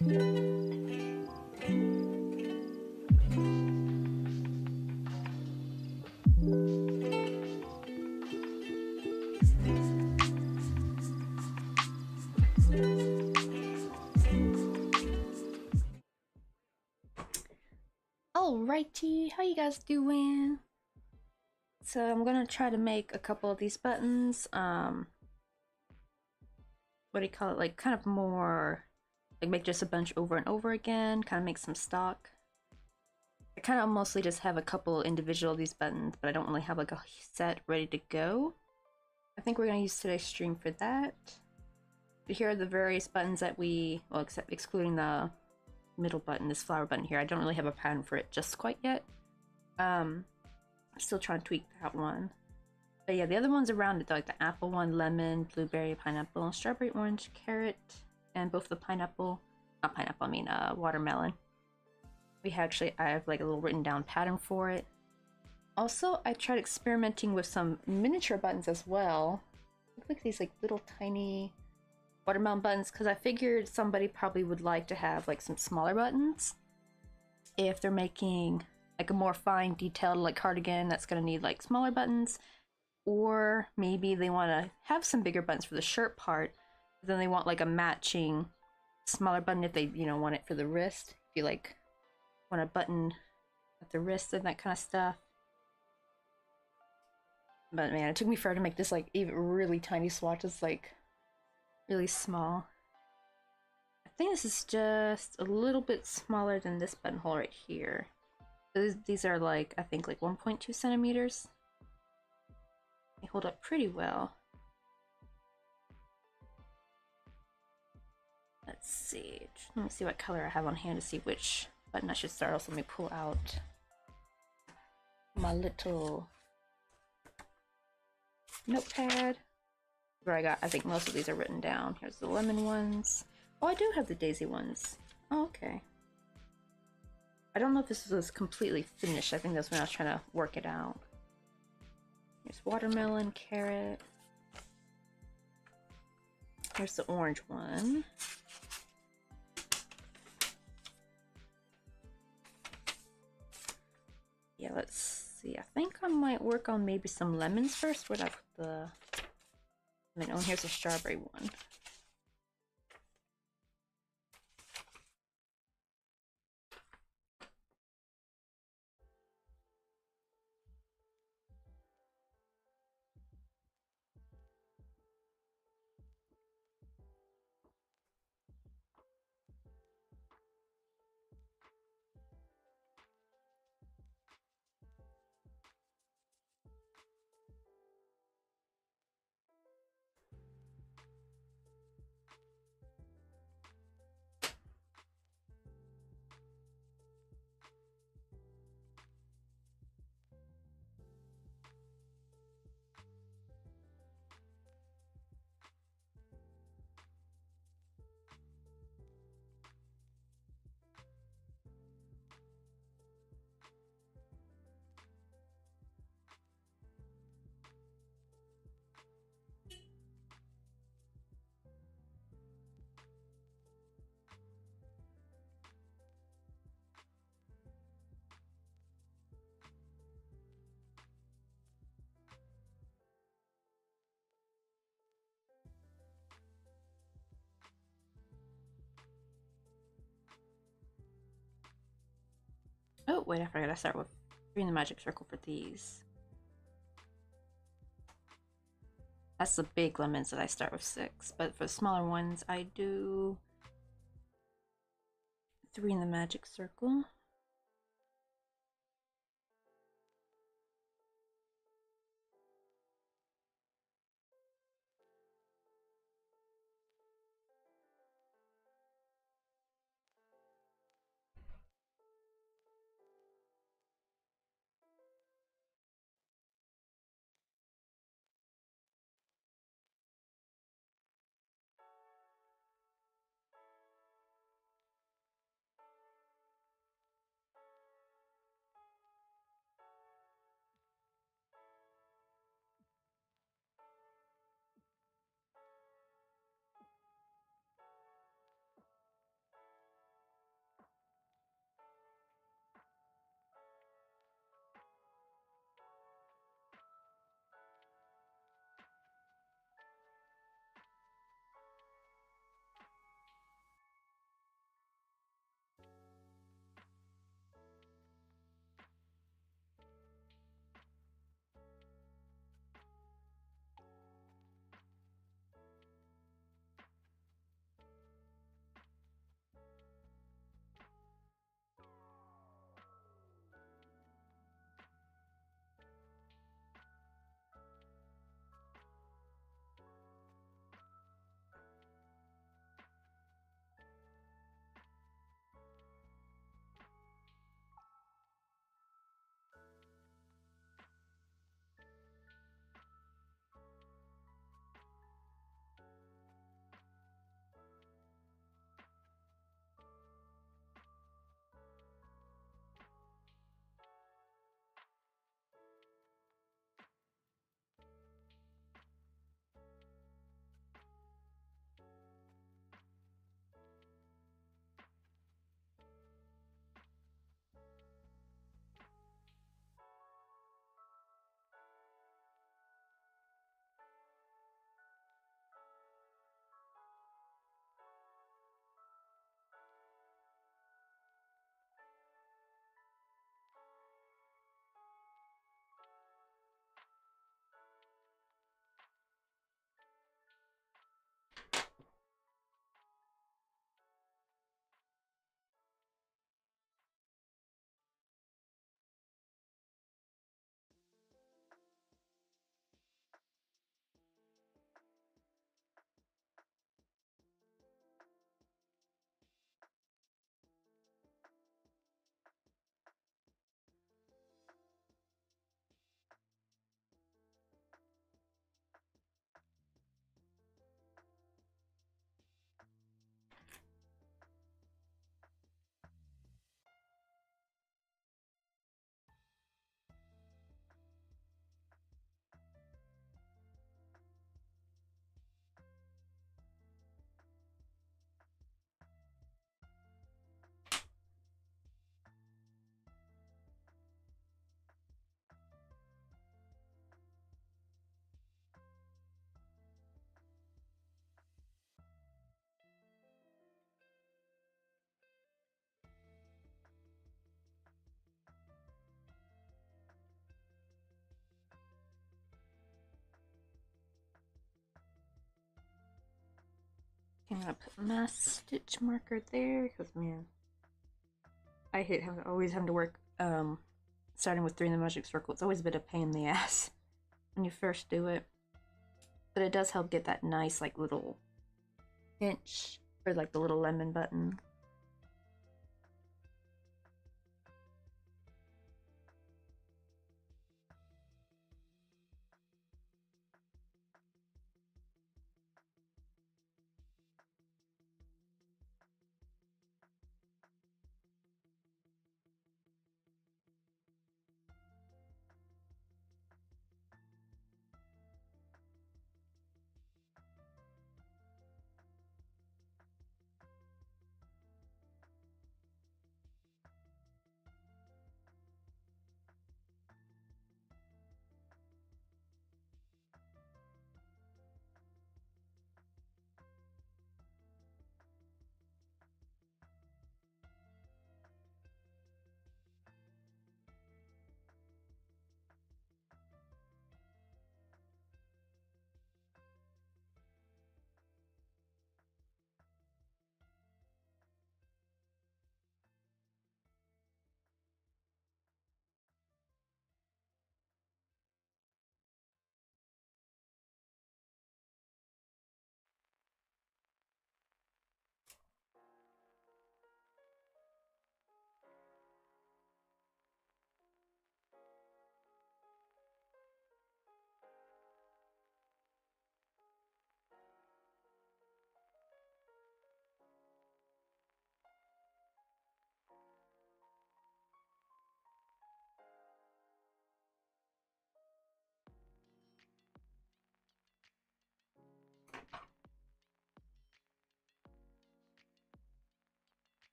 Alrighty, how you guys doing? So I'm gonna try to make a couple of these buttons. What do you call it? Like kind of more, like make just a bunch over and over again. Kind of make some stock. I kind of mostly just have a couple individual of these buttons, but I don't really have like a set ready to go. I think we're gonna use today's stream for that. But here are the various buttons that well, except excluding the middle button, this flower button here. I don't really have a pattern for it just quite yet. I'm still trying to tweak that one. But yeah, the other ones around it, like the apple one, lemon, blueberry, pineapple, strawberry, orange, carrot, and both the pineapple, not pineapple, I mean watermelon. I have like a little written down pattern for it. Also, I tried experimenting with some miniature buttons as well. Look like these like little tiny watermelon buttons, because I figured somebody probably would like to have like some smaller buttons if they're making like a more fine detailed like cardigan that's going to need like smaller buttons, or maybe they want to have some bigger buttons for the shirt part, but then they want like a matching smaller button if they want it for the wrist, if you like want a button at the wrist and that kind of stuff. But man, it took me forever to make this like even really tiny swatches, like really small. I think this is just a little bit smaller than this buttonhole right here. These are like, I think like 1.2 centimeters. They hold up pretty well. Let's see. Let me see what color I have on hand to see which button I should start. Also, let me pull out my little notepad where I think most of these are written down. Here's the lemon ones. Oh, I do have the daisy ones. Oh, okay. I don't know if this was completely finished. I think that's when I was trying to work it out. Here's watermelon, carrot. Here's the orange one. Yeah, let's see. I think I might work on maybe some lemons first. Where'd I put the... Oh, here's a strawberry one. Oh, wait, I forgot I start with doing the magic circle for these. That's the big lemons that I start with 6, but for the smaller ones, I do 3 in the magic circle. I'm gonna put my stitch marker there because man, I hate always having to work starting with 3 in the magic circle. It's always a bit of pain in the ass when you first do it, but it does help get that nice like little pinch or like the little lemon button.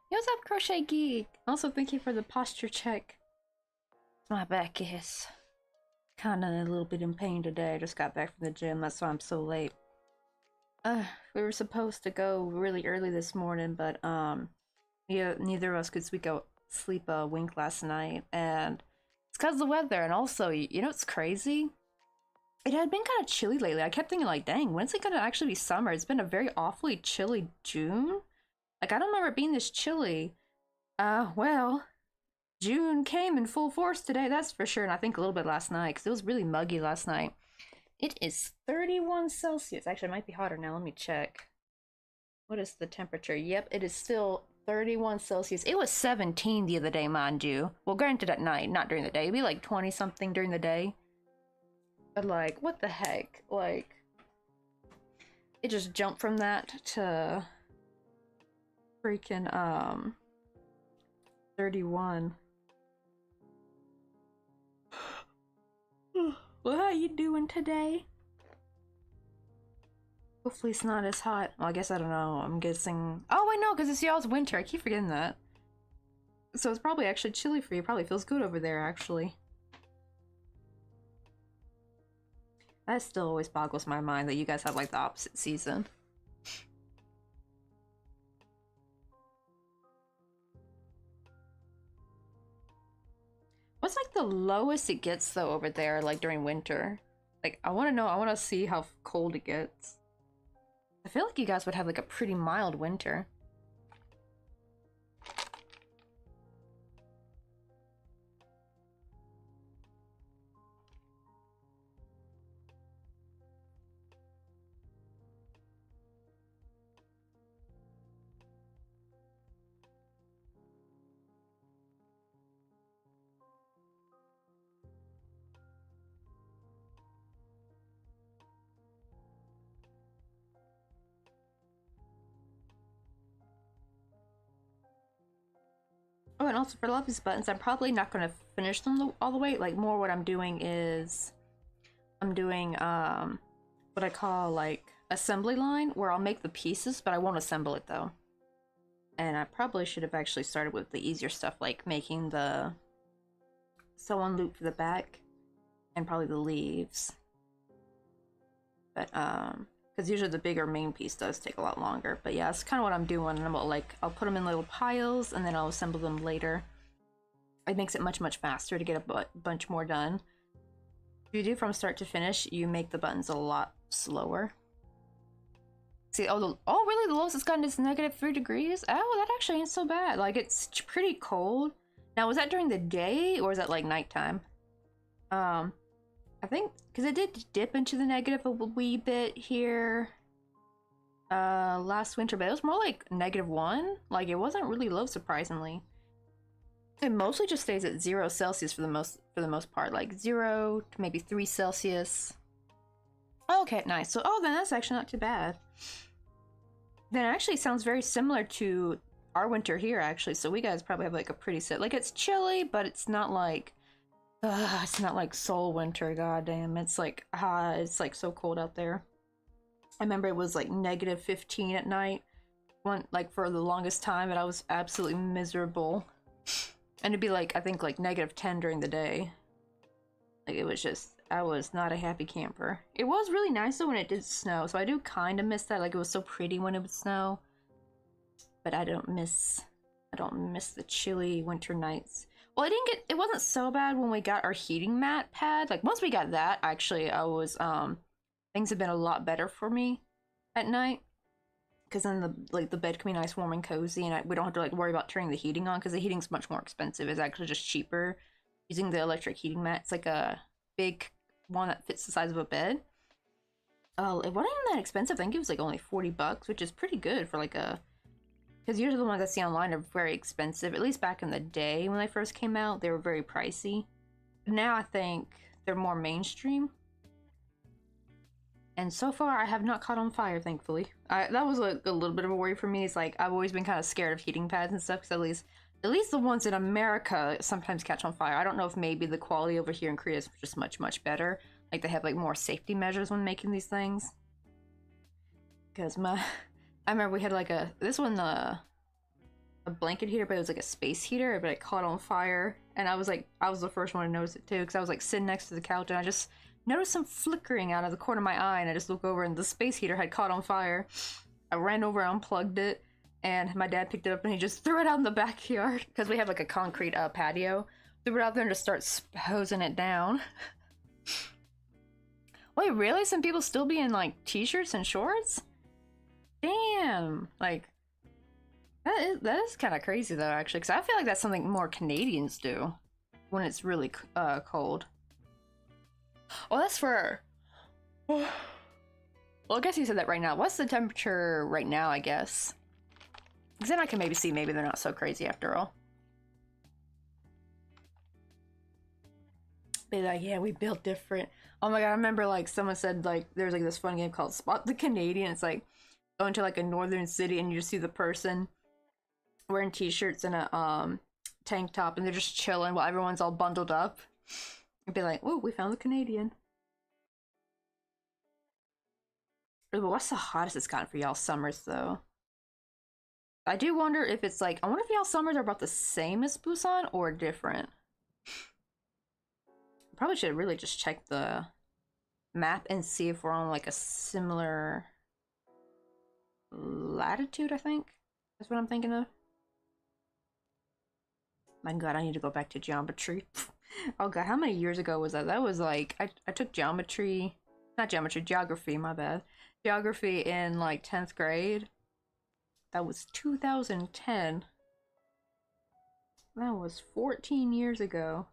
Yo, what's up, Crochet Geek? Also, thank you for the posture check. My back is kind of a little bit in pain today. I just got back from the gym, that's why I'm so late. We were supposed to go really early this morning, but yeah, neither of us could sleep a wink last night, and it's because of the weather. And also, you know, it's crazy. It had been kind of chilly lately. I kept thinking, like, dang, when's it gonna actually be summer? It's been a very awfully chilly June. Like, I don't remember it being this chilly. Well, June came in full force today, that's for sure, and I think a little bit last night, because it was really muggy last night. It is 31 Celsius. Actually, it might be hotter now. Let me check. What is the temperature? Yep, it is still 31 Celsius. It was 17 the other day, mind you. Well, granted at night, not during the day. It'd be like 20 something during the day. But like, what the heck? Like, it just jumped from that to freaking 31. Well, how you doing today? Hopefully it's not as hot. Well, I guess I don't know. I'm guessing. Oh, wait, no, because it's y'all's winter. I keep forgetting that. So it's probably actually chilly for you. Probably feels good over there, actually. That still always boggles my mind that you guys have like the opposite season. What's like the lowest it gets though over there, like during winter? Like, I want to know. I want to see how cold it gets. I feel like you guys would have like a pretty mild winter. Oh, and also for love these buttons, I'm probably not going to finish them all the way. Like, more what I'm doing is I'm doing what I call like assembly line, where I'll make the pieces, but I won't assemble it though. And I probably should have actually started with the easier stuff, like making the sew-on loop for the back and probably the leaves. But because usually the bigger main piece does take a lot longer. But yeah, that's kind of what I'm doing. And I'm like, I'll put them in little piles and then I'll assemble them later. It makes it much, much faster to get a bunch more done. If you do from start to finish, you make the buttons a lot slower. See, oh, oh really? The lowest it's gotten is -3 degrees? Oh, that actually ain't so bad. Like, it's pretty cold. Now, was that during the day or is that like nighttime? I think, because it did dip into the negative a wee bit here last winter, but it was more like -1. Like, it wasn't really low, surprisingly. It mostly just stays at 0 Celsius for the most part, like 0 to maybe 3 Celsius. Okay, nice. So, oh, then that's actually not too bad. Then it actually sounds very similar to our winter here, actually. So we guys probably have like a pretty set. Like, it's chilly, but it's not like it's not like Seoul winter. Goddamn, it's like it's like so cold out there. I remember it was like -15 at night, like for the longest time, and I was absolutely miserable. And it'd be like, I think like -10 during the day. Like, it was just, I was not a happy camper. It was really nice though when it did snow, so I do kind of miss that. Like, it was so pretty when it would snow, but I don't miss the chilly winter nights. Well, it wasn't so bad when we got our heating mat pad. Like, once we got that, actually, I was, things have been a lot better for me at night. Because then the bed can be nice, warm, and cozy, and we don't have to like worry about turning the heating on, because the heating's much more expensive. It's actually just cheaper using the electric heating mat. It's like a big one that fits the size of a bed. Oh, it wasn't even that expensive. I think it was like only $40, which is pretty good for like a... Because usually the ones I see online are very expensive. At least back in the day when they first came out, they were very pricey. Now I think they're more mainstream. And so far, I have not caught on fire, thankfully. That was a little bit of a worry for me. It's like, I've always been kind of scared of heating pads and stuff, because at least the ones in America sometimes catch on fire. I don't know if maybe the quality over here in Korea is just much, much better. Like, they have like more safety measures when making these things. Because I remember we had like this one, a blanket heater, but it was like a space heater, but it caught on fire. And I was the first one to notice it too, because I was like sitting next to the couch and I just noticed some flickering out of the corner of my eye, and I just look over and the space heater had caught on fire. I ran over, unplugged it, and my dad picked it up and he just threw it out in the backyard, because we have like a concrete patio. Threw it out there and just started hosing it down. Wait, really? Some people still be in like t-shirts and shorts? Damn, like that is kind of crazy though, actually, because I feel like that's something more Canadians do when it's really cold. Oh, that's for... Well, I guess you said that right now. What's the temperature right now, I guess? Because then I can maybe see maybe they're not so crazy after all. Be like, yeah, we built different. Oh my god, I remember like someone said like there's like this fun game called Spot the Canadian. It's like going to like a northern city and you just see the person wearing t-shirts and a tank top, and they're just chilling while everyone's all bundled up. Be like, "Ooh, we found the Canadian." Ooh, what's the hottest it's gotten for y'all summers though? I do wonder if it's like, I wonder if y'all summers are about the same as Busan or different. Probably should really just check the map and see if we're on like a similar latitude, I think. That's what I'm thinking of. My god, I need to go back to geometry. Oh god, how many years ago was that? That was like, I took geography, my bad. Geography in like 10th grade. That was 2010. That was 14 years ago.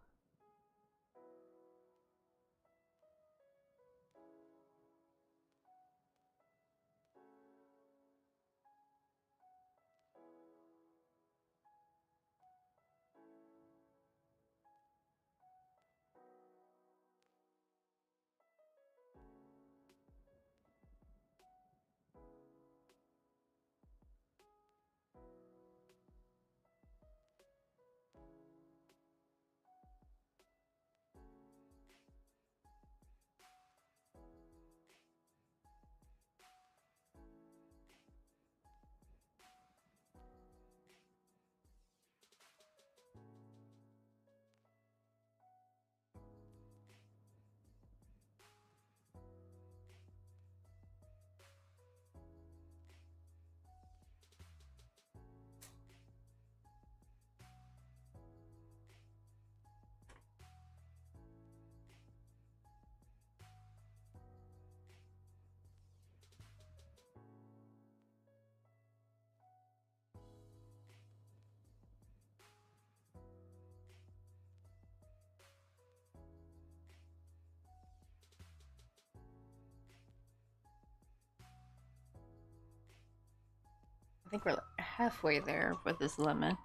I think we're like halfway there with this lemon.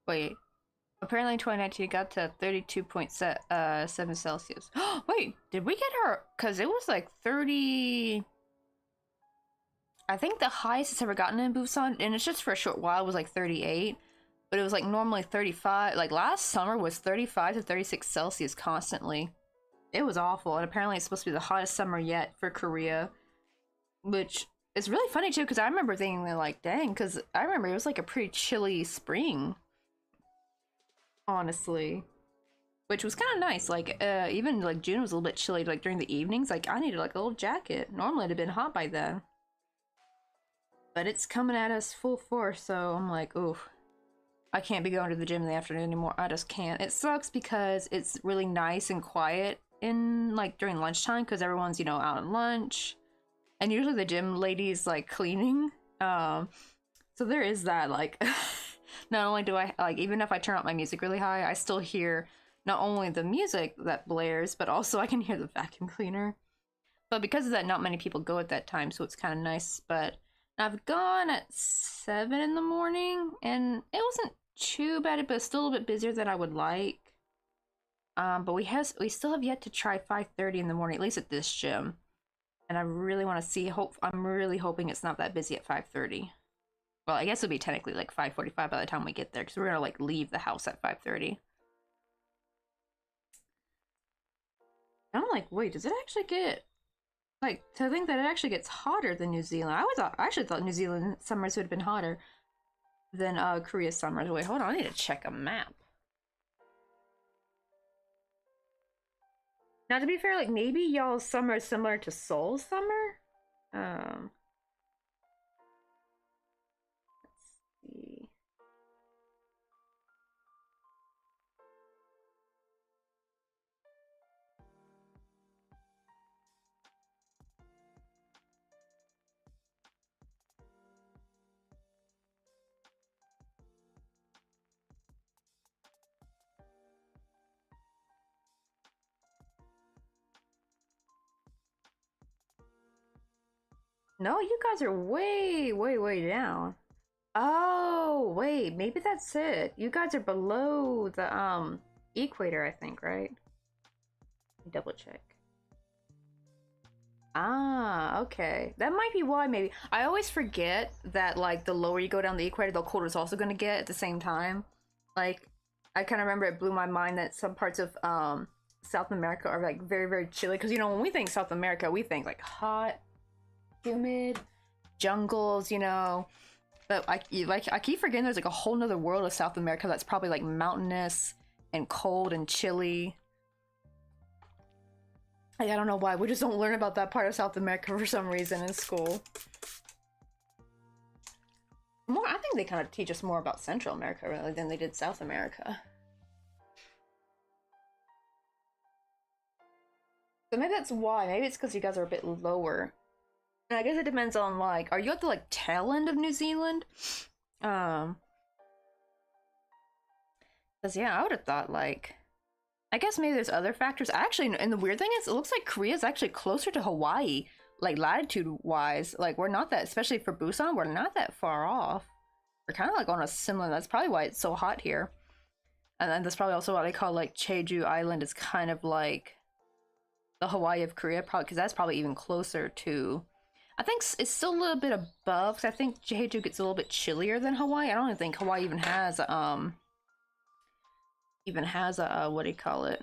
Wait, apparently in 2019 it got to 32.7 Celsius. Wait, did we get our, because it was like 30, I think the highest it's ever gotten in Busan, and it's just for a short while, was like 38, but it was like normally 35, like last summer was 35 to 36 Celsius constantly. It was awful, and apparently it's supposed to be the hottest summer yet for Korea, which is really funny too, because I remember thinking like, dang, because I remember it was like a pretty chilly spring, honestly, which was kind of nice. Like even like June was a little bit chilly, like during the evenings, like I needed like a little jacket. Normally it'd have been hot by then, but it's coming at us full force, so I'm like, ooh, I can't be going to the gym in the afternoon anymore. I just can't. It sucks because it's really nice and quiet in like during lunchtime, because everyone's, you know, out at lunch, and usually the gym lady's like cleaning. So there is that, like not only do I, like, even if I turn up my music really high, I still hear not only the music that blares, but also I can hear the vacuum cleaner. But because of that, not many people go at that time, so it's kind of nice. But I've gone at 7 in the morning, and it wasn't too bad, but it's still a little bit busier than I would like. But we still have yet to try 5:30 in the morning, at least at this gym. And I really want to see, I'm really hoping it's not that busy at 5:30. Well, I guess it'll be technically like 5:45 by the time we get there, because we're gonna like leave the house at 5:30. I'm like, wait, does it actually get, like, to think that it actually gets hotter than New Zealand? I actually thought New Zealand summers would have been hotter than Korea summers. Wait, hold on, I need to check a map. Now, to be fair, like, maybe y'all's summer is similar to Seoul's summer? Let's see. No, you guys are way, way, way down. Oh, wait, maybe that's it. You guys are below the equator, I think, right? Double check. Ah, okay. That might be why, maybe. I always forget that, like, the lower you go down the equator, the colder it's also gonna get at the same time. Like, I kind of remember it blew my mind that some parts of South America are like very, very chilly. Because, you know, when we think South America, we think like hot, humid, jungles, you know. But I keep forgetting there's like a whole nother world of South America that's probably like mountainous and cold and chilly. Like, I don't know why. We just don't learn about that part of South America for some reason in school. More, I think they kind of teach us more about Central America really than they did South America. So maybe that's why. Maybe it's because you guys are a bit lower. And I guess it depends on like, are you at the like tail end of New Zealand? Because yeah, I would have thought like, I guess maybe there's other factors. Actually, and the weird thing is, it looks like Korea's actually closer to Hawaii, like latitude-wise. Like we're not that, especially for Busan, we're not that far off. We're kind of like on a similar. That's probably why it's so hot here. And then that's probably also what they call like Jeju Island is kind of like the Hawaii of Korea, probably because that's probably even closer to. I think it's still a little bit above. Cause I think Jeju gets a little bit chillier than Hawaii. I don't even think Hawaii even has a what do you call it?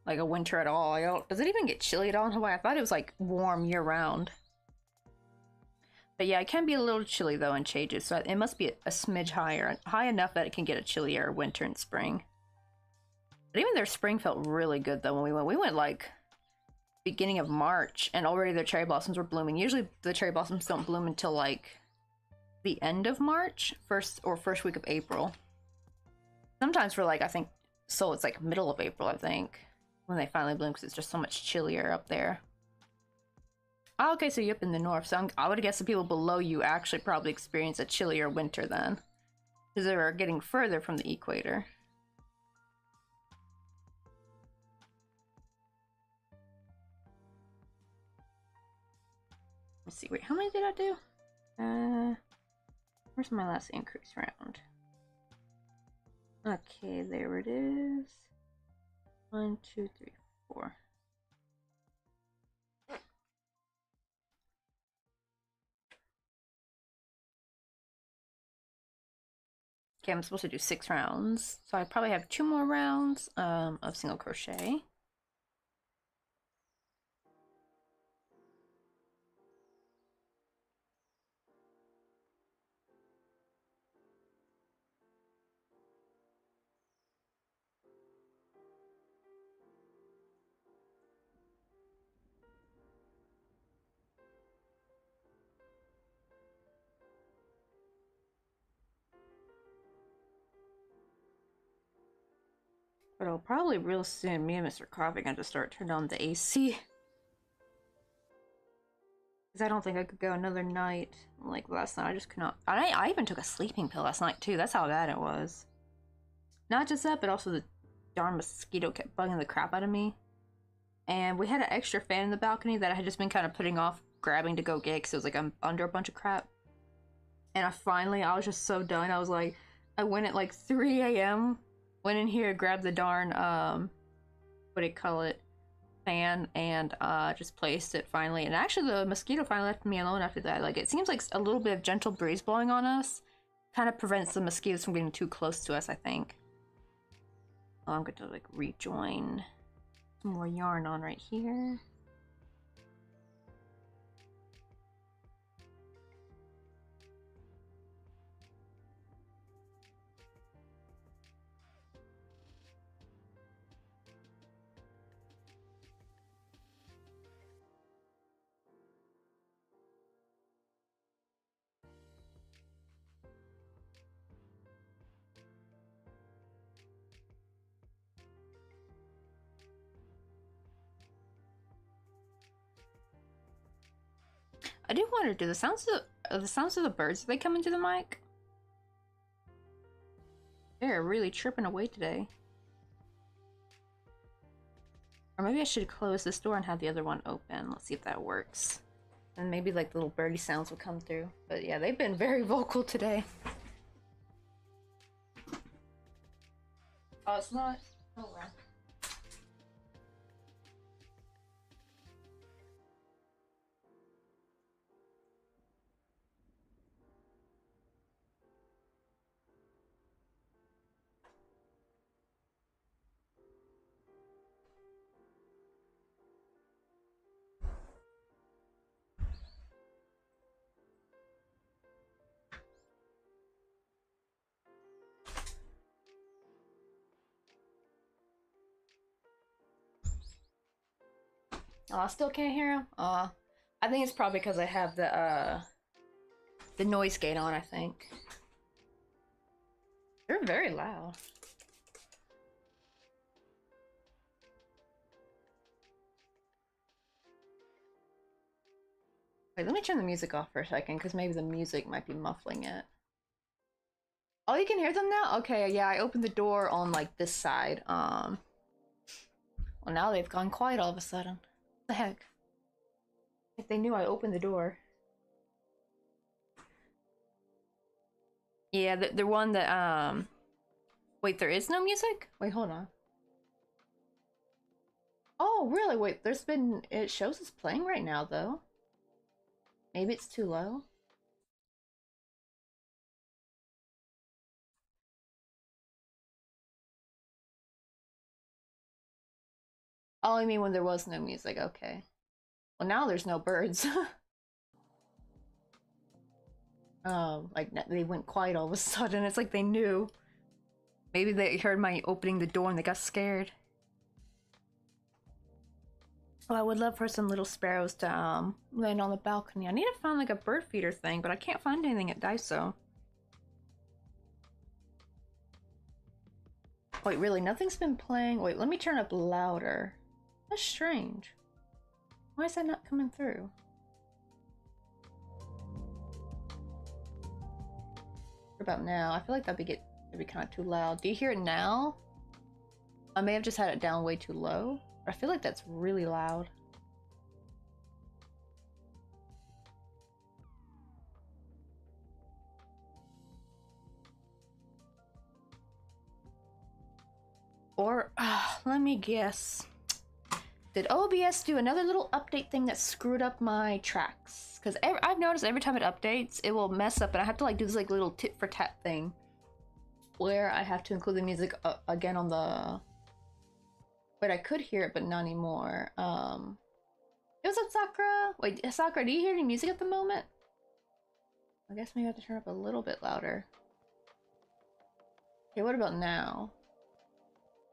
Like a winter at all. I don't. Does it even get chilly at all in Hawaii? I thought it was like warm year round. But yeah, it can be a little chilly though in Jeju, so it must be a smidge higher, high enough that it can get a chillier winter and spring. But even their spring felt really good though when we went. We went like beginning of March, and already the cherry blossoms were blooming. Usually the cherry blossoms don't bloom until like the end of March, first week of April. Sometimes for like I think so it's like middle of April I think when they finally bloom because it's just so much chillier up there. Oh, okay, so you're up in the north, so I would guess the people below you actually probably experience a chillier winter then, because they're getting further from the equator. Let's see, wait, how many did I do? Where's my last increase round? Okay, there it is. 1, 2, 3, 4. Okay, I'm supposed to do 6 rounds, so I probably have 2 more rounds of single crochet. But I'll probably real soon, me and Mr. Coffee going to start turning on the AC. Because I don't think I could go another night. Like last night, I just could not. I even took a sleeping pill last night too. That's how bad it was. Not just that, but also the darn mosquito kept bugging the crap out of me. And we had an extra fan in the balcony that I had just been kind of putting off grabbing to go get because it was like I'm under a bunch of crap. And I was just so done. I was like, I went at like 3 a.m. Went in here, grabbed the darn, what do you call it, fan, and just placed it finally. And actually the mosquito finally left me alone after that. Like, it seems like a little bit of gentle breeze blowing on us kind of prevents the mosquitoes from getting too close to us, I think. Oh, I'm going to like rejoin some more yarn on right here. I do wonder, do the sounds of the birds, do they come into the mic? They're really chirping away today. Or maybe I should close this door and have the other one open. Let's see if that works. And maybe like little birdie sounds will come through. But yeah, they've been very vocal today. Oh, it's not. Oh, wow. Oh, I still can't hear him? I think it's probably because I have the noise gate on, I think. They're very loud. Wait, let me turn the music off for a second, because maybe the music might be muffling it. Oh, you can hear them now? Okay, yeah, I opened the door on, like, this side. Well, now they've gone quiet all of a sudden. What the heck? If they knew I opened the door. Yeah, the one that, wait, there is no music? Wait, hold on. Oh, really? Wait, it shows it's playing right now, though. Maybe it's too low? Oh, I mean when there was no music, okay. Well, now there's no birds. Like, they went quiet all of a sudden. It's like they knew. Maybe they heard my opening the door and they got scared. Oh, I would love for some little sparrows to, land on the balcony. I need to find, like, a bird feeder thing, but I can't find anything at Daiso. Wait, really? Nothing's been playing? Wait, let me turn up louder. That's strange. Why is that not coming through? What about now? I feel like that'd be kind of too loud. Do you hear it now? I may have just had it down way too low. I feel like that's really loud. Or, let me guess. Did OBS do another little update thing that screwed up my tracks? Because I've noticed every time it updates, it will mess up and I have to, like, do this, like, little tit for tat thing where I have to include the music again on the... Wait, I could hear it, but not anymore. What's up, Sakura? Wait, Sakura, do you hear any music at the moment? I guess maybe I have to turn up a little bit louder. Okay, what about now?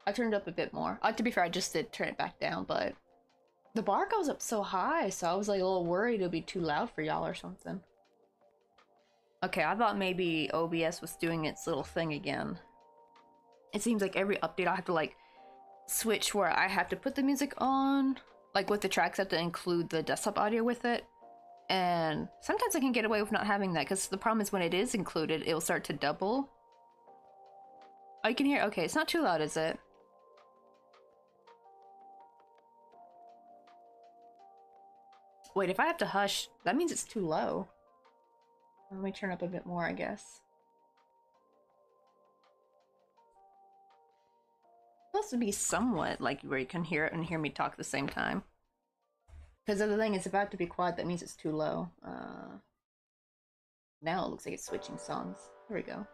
I turned it up a bit more. To be fair, I just did turn it back down, but the bar goes up so high, so I was, like, a little worried it'll be too loud for y'all or something. Okay, I thought maybe OBS was doing its little thing again. It seems like every update I have to, like, switch where I have to put the music on. Like, with the tracks, I have to include the desktop audio with it. And sometimes I can get away with not having that, because the problem is when it is included, it'll start to double. Oh, you can hear? Okay, it's not too loud, is it? Wait, if I have to hush, that means it's too low. Let me turn up a bit more, I guess. It's supposed to be somewhat like where you can hear it and hear me talk at the same time. Because the other thing is about to be quiet, that means it's too low. Now it looks like it's switching songs. Here we go.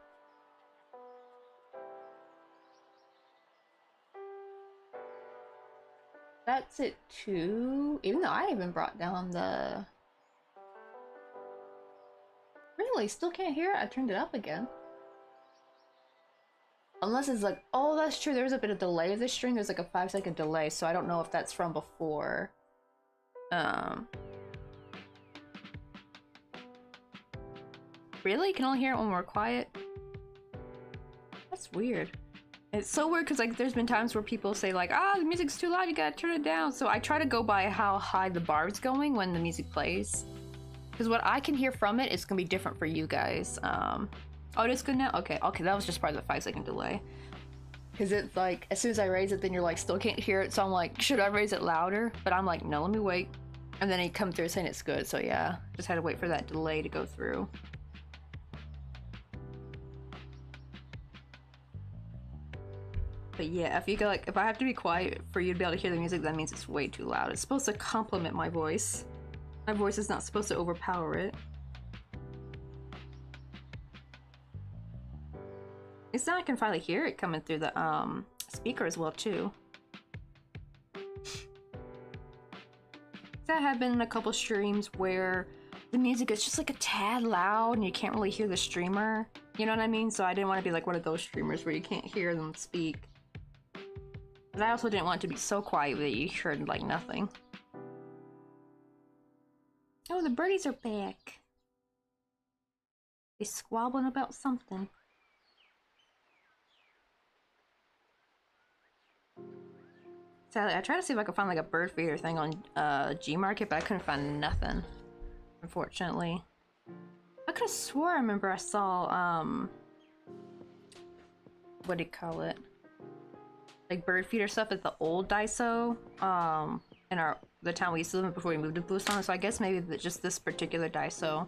That's it too. Even though I even brought down the... Really? Still can't hear it? I turned it up again. Unless it's like... Oh, that's true. There's a bit of delay of this string. There's like a 5-second delay, so I don't know if that's from before. Really? You can only hear it when we're quiet? That's weird. It's so weird because, like, there's been times where people say, like, the music's too loud, you gotta turn it down. So I try to go by how high the bar is going when the music plays. Because what I can hear from it is gonna be different for you guys. Oh, it is good now? Okay, that was just part of the 5-second delay. Because it's like, as soon as I raise it, then you're like, still can't hear it. So I'm like, should I raise it louder? But I'm like, no, let me wait. And then it come through saying it's good. So yeah, just had to wait for that delay to go through. But yeah, if I have to be quiet for you to be able to hear the music, that means it's way too loud. It's supposed to complement my voice. My voice is not supposed to overpower it. It's now I can finally hear it coming through the speaker as well too. There have been a couple streams where the music is just like a tad loud and you can't really hear the streamer. You know what I mean? So I didn't want to be like one of those streamers where you can't hear them speak. But I also didn't want it to be so quiet that you heard like nothing. Oh, the birdies are back. They squabbling about something. Sadly, I tried to see if I could find like a bird feeder thing on Gmarket, but I couldn't find nothing, unfortunately. I could have swore I remember I saw what do you call it? Like bird feeder stuff at the old Daiso in the town we used to live in before we moved to Busan. So I guess maybe just this particular Daiso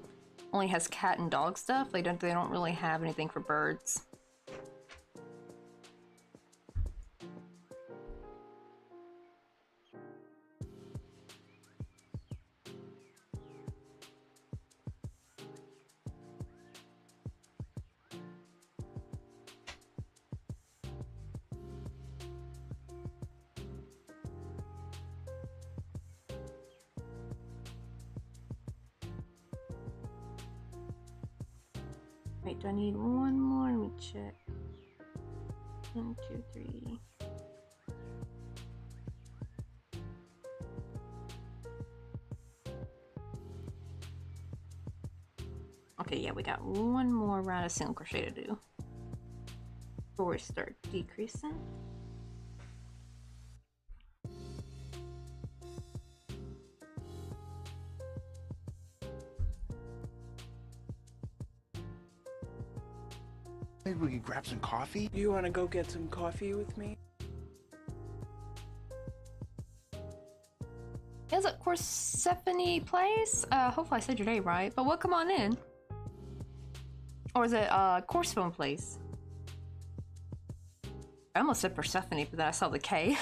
only has cat and dog stuff. They don't really have anything for birds. Wait, do I need one more? Let me check. 1, 2, 3. Okay, yeah, we got one more round of single crochet to do before we start decreasing. Maybe we could grab some coffee? You want to go get some coffee with me? Is it Persephone Place? Hopefully I said your name right, but welcome on in. Or is it Corsephone Place? I almost said Persephone, but then I saw the K.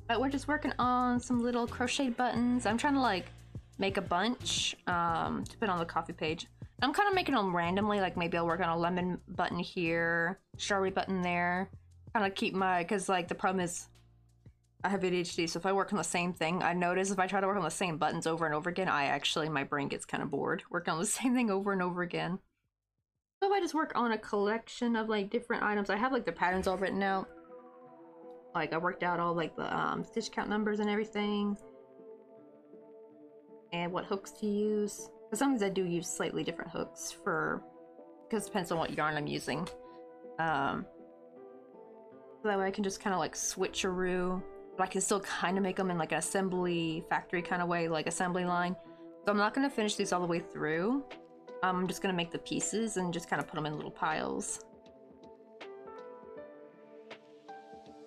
But we're just working on some little crochet buttons. I'm trying to like make a bunch to put on the coffee page. I'm kind of making them randomly, like maybe I'll work on a lemon button here, strawberry button there. Kind of keep my, because like the problem is I have ADHD, so if I work on the same thing, I notice if I try to work on the same buttons over and over again, my brain gets kind of bored working on the same thing over and over again. So if I just work on a collection of like different items, I have like the patterns all written out. Like I worked out all like the stitch count numbers and everything. And what hooks to use. Because sometimes I do use slightly different hooks because it depends on what yarn I'm using. So that way I can just kind of like switcheroo, but I can still kind of make them in like an assembly factory kind of way, like assembly line. So I'm not going to finish these all the way through. I'm just going to make the pieces and just kind of put them in little piles.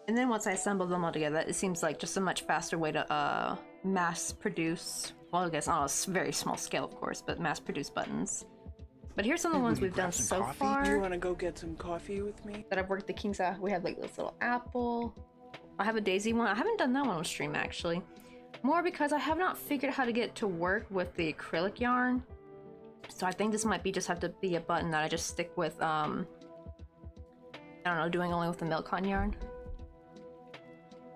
And then once I assemble them all together, it seems like just a much faster way to mass produce. Well, I guess on a very small scale, of course, but mass-produce buttons. But here's some of the ones we've done so far. You want to go get some coffee with me? That I've worked the kinks out. We have like this little apple. I have a daisy one. I haven't done that one on stream, actually. More because I have not figured out how to get to work with the acrylic yarn. So I think this might be have to be a button that I just stick with, I don't know, doing only with the milk cotton yarn.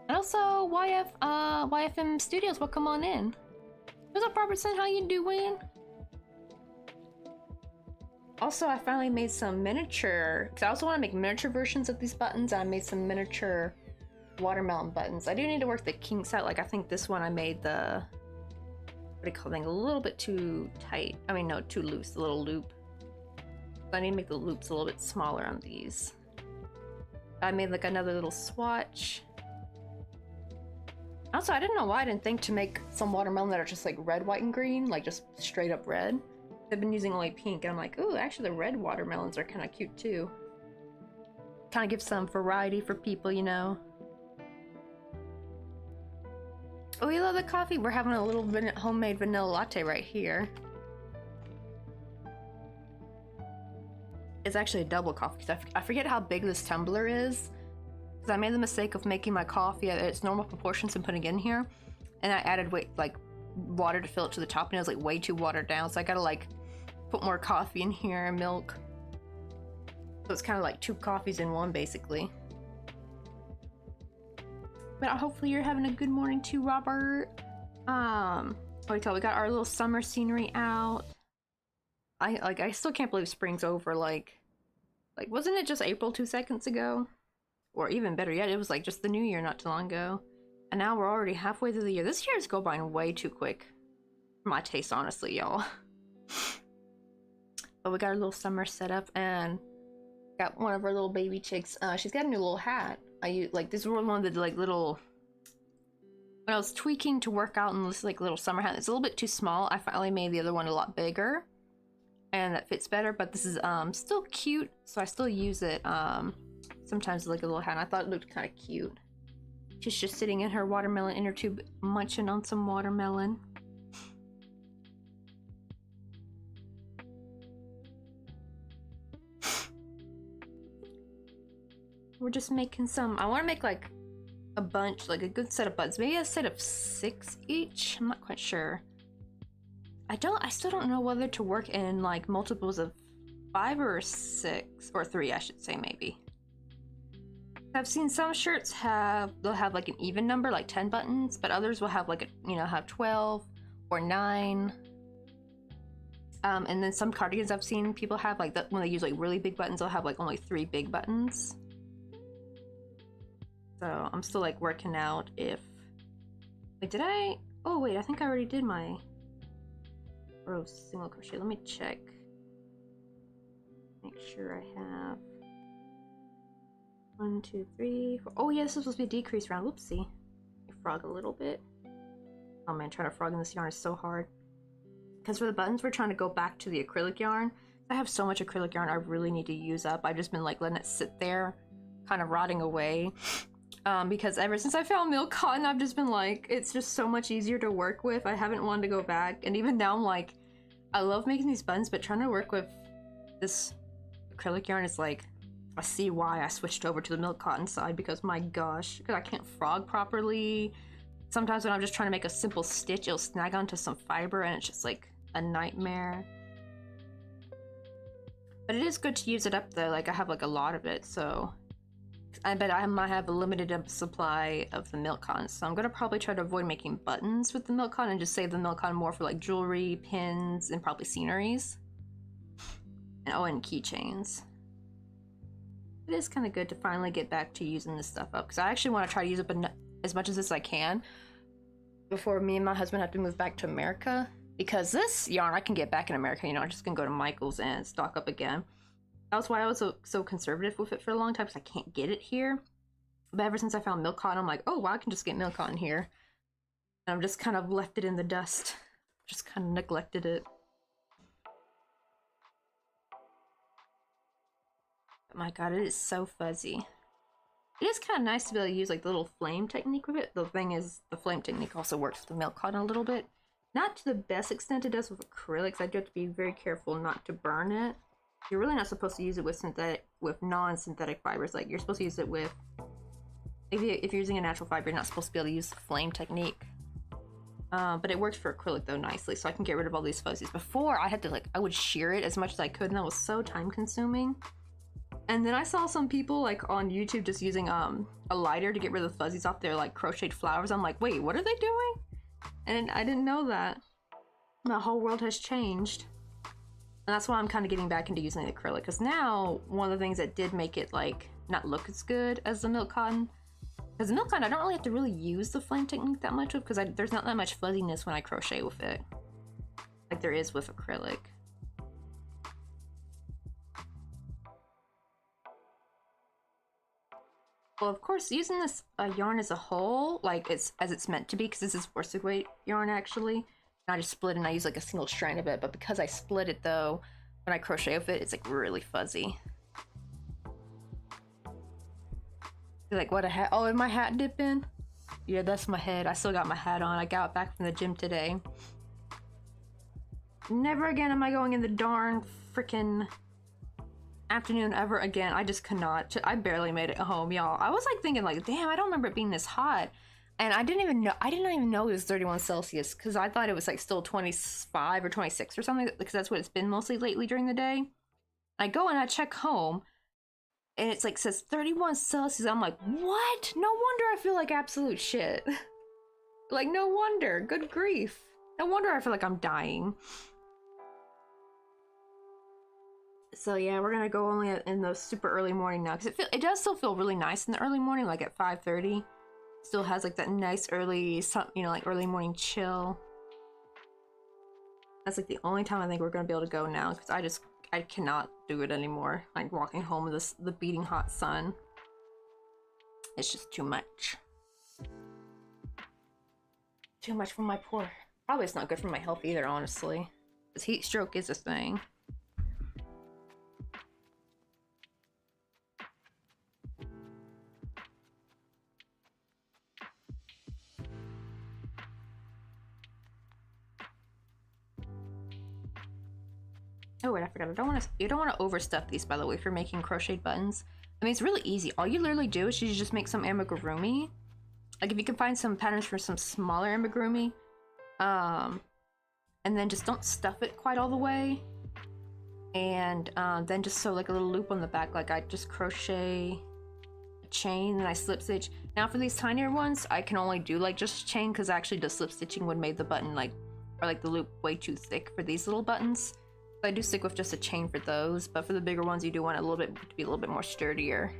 And also, YFM Studios, welcome on in. What's up, Robertson? How you doing? Also, I finally made some miniature, because I also want to make miniature versions of these buttons. I made some miniature watermelon buttons. I do need to work the kinks out. Like, I think this one I made the, what do you call it, a little bit too tight. I mean, no, too loose, a little loop. So I need to make the loops a little bit smaller on these. I made like another little swatch. Also, I didn't know why I didn't think to make some watermelon that are just like red, white, and green, like just straight up red. I've been using only pink, and I'm like, ooh, actually the red watermelons are kind of cute too. Kind of give some variety for people, you know. Oh, we love the coffee. We're having a little homemade vanilla latte right here. It's actually a double coffee, because I forget how big this tumbler is. Because I made the mistake of making my coffee at its normal proportions and putting it in here. And I added water to fill it to the top, and it was like way too watered down. So I gotta like put more coffee in here and milk. So it's kind of like 2 coffees in one, basically. But hopefully you're having a good morning too, Robert. We got our little summer scenery out. I still can't believe spring's over. Like wasn't it just April 2 seconds ago? or even better yet, it was like just the new year not too long ago. And now we're already halfway through the year. This year's go by way too quick. For my taste, honestly, y'all. But we got our little summer set up and got one of our little baby chicks. She's got a new little hat. I use like this was one of the like little when I was tweaking to work out in this like little summer hat. It's a little bit too small. I finally made the other one a lot bigger, and that fits better. But this is still cute, so I still use it sometimes like a little hat. And I thought it looked kind of cute. She's just sitting in her watermelon inner tube, munching on some watermelon. We're just making some. I want to make like a bunch, like a good set of buttons, maybe a set of 6 each. I'm not quite sure. I still don't know whether to work in like multiples of 5 or 6 or 3, I should say. Maybe I've seen some shirts they'll have like an even number, like 10 buttons, but others will have like a, have 12 or 9. And then some cardigans I've seen people have like that when they use like really big buttons, they'll have like only 3 big buttons. So I'm still like working out if wait, did I? Oh wait, I think I already did my row single crochet. Let me check. Make sure I have 1, 2, 3, 4. Oh yeah, this is supposed to be a decrease round. Whoopsie. Frog a little bit. Oh man, trying to frog in this yarn is so hard. Because for the buttons, we're trying to go back to the acrylic yarn. I have so much acrylic yarn I really need to use up. I've just been like letting it sit there, kind of rotting away. Because ever since I found milk cotton, I've just been like, it's just so much easier to work with. I haven't wanted to go back. And even now I'm like, I love making these buttons, but trying to work with this acrylic yarn is like, I see why I switched over to the milk cotton side, because my gosh, because I can't frog properly. Sometimes when I'm just trying to make a simple stitch, it'll snag onto some fiber and it's just like a nightmare. But it is good to use it up though, like I have like a lot of it, so I bet I might have a limited supply of the milk cotton, so I'm gonna probably try to avoid making buttons with the milk cotton and just save the milk cotton more for like jewelry, pins, and probably sceneries. And oh, and keychains. It is kind of good to finally get back to using this stuff up, because I actually want to try to use it as much as I can before me and my husband have to move back to America, because this yarn I can get back in America, I'm just gonna go to Michael's and stock up again. That's why I was so conservative with it for a long time, because I can't get it here. But ever since I found milk cotton, I'm like, oh wow, I can just get milk cotton here. And I've just kind of left it in the dust. Just kind of neglected it. But my god, it is so fuzzy. It is kind of nice to be able to use like the little flame technique with it. The thing is, the flame technique also works with the milk cotton a little bit. Not to the best extent it does with acrylics. I do have to be very careful not to burn it. You're really not supposed to use it with non-synthetic fibers. Like you're supposed to use it with, if you're using a natural fiber, you're not supposed to be able to use the flame technique. But it works for acrylic though nicely, so I can get rid of all these fuzzies. Before I had to I would shear it as much as I could, and that was so time consuming. And then I saw some people like on YouTube just using a lighter to get rid of the fuzzies off their like crocheted flowers. I'm like, wait, what are they doing? And I didn't know that. The whole world has changed. And that's why I'm kind of getting back into using the acrylic, because now one of the things that did make it like not look as good as the milk cotton, because the milk cotton I don't really have to really use the flame technique that much with, because there's not that much fuzziness when I crochet with it like there is with acrylic. Well, of course, using this yarn as a whole, like as it's meant to be, because this is worsted weight yarn actually. I just split it and I use like a single strand of it, but because I split it though, when I crochet with it, it's like really fuzzy. You're like, what a hat? Oh, did my hat dip in? Yeah, that's my head. I still got my hat on. I got back from the gym today. Never again am I going in the darn freaking afternoon ever again. I just cannot. I barely made it home, y'all. I was like thinking like, damn, I don't remember it being this hot. And I didn't even know it was 31 Celsius, because I thought it was like still 25 or 26 or something, because that's what it's been mostly lately during the day. I go and I check home and it's like says 31 Celsius. I'm like, what? No wonder I feel like absolute shit. Like, no wonder. Good grief. No wonder I feel like I'm dying. So yeah, we're gonna go only in the super early morning now, because it does still feel really nice in the early morning, like at 5:30. Still has like that nice early, like early morning chill. That's like the only time I think we're gonna be able to go now, because I cannot do it anymore. Like walking home with the beating hot sun. It's just too much. Too much for my poor. Probably it's not good for my health either, honestly. Because heat stroke is a thing. Oh wait, I forgot. You don't want to overstuff these, by the way, if you're making crocheted buttons. I mean, it's really easy. All you literally do is you just make some amigurumi. Like if you can find some patterns for some smaller amigurumi, and then just don't stuff it quite all the way, and then just sew like a little loop on the back. Like I just crochet a chain, and I slip stitch. Now for these tinier ones, I can only do like just chain, because actually the slip stitching would make the button like, or like the loop way too thick for these little buttons. So I do stick with just a chain for those, but for the bigger ones, you do want it to be a little bit more sturdier.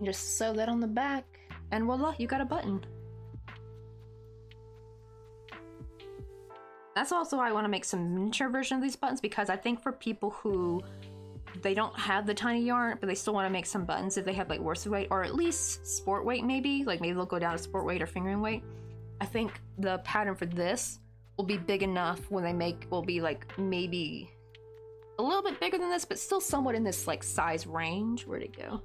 You just sew that on the back, and voila, you got a button. That's also why I want to make some miniature version of these buttons, because I think for people who they don't have the tiny yarn, but they still want to make some buttons, if they have like worsted weight, or at least sport weight maybe they'll go down to sport weight or fingering weight. I think the pattern for this will be big enough when they make, will be like maybe a little bit bigger than this, but still somewhat in this like size range. Where'd it go?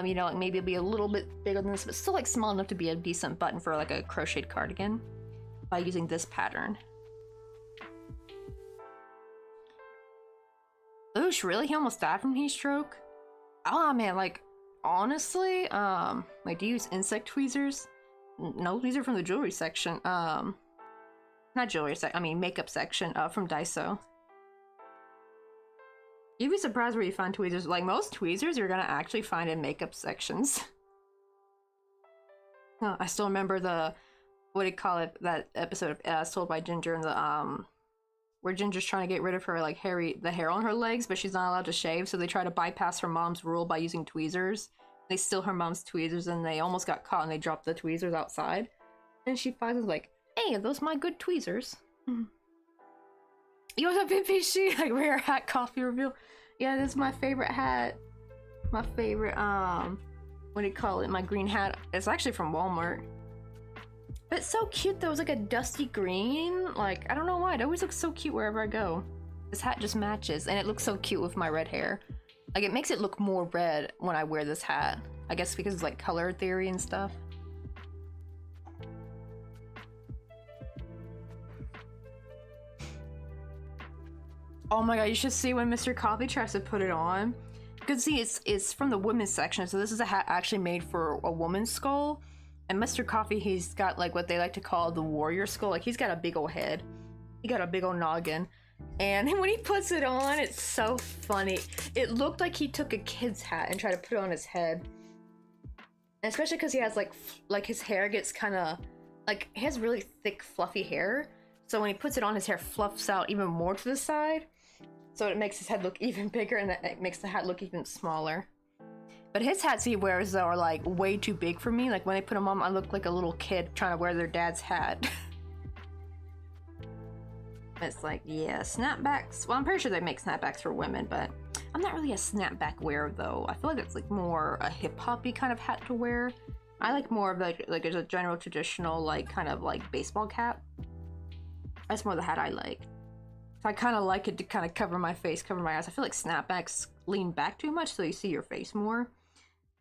You know, like maybe it'll be a little bit bigger than this, but still like small enough to be a decent button for like a crocheted cardigan by using this pattern. Oosh, really? He almost died from heat stroke? Oh man, like honestly, like do you use insect tweezers? No, these are from the jewelry section. Not jewelry section, I mean makeup section, from Daiso. You'd be surprised where you find tweezers. Like most tweezers you're gonna actually find in makeup sections. I still remember what do you call it, that episode of As Told by Ginger, and the where Ginger's trying to get rid of her like the hair on her legs, but she's not allowed to shave, so they try to bypass her mom's rule by using tweezers. They steal her mom's tweezers, and they almost got caught, and they dropped the tweezers outside. And she finds them like, hey, are those my good tweezers? You want a BPC? Like rare hat coffee reveal? Yeah, this is my favorite hat. My favorite, what do you call it? My green hat. It's actually from Walmart. But it's so cute though. It's like a dusty green. Like, I don't know why. It always looks so cute wherever I go. This hat just matches, and it looks so cute with my red hair. Like, it makes it look more red when I wear this hat. I guess because it's like color theory and stuff. Oh my god, you should see when Mr. Coffee tries to put it on. You can see it's from the women's section, so this is a hat actually made for a woman's skull. And Mr. Coffee, he's got like what they like to call the warrior skull. Like he's got a big old head. He got a big old noggin. And when he puts it on, it's so funny. It looked like he took a kid's hat and tried to put it on his head. And especially because he has like his hair gets kind of, like he has really thick fluffy hair. So when he puts it on, his hair fluffs out even more to the side. So it makes his head look even bigger, and it makes the hat look even smaller. But his hats he wears though are like way too big for me. Like when I put them on, I look like a little kid trying to wear their dad's hat. It's like, yeah, snapbacks. Well, I'm pretty sure they make snapbacks for women, but I'm not really a snapback wearer though. I feel like it's like more a hip-hoppy kind of hat to wear. I like more of like a general traditional like kind of like baseball cap. That's more the hat I like. So I kind of like it to kind of cover my face, cover my eyes. I feel like snapbacks lean back too much so you see your face more.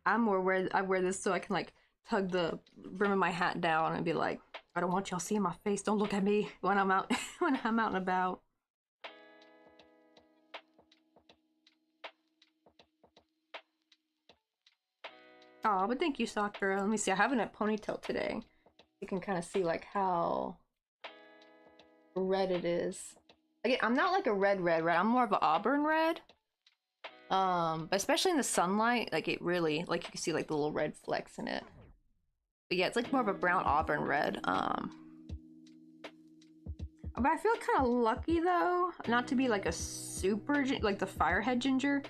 I wear this so I can like tug the brim of my hat down and be like, I don't want y'all seeing my face. Don't look at me when I'm out when I'm out and about. Oh, but thank you, Sakura. Let me see. I have it in a ponytail today. You can kind of see like how red it is. Again, I'm not like a red. I'm more of an auburn red. But especially in the sunlight, like it really, like you can see like the little red flecks in it. But yeah, it's like more of a brown auburn red. But I feel kind of lucky though, not to be like a super, like the firehead ginger.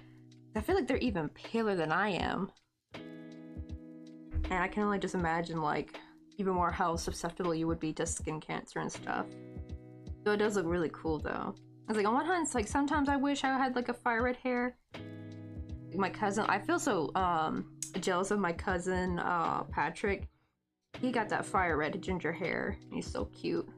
I feel like they're even paler than I am. And I can only just imagine like even more how susceptible you would be to skin cancer and stuff. So it does look really cool though. I was like, on one hand, it's like sometimes I wish I had like a fire red hair. My cousin, I feel so jealous of my cousin Patrick. He got that fire red ginger hair. He's so cute.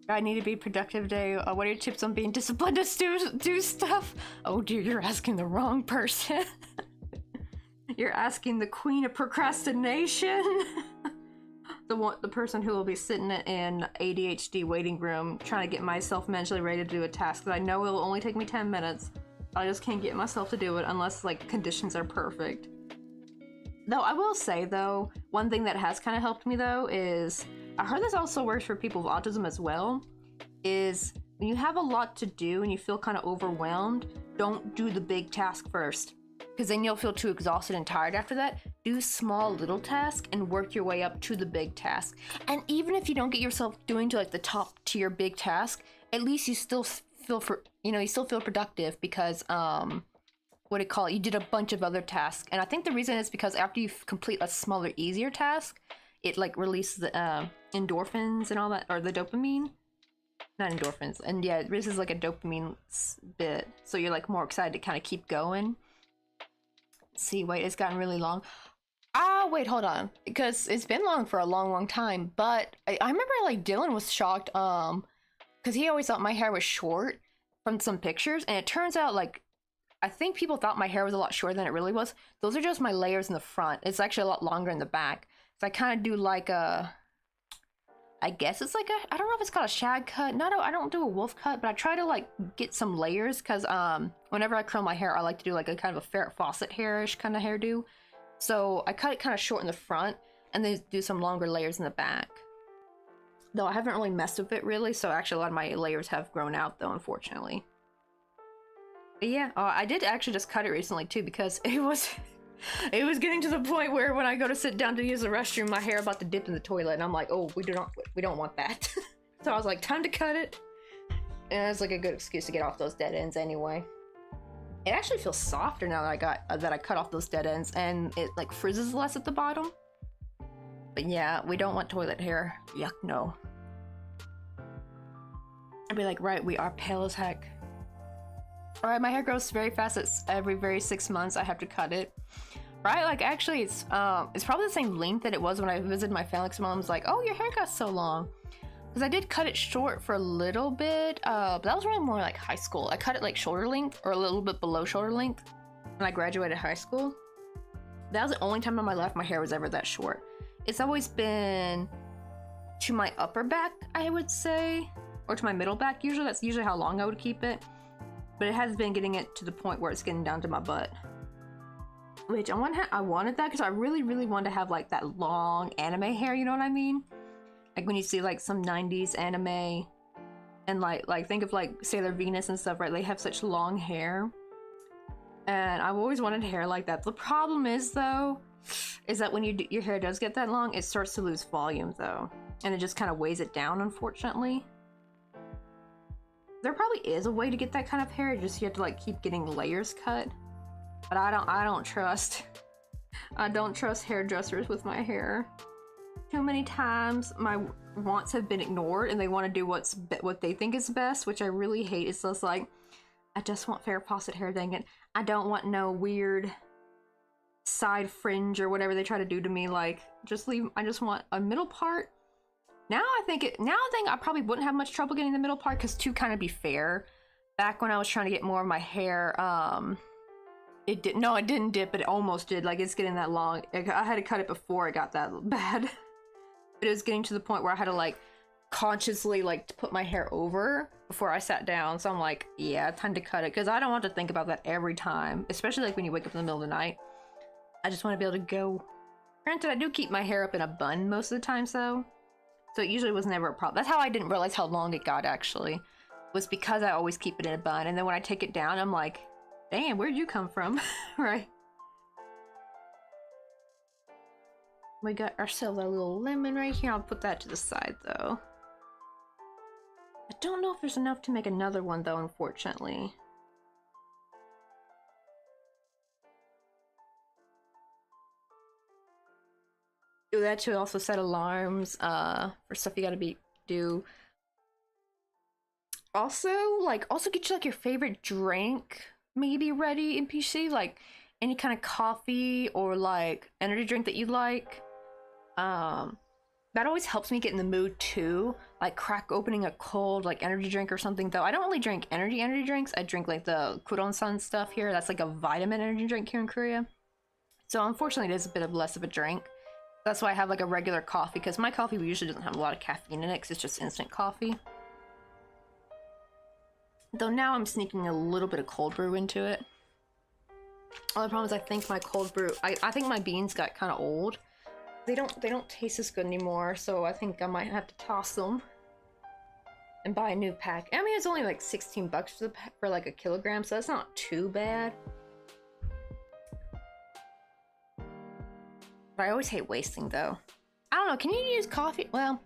I need to be productive today. What are your tips on being disciplined to do stuff? Oh dear, you're asking the wrong person. You're asking the queen of procrastination. The person who will be sitting in ADHD waiting room trying to get myself mentally ready to do a task that I know it will only take me 10 minutes. I just can't get myself to do it unless like conditions are perfect. Though I will say though, one thing that has kind of helped me though is, I heard this also works for people with autism as well, is when you have a lot to do and you feel kind of overwhelmed, don't do the big task first, because then you'll feel too exhausted and tired after that. Do small little tasks and work your way up to the big task. And even if you don't get yourself doing to like the top tier big task, at least you still feel you still feel productive because what do you call it? You did a bunch of other tasks. And I think the reason is because after you complete a smaller, easier task, it like releases the endorphins and all that, or the dopamine. Not endorphins. And yeah, this is like a dopamine bit. So you're like more excited to kind of keep going. Let's see, wait, it's gotten really long. Ah, wait, hold on. Because it's been long for a long time. But I remember like Dylan was shocked, because he always thought my hair was short from some pictures. And it turns out like, I think people thought my hair was a lot shorter than it really was. Those are just my layers in the front. It's actually a lot longer in the back. So I kind of do like a, I guess it's like a, I don't know if it's called a shag cut. No, I don't do a wolf cut, but I try to like get some layers because whenever I curl my hair, I like to do like a kind of a Farrah Fawcett hairish kind of hairdo. So I cut it kind of short in the front and then do some longer layers in the back. Though I haven't really messed with it really, so actually a lot of my layers have grown out though, unfortunately. But yeah, I did actually just cut it recently too because it was getting to the point where when I go to sit down to use the restroom, my hair about to dip in the toilet, and I'm like, oh, we don't want that. So I was like, time to cut it, and it's like a good excuse to get off those dead ends anyway. It actually feels softer now that I cut off those dead ends, and it like frizzes less at the bottom. But yeah, we don't want toilet hair. Yuck, no. I'd be like, right, we are pale as heck. Alright, my hair grows very fast. It's every 6 months I have to cut it. Right, like actually it's probably the same length that it was when I visited my family. 'Cause my mom's like, oh, your hair got so long. Because I did cut it short for a little bit, but that was really more like high school. I cut it like shoulder length, or a little bit below shoulder length, when I graduated high school. That was the only time in my life my hair was ever that short. It's always been to my upper back, I would say, or to my middle back usually. That's usually how long I would keep it. But it has been getting it to the point where it's getting down to my butt. Which on one hand, I wanted that because I really wanted to have like that long anime hair, you know what I mean? Like when you see like some 90s anime and like think of like Sailor Venus and stuff, right? They have such long hair. And I've always wanted hair like that. The problem is though, is that when your hair does get that long, it starts to lose volume though. And it just kind of weighs it down, unfortunately. There probably is a way to get that kind of hair, just you have to like keep getting layers cut. But I don't trust hairdressers with my hair. Too many times my wants have been ignored and they want to do what they think is best, which I really hate. It's just like, I just want Farrah Fawcett hair, dang it. I don't want no weird side fringe or whatever they try to do to me. Like, I just want a middle part. Now I think I probably wouldn't have much trouble getting the middle part, because to kind of be fair, back when I was trying to get more of my hair, it didn't dip, but it almost did. Like, it's getting that long. I had to cut it before it got that bad. But it was getting to the point where I had to like consciously like put my hair over before I sat down. So I'm like, yeah, time to cut it, because I don't want to think about that every time, especially like when you wake up in the middle of the night. I just want to be able to go. Granted, I do keep my hair up in a bun most of the time, though. So it usually was never a problem. That's how I didn't realize how long it got, actually. Was because I always keep it in a bun. And then when I take it down, I'm like, damn, where'd you come from? Right? We got ourselves a little lemon right here. I'll put that to the side, though. I don't know if there's enough to make another one, though, unfortunately. Do that to also set alarms for stuff you gotta do. Also, also get you like your favorite drink maybe ready in PC, like any kind of coffee or like energy drink that you like. That always helps me get in the mood too. Like crack opening a cold like energy drink or something. Though I don't really drink energy drinks. I drink like the Kuron-san stuff here. That's like a vitamin energy drink here in Korea. So unfortunately, it is a bit of less of a drink. That's why I have like a regular coffee, because my coffee usually doesn't have a lot of caffeine in it, because it's just instant coffee. Though now I'm sneaking a little bit of cold brew into it. Only problem is I think my cold brew, I think my beans got kind of old. They don't taste as good anymore, so I think I might have to toss them and buy a new pack. I mean, it's only like 16 bucks for like a kilogram, so that's not too bad. But I always hate wasting, though. I don't know, can you use coffee? Well,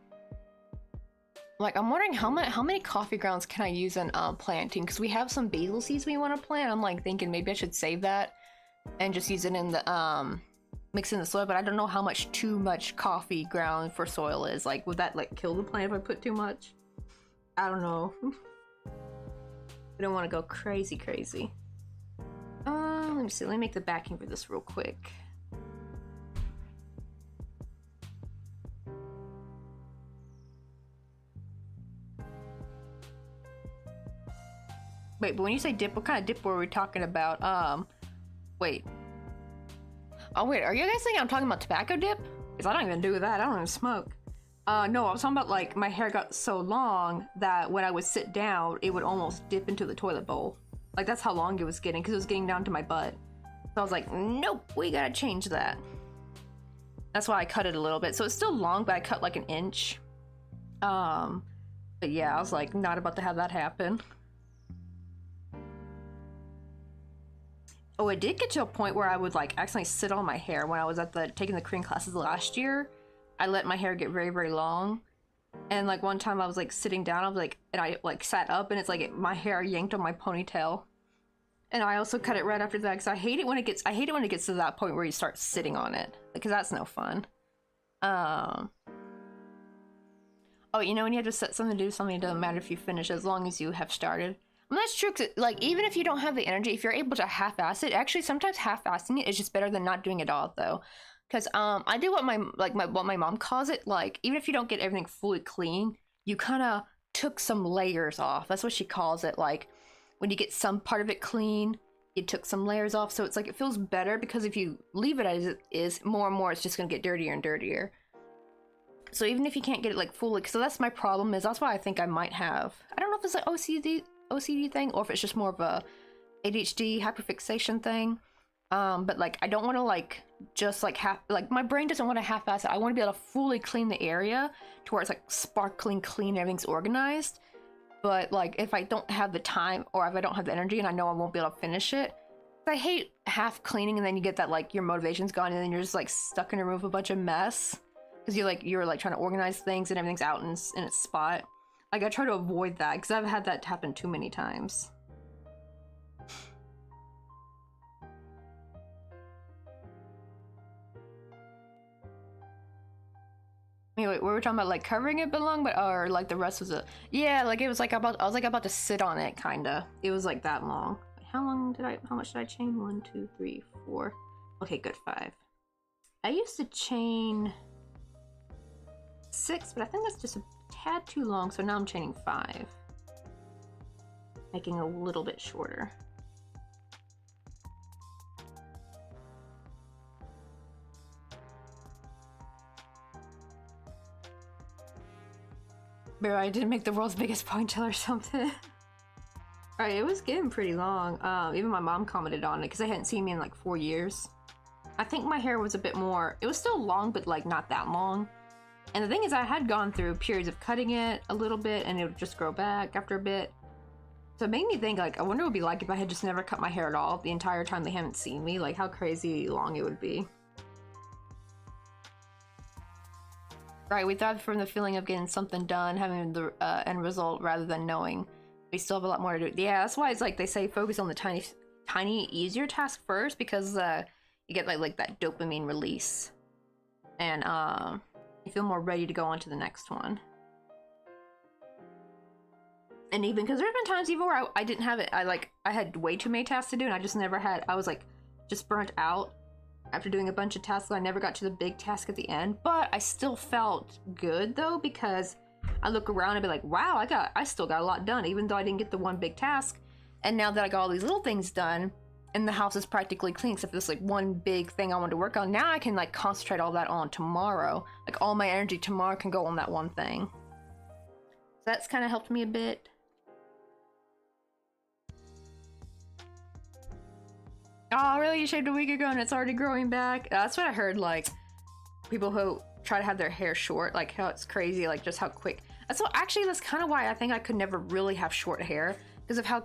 like, I'm wondering how many coffee grounds can I use in planting? Because we have some basil seeds we want to plant. I'm like thinking maybe I should save that and just use it in the mix in the soil. But I don't know how much too much coffee ground for soil is. Like, would that like kill the plant if I put too much? I don't know. I don't want to go crazy. Let me see. Let me make the backing for this real quick. Wait, but when you say dip, what kind of dip were we talking about? Wait. Oh, wait, are you guys thinking I'm talking about tobacco dip? Because I don't even do that. I don't even smoke. No, I was talking about, like, my hair got so long that when I would sit down, it would almost dip into the toilet bowl. Like, that's how long it was getting, because it was getting down to my butt. So I was like, nope, we gotta change that. That's why I cut it a little bit. So it's still long, but I cut like an inch. But yeah, I was like, not about to have that happen. Oh, it did get to a point where I would like accidentally sit on my hair when I was taking the Korean classes last year. I let my hair get very long, and like one time I was like sitting down, and I like sat up, and it's like my hair yanked on my ponytail, and I also cut it right after that because I hate it when it gets to that point where you start sitting on it, because that's no fun. Oh, you know, when you have to set something to do something, it doesn't matter if you finish as long as you have started. And that's true, cause like even if you don't have the energy, if you're able to half-ass it, actually sometimes half-assing it is just better than not doing it all, though. Because I do what my mom calls it, like even if you don't get everything fully clean, you kind of took some layers off. That's what she calls it. Like when you get some part of it clean, you took some layers off. So it's like it feels better, because if you leave it as it is, more and more it's just gonna get dirtier and dirtier. So even if you can't get it like fully, so that's my problem. That's why I think I might have. I don't know if it's like OCD thing, or if it's just more of a ADHD hyperfixation thing. But like I don't want to like just like my brain doesn't want to half-ass it. I want to be able to fully clean the area to where it's like sparkling clean, everything's organized. But like if I don't have the time, or if I don't have the energy and I know I won't be able to finish it, I hate half cleaning and then you get that like your motivation's gone and then you're just like stuck in a room with a bunch of mess because you're like trying to organize things and everything's out in its spot. Like I try to avoid that because I've had that happen too many times. Anyway, we were talking about like covering it belong, but or like the rest was yeah, like it was like I was about to sit on it, kinda. It was like that long. How much did I chain? 1, 2, 3, 4. Okay, good, 5. I used to chain 6, but I think that's just a tad too long, so now I'm chaining 5. Making it a little bit shorter. Bro, I didn't make the world's biggest ponytail or something. Alright, it was getting pretty long. Even my mom commented on it because I hadn't seen me in like 4 years. I think my hair was a bit more, it was still long, but like not that long. And the thing is, I had gone through periods of cutting it a little bit and it would just grow back after a bit. So it made me think, like, I wonder what it would be like if I had just never cut my hair at all the entire time they haven't seen me. Like, how crazy long it would be. Right, we thrive from the feeling of getting something done, having the end result rather than knowing we still have a lot more to do. Yeah, that's why it's like they say focus on the tiny, easier task first, because you get like that dopamine release. And you feel more ready to go on to the next one. And even because there's been times even where I didn't have it, I had way too many tasks to do and I just never had, I was like just burnt out after doing a bunch of tasks. I never got to the big task at the end, but I still felt good though, because I look around and be like, wow, I still got a lot done, even though I didn't get the one big task. And now that I got all these little things done and the house is practically clean except for this like one big thing I wanted to work on, now I can like concentrate all that on tomorrow. Like all my energy tomorrow can go on that one thing. So that's kind of helped me a bit. Oh, really? You shaved a week ago and it's already growing back? That's what I heard, like, people who try to have their hair short, like, how it's crazy, like, just how quick. So actually, that's kind of why I think I could never really have short hair, because of how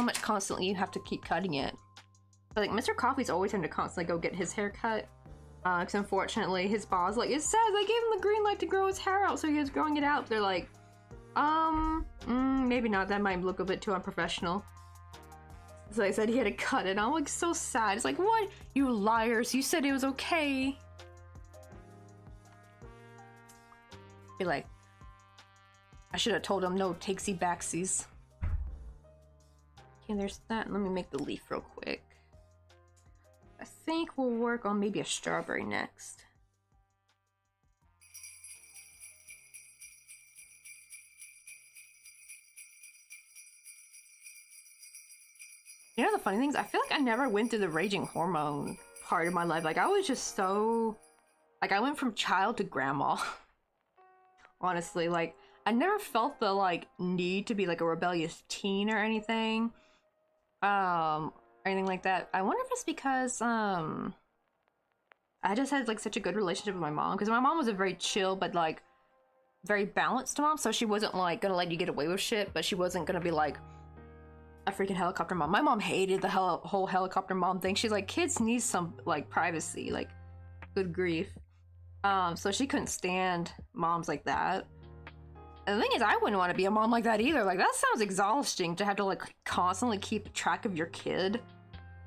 much constantly you have to keep cutting it. But, like, Mr. Coffee's always having to constantly go get his hair cut, because unfortunately, his boss, like, it says they gave him the green light to grow his hair out, so he was growing it out. They're like, maybe not, that might look a bit too unprofessional. So I said he had to cut it. I'm like so sad. It's like, what? You liars. You said it was okay. Be like, I should have told him no takesy backsies. Okay, there's that. Let me make the leaf real quick. I think we'll work on maybe a strawberry next. You know the funny things? I feel like I never went through the raging hormone part of my life. Like I was just so... Like I went from child to grandma. Honestly, like I never felt the like need to be like a rebellious teen or anything. Or anything like that. I wonder if it's because I just had like such a good relationship with my mom. Because my mom was a very chill but like very balanced mom. So she wasn't like gonna let you get away with shit. But she wasn't gonna be like a freaking helicopter mom. My mom hated the whole helicopter mom thing. She's like, kids need some like privacy, like good grief. So she couldn't stand moms like that. And the thing is, I wouldn't want to be a mom like that either. Like that sounds exhausting to have to like constantly keep track of your kid.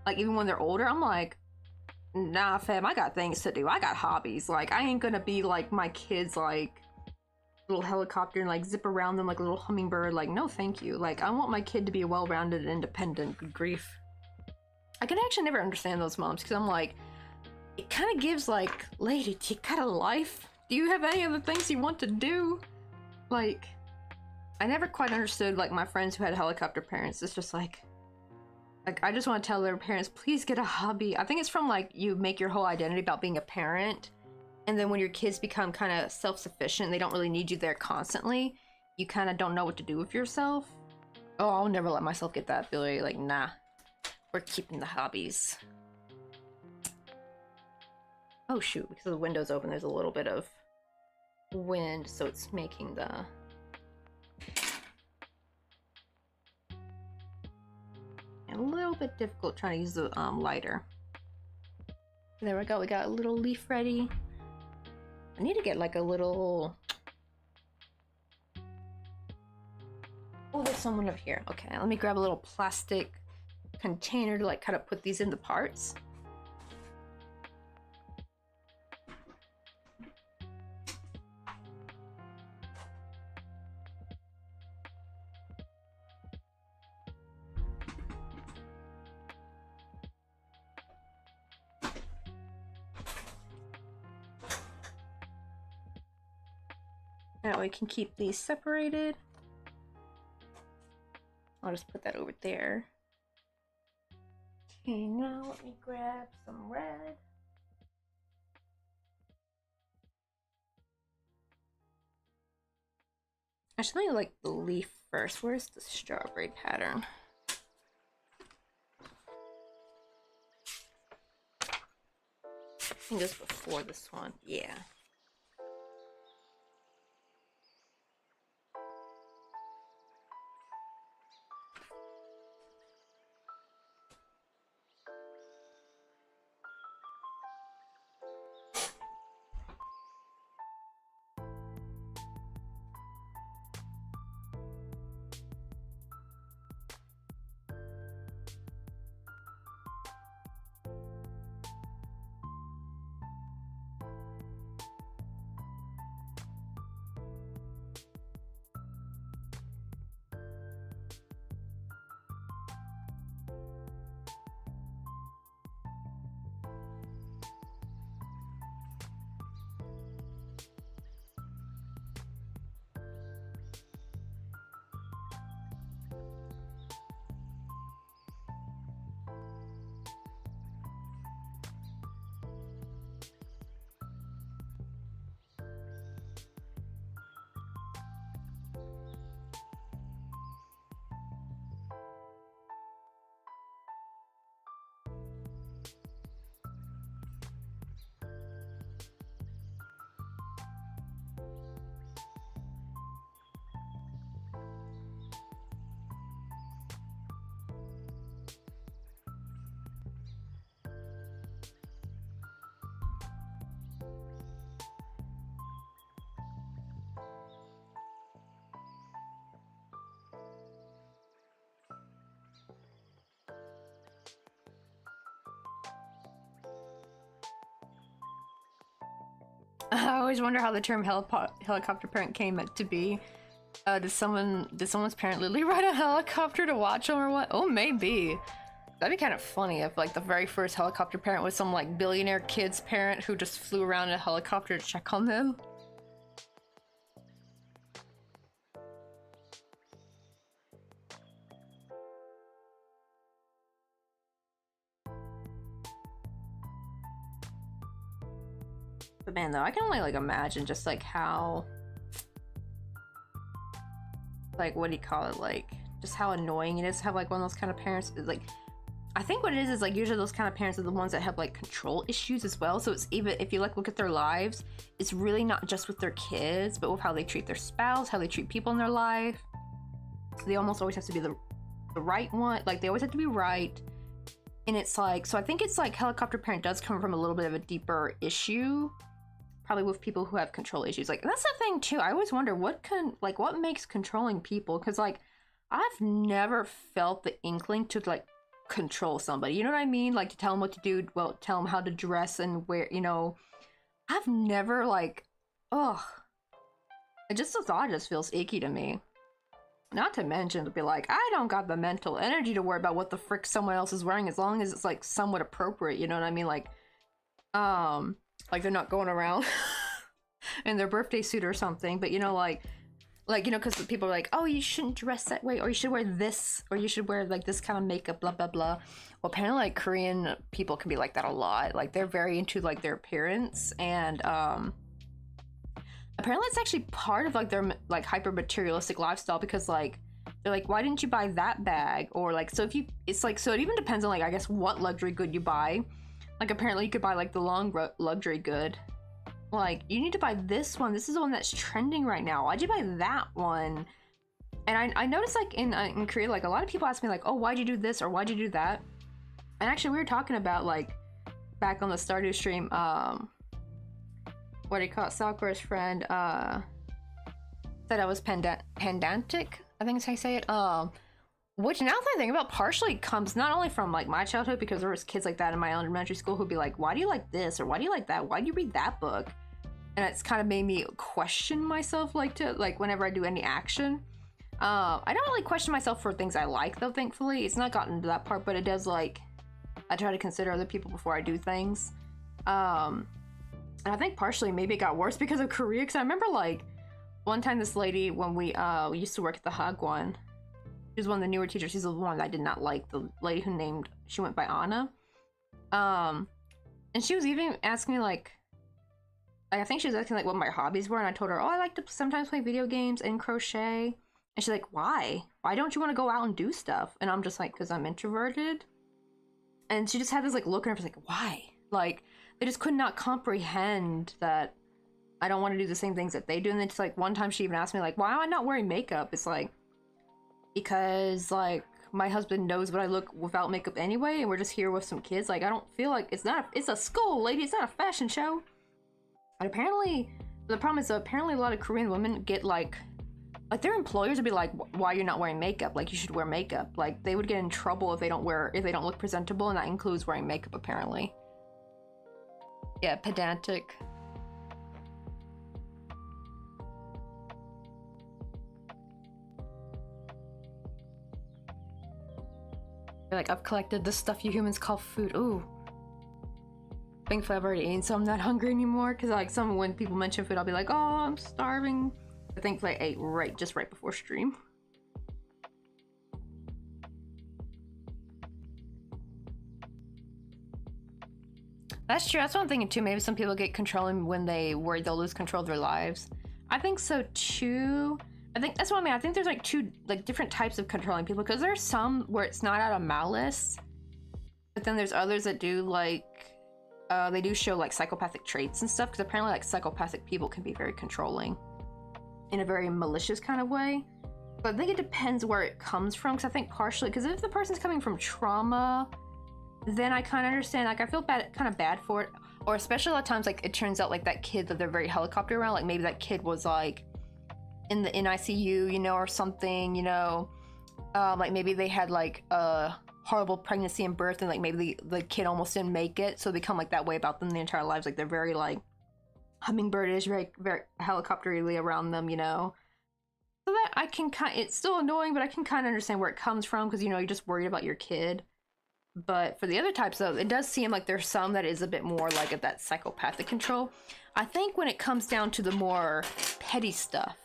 Like even when they're older, I'm like, nah fam, I got things to do. I got hobbies. Like I ain't gonna be like my kids like little helicopter and like zip around them like a little hummingbird. Like no thank you. Like I want my kid to be well-rounded and independent. Good grief. I can actually never understand those moms because I'm like, it kind of gives like, lady, do you got a life? Do you have any other things you want to do? Like I never quite understood like my friends who had helicopter parents. It's just like I just want to tell their parents, please get a hobby. I think it's from like you make your whole identity about being a parent. And then when your kids become kind of self-sufficient, they don't really need you there constantly, you kind of don't know what to do with yourself. Oh, I'll never let myself get that feeling. Like, nah, we're keeping the hobbies. Oh shoot, because the window's open, there's a little bit of wind, so it's making the... a little bit difficult trying to use the lighter. There we go, we got a little leaf ready. I need to get like a little... Oh, there's someone up here. Okay, let me grab a little plastic container to like kind of put these into parts. That way we can keep these separated. I'll just put that over there. Okay, now let me grab some red. Actually, I like the leaf first. Where's the strawberry pattern? I think it's before this one. Yeah. always wonder how the term helicopter parent came to be. Did someone's parent literally ride a helicopter to watch them or what? Oh, maybe. That'd be kind of funny if like the very first helicopter parent was some like billionaire kid's parent who just flew around in a helicopter to check on them. But man, though, I can only like imagine just like how, like, what do you call it, like just how annoying it is to have like one of those kind of parents. Like, I think what it is like usually those kind of parents are the ones that have like control issues as well. So it's even if you like look at their lives, it's really not just with their kids, but with how they treat their spouse, how they treat people in their life. So they almost always have to be the right one. Like they always have to be right. And it's like, so I think it's like helicopter parent does come from a little bit of a deeper issue, probably with people who have control issues. Like that's the thing too. I always wonder what makes controlling people, because like I've never felt the inkling to like control somebody, you know what I mean, like to tell them what to do, well, tell them how to dress and wear, you know. I've never like, ugh, it just, the thought just feels icky to me. Not to mention to be like, I don't got the mental energy to worry about what the frick someone else is wearing, as long as it's like somewhat appropriate, you know what I mean, like they're not going around in their birthday suit or something, but you know, like you know, because people are like, oh, you shouldn't dress that way, or you should wear this, or you should wear like this kind of makeup, blah blah blah. Well, apparently like Korean people can be like that a lot. Like they're very into like their appearance, and apparently it's actually part of like their like hyper materialistic lifestyle, because like they're like, why didn't you buy that bag? Or like, so if you, it's like, so it even depends on like, I guess, what luxury good you buy. Like apparently you could buy like the long luxury good. Like, you need to buy this one. This is the one that's trending right now. Why'd you buy that one? And I noticed like in Korea, like a lot of people ask me like, oh, why'd you do this or why'd you do that? And actually we were talking about like back on the Stardew stream, what do you call it? Sakura's friend said I was pedantic, I think is how you say it. Which now that I think about, partially comes not only from like my childhood, because there was kids like that in my elementary school who'd be like, why do you like this, or why do you like that, why do you read that book? And it's kind of made me question myself, like to like whenever I do any action. I don't really question myself for things I like though, thankfully. It's not gotten to that part, but it does, like, I try to consider other people before I do things. And I think partially maybe it got worse because of Korea, because I remember like one time this lady, when we used to work at the Hagwon, she was one of the newer teachers. She's the one that I did not like. The lady who she went by Anna. And she was even asking me like, I think she was asking like what my hobbies were, and I told her, oh, I like to sometimes play video games and crochet. And she's like, why? Why don't you want to go out and do stuff? And I'm just like, because I'm introverted. And she just had this like look on her face like, why? Like, they just could not comprehend that I don't want to do the same things that they do. And then it's like one time she even asked me like, why am I not wearing makeup? It's like, because like my husband knows what I look without makeup anyway, and we're just here with some kids. Like, I don't feel like it's a school, lady, it's not a fashion show. And apparently the problem is, apparently a lot of Korean women get like their employers would be like, why you're not wearing makeup, like you should wear makeup. Like they would get in trouble if they don't look presentable, and that includes wearing makeup apparently. Yeah, pedantic. Like, I've collected the stuff you humans call food. Ooh. Thankfully I've already eaten, so I'm not hungry anymore. Because like when people mention food, I'll be like, oh, I'm starving. But thankfully I ate just right before stream. That's true. That's one thing too. Maybe some people get controlling when they worry they'll lose control of their lives. I think so too. I think that's what I mean. I think there's like two different types of controlling people, because there's some where it's not out of malice, but then there's others that do like they do show like psychopathic traits and stuff, because apparently like psychopathic people can be very controlling in a very malicious kind of way. But I think it depends where it comes from, because I think partially, because if the person's coming from trauma, then I kind of understand. Like I feel kind of bad for it, or especially a lot of times like it turns out like that kid that they're very helicopter around, like maybe that kid was like in the ICU, you know, or something, you know, like maybe they had like a horrible pregnancy and birth, and like maybe the kid almost didn't make it, so they become like that way about them the entire lives. Like they're very like hummingbirdish, very, very helicopterly around them, you know. So that I can it's still annoying, but I can kind of understand where it comes from because, you know, you're just worried about your kid. But for the other types, though, it does seem like there's some that is a bit more like of that psychopathic control. I think when it comes down to the more petty stuff,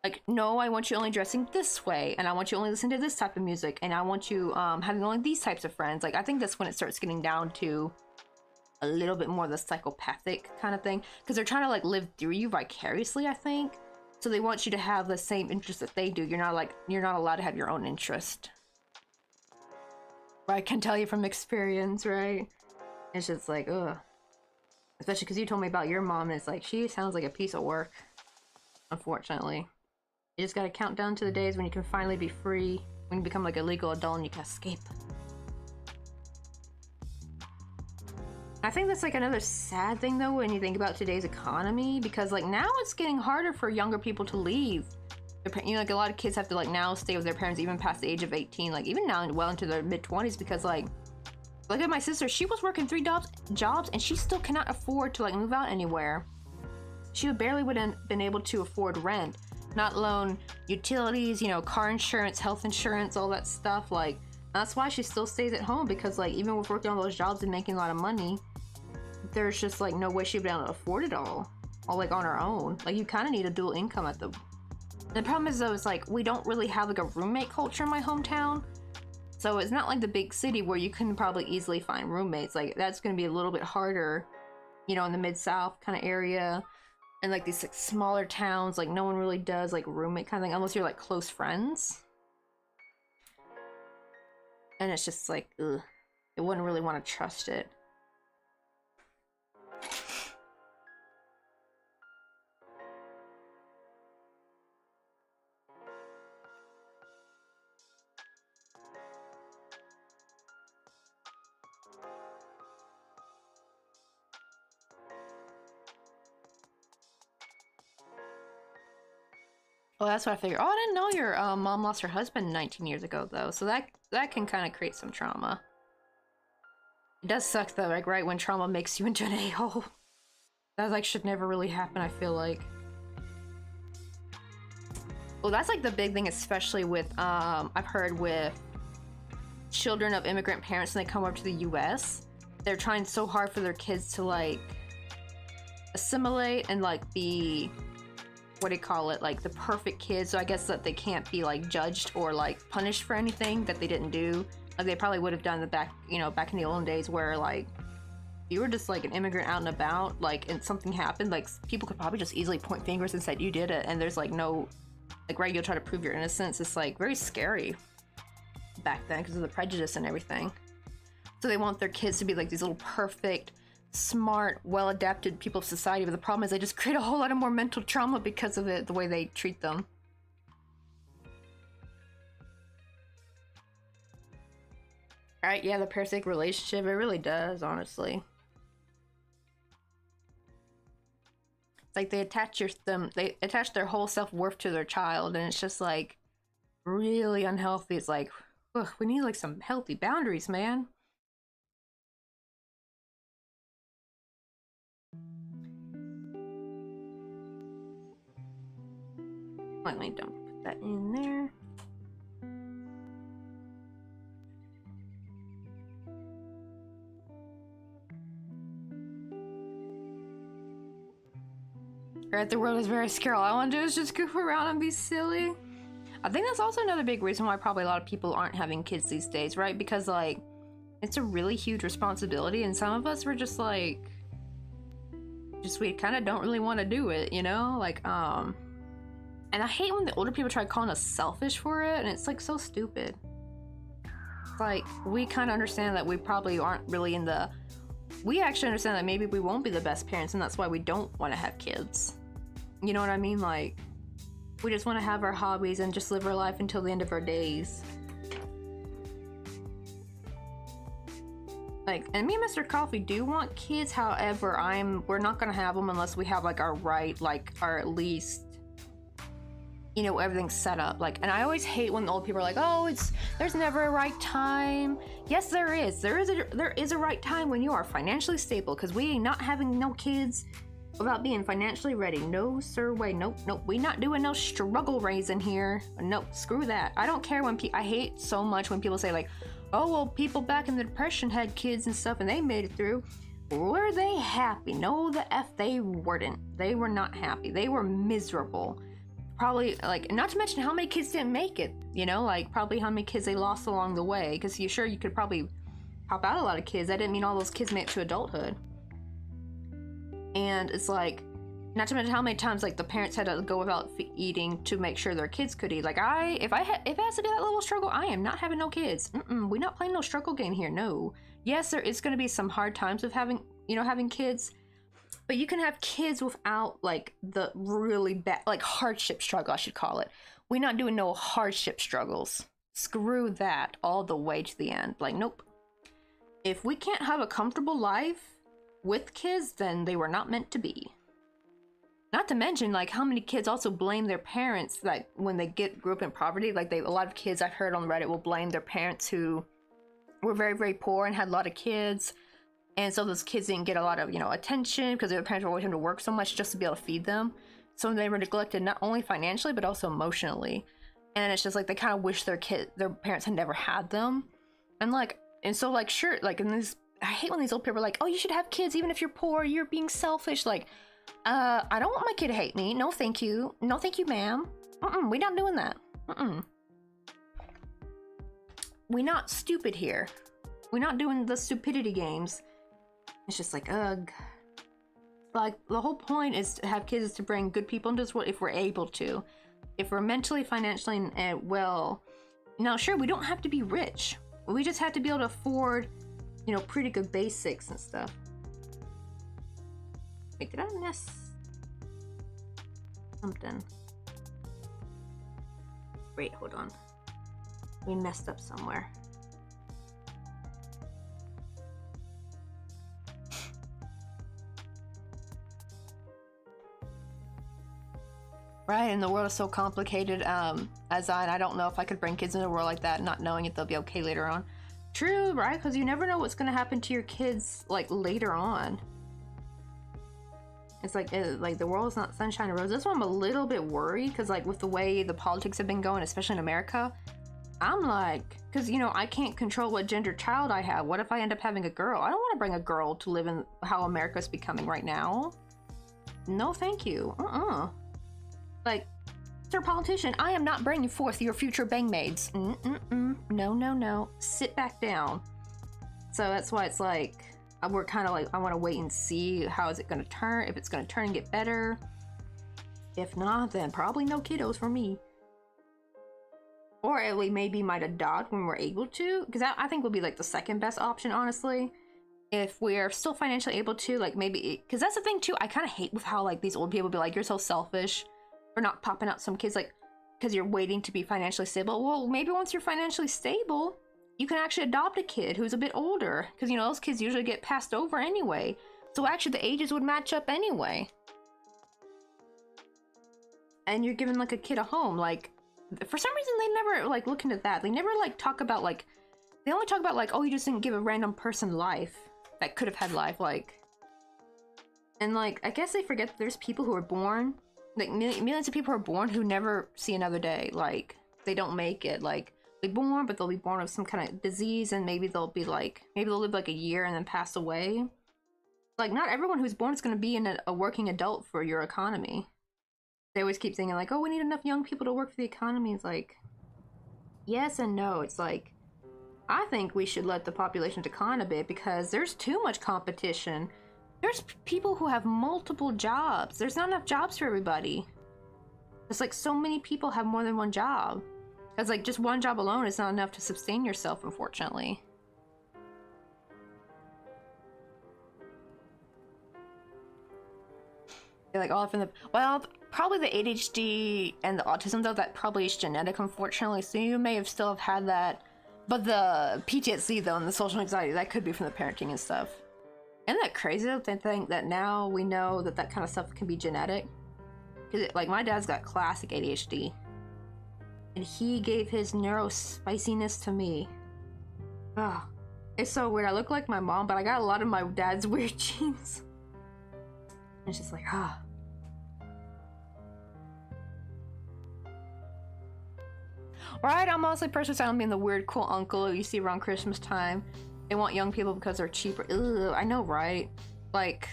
like, no, I want you only dressing this way, and I want you only listening to this type of music, and I want you having only these types of friends. Like, I think that's when it starts getting down to a little bit more of the psychopathic kind of thing, because they're trying to like live through you vicariously, I think. So they want you to have the same interest that they do. You're not allowed to have your own interest. I can tell you from experience, right? It's just like, ugh. Especially because you told me about your mom, and it's like, she sounds like a piece of work, unfortunately. You just gotta count down to the days when you can finally be free, when you become like a legal adult and you can escape. I think that's like another sad thing though when you think about today's economy, because like now it's getting harder for younger people to leave. You know, like a lot of kids have to like now stay with their parents even past the age of 18, like even now well into their mid-20s, because like look at my sister, she was working 3 jobs and she still cannot afford to like move out anywhere. She barely would have been able to afford rent, not alone utilities, you know, car insurance, health insurance, all that stuff. Like that's why she still stays at home, because like even with working on those jobs and making a lot of money, there's just like no way she'd be able to afford it all like on her own. Like you kind of need a dual income at the problem is though, it's like we don't really have like a roommate culture in my hometown, so it's not like the big city where you can probably easily find roommates. Like that's going to be a little bit harder, you know, in the mid-south kind of area, and like these like smaller towns, like no one really does like roommate kind of thing unless you're like close friends. And it's just like, ugh, I wouldn't really want to trust it. Well, that's what I figured. Oh, I didn't know your mom lost her husband 19 years ago, though. So that can kind of create some trauma. It does suck, though, like, right when trauma makes you into an a-hole. That, like, should never really happen, I feel like. Well, that's, like, the big thing, especially with, I've heard with children of immigrant parents when they come over to the U.S. They're trying so hard for their kids to, like, assimilate and, like, be... what do you call it, like the perfect kids, so I guess that they can't be like judged or like punished for anything that they didn't do, like they probably would have done back in the olden days, where like you were just like an immigrant out and about, like, and something happened, like people could probably just easily point fingers and say you did it, and there's like no, like, right, you'll try to prove your innocence. It's like very scary back then because of the prejudice and everything. So they want their kids to be like these little perfect, smart, well-adapted people of society, but the problem is they just create a whole lot of more mental trauma because of it, the way they treat them. Right, yeah, the parasitic relationship, it really does, honestly. It's like they attach their whole self-worth to their child, and it's just like really unhealthy. It's like, ugh, we need like some healthy boundaries, man. Let me don't put that in there. Right, the world is very scary. All I want to do is just goof around and be silly. I think that's also another big reason why probably a lot of people aren't having kids these days, right? Because like it's a really huge responsibility, and some of us were just like, we kind of don't really want to do it, you know? Like and I hate when the older people try calling us selfish for it, and it's like so stupid. It's like, we kind of understand that we probably aren't really in the... We actually understand that maybe we won't be the best parents, and that's why we don't want to have kids. You know what I mean? Like, we just want to have our hobbies and just live our life until the end of our days. Like, and me and Mr. Coffee do want kids, however, we're not gonna have them unless we have like our right, like our at least, you know, everything's set up. Like, and I always hate when the old people are like, oh, there's never a right time. Yes, there is. There is a right time when you are financially stable, because we ain't not having no kids without being financially ready. No sir way. Nope, nope. We not doing no struggle raising here. Nope, screw that. I don't care when I hate so much when people say like, oh well, people back in the Depression had kids and stuff and they made it through. Were they happy? No the F they weren't. They were not happy. They were miserable. Probably, like, not to mention how many kids didn't make it, you know, like probably how many kids they lost along the way, because you could probably pop out a lot of kids. That didn't mean all those kids made it to adulthood. And it's like, not to mention how many times like the parents had to go without eating to make sure their kids could eat. Like if it has to be that level of struggle, I am not having no kids. We're not playing no struggle game here. No. Yes, there is going to be some hard times with having kids, but you can have kids without like the really bad, like hardship struggle, I should call it. We're not doing no hardship struggles. Screw that all the way to the end. Like, nope. If we can't have a comfortable life with kids, then they were not meant to be. Not to mention, like, how many kids also blame their parents, like, when they grew up in poverty. Like, a lot of kids I've heard on Reddit will blame their parents who were very, very poor and had a lot of kids. And so those kids didn't get a lot of, attention because their parents were always having to work so much just to be able to feed them. So they were neglected not only financially, but also emotionally. And it's just like they kind of wish their parents had never had them. And so, like, sure, like, I hate when these old people are like, oh, you should have kids even if you're poor, you're being selfish. Like, I don't want my kid to hate me. No, thank you. No, thank you, ma'am. We're not doing that. We're not stupid here. We're not doing the stupidity games. It's just like, ugh. Like, the whole point is to have kids is to bring good people into this world if we're able to. If we're mentally, financially, and well. Now, sure, we don't have to be rich. We just have to be able to afford, pretty good basics and stuff. Wait, did I miss something? Wait, hold on. We messed up somewhere. Right, and the world is so complicated. I don't know if I could bring kids into a world like that, not knowing if they'll be okay later on. True, right? Because you never know what's going to happen to your kids, like, later on. It's like the world's not sunshine and roses. That's why I'm a little bit worried, because, like, with the way the politics have been going, especially in America, I'm like, because, I can't control what gender child I have. What if I end up having a girl? I don't want to bring a girl to live in how America's becoming right now. No, thank you. Like, Sir Politician, I am not bringing forth your future bangmaids. No, no, no. Sit back down. So that's why it's like, we're kind of like, I want to wait and see how is it going to turn, if it's going to turn and get better. If not, then probably no kiddos for me. Or we maybe might adopt when we're able to, because I think would be like the second best option, honestly. If we're still financially able to, like maybe, because that's the thing too, I kind of hate with how like these old people be like, you're so selfish for not popping out some kids, like, because you're waiting to be financially stable. Well, maybe once you're financially stable, you can actually adopt a kid who's a bit older, because those kids usually get passed over anyway. So actually the ages would match up anyway. And you're giving like a kid a home. Like, for some reason they never like look into that. They never like talk about like, they only talk about like, oh, you just didn't give a random person life that could have had life, like. And like, I guess they forget that there's people who are born, like millions of people are born who never see another day. Like, they don't make it. Like, they're born, but they'll be born with some kind of disease, and maybe they'll be like, maybe they'll live like a year and then pass away. Like, not everyone who's born is going to be a working adult for your economy. They always keep thinking like, oh, we need enough young people to work for the economy. It's like, yes and no. It's like, I think we should let the population decline a bit because there's too much competition. There's people who have multiple jobs. There's not enough jobs for everybody. It's like so many people have more than one job. Because like just one job alone is not enough to sustain yourself, unfortunately. They're like all from the, well, probably the ADHD and the autism though, that probably is genetic, unfortunately. So you may have still have had that. But the PTSD though and the social anxiety, that could be from the parenting and stuff. Isn't that crazy though, to think that now we know that that kind of stuff can be genetic? Because like my dad's got classic ADHD. And he gave his neurospiciness to me. Oh, it's so weird. I look like my mom, but I got a lot of my dad's weird genes. It's just like, ah. Right, I'm mostly personally I'm being the weird cool uncle you see around Christmas time. They want young people because they're cheaper. Ugh, I know, right? Like,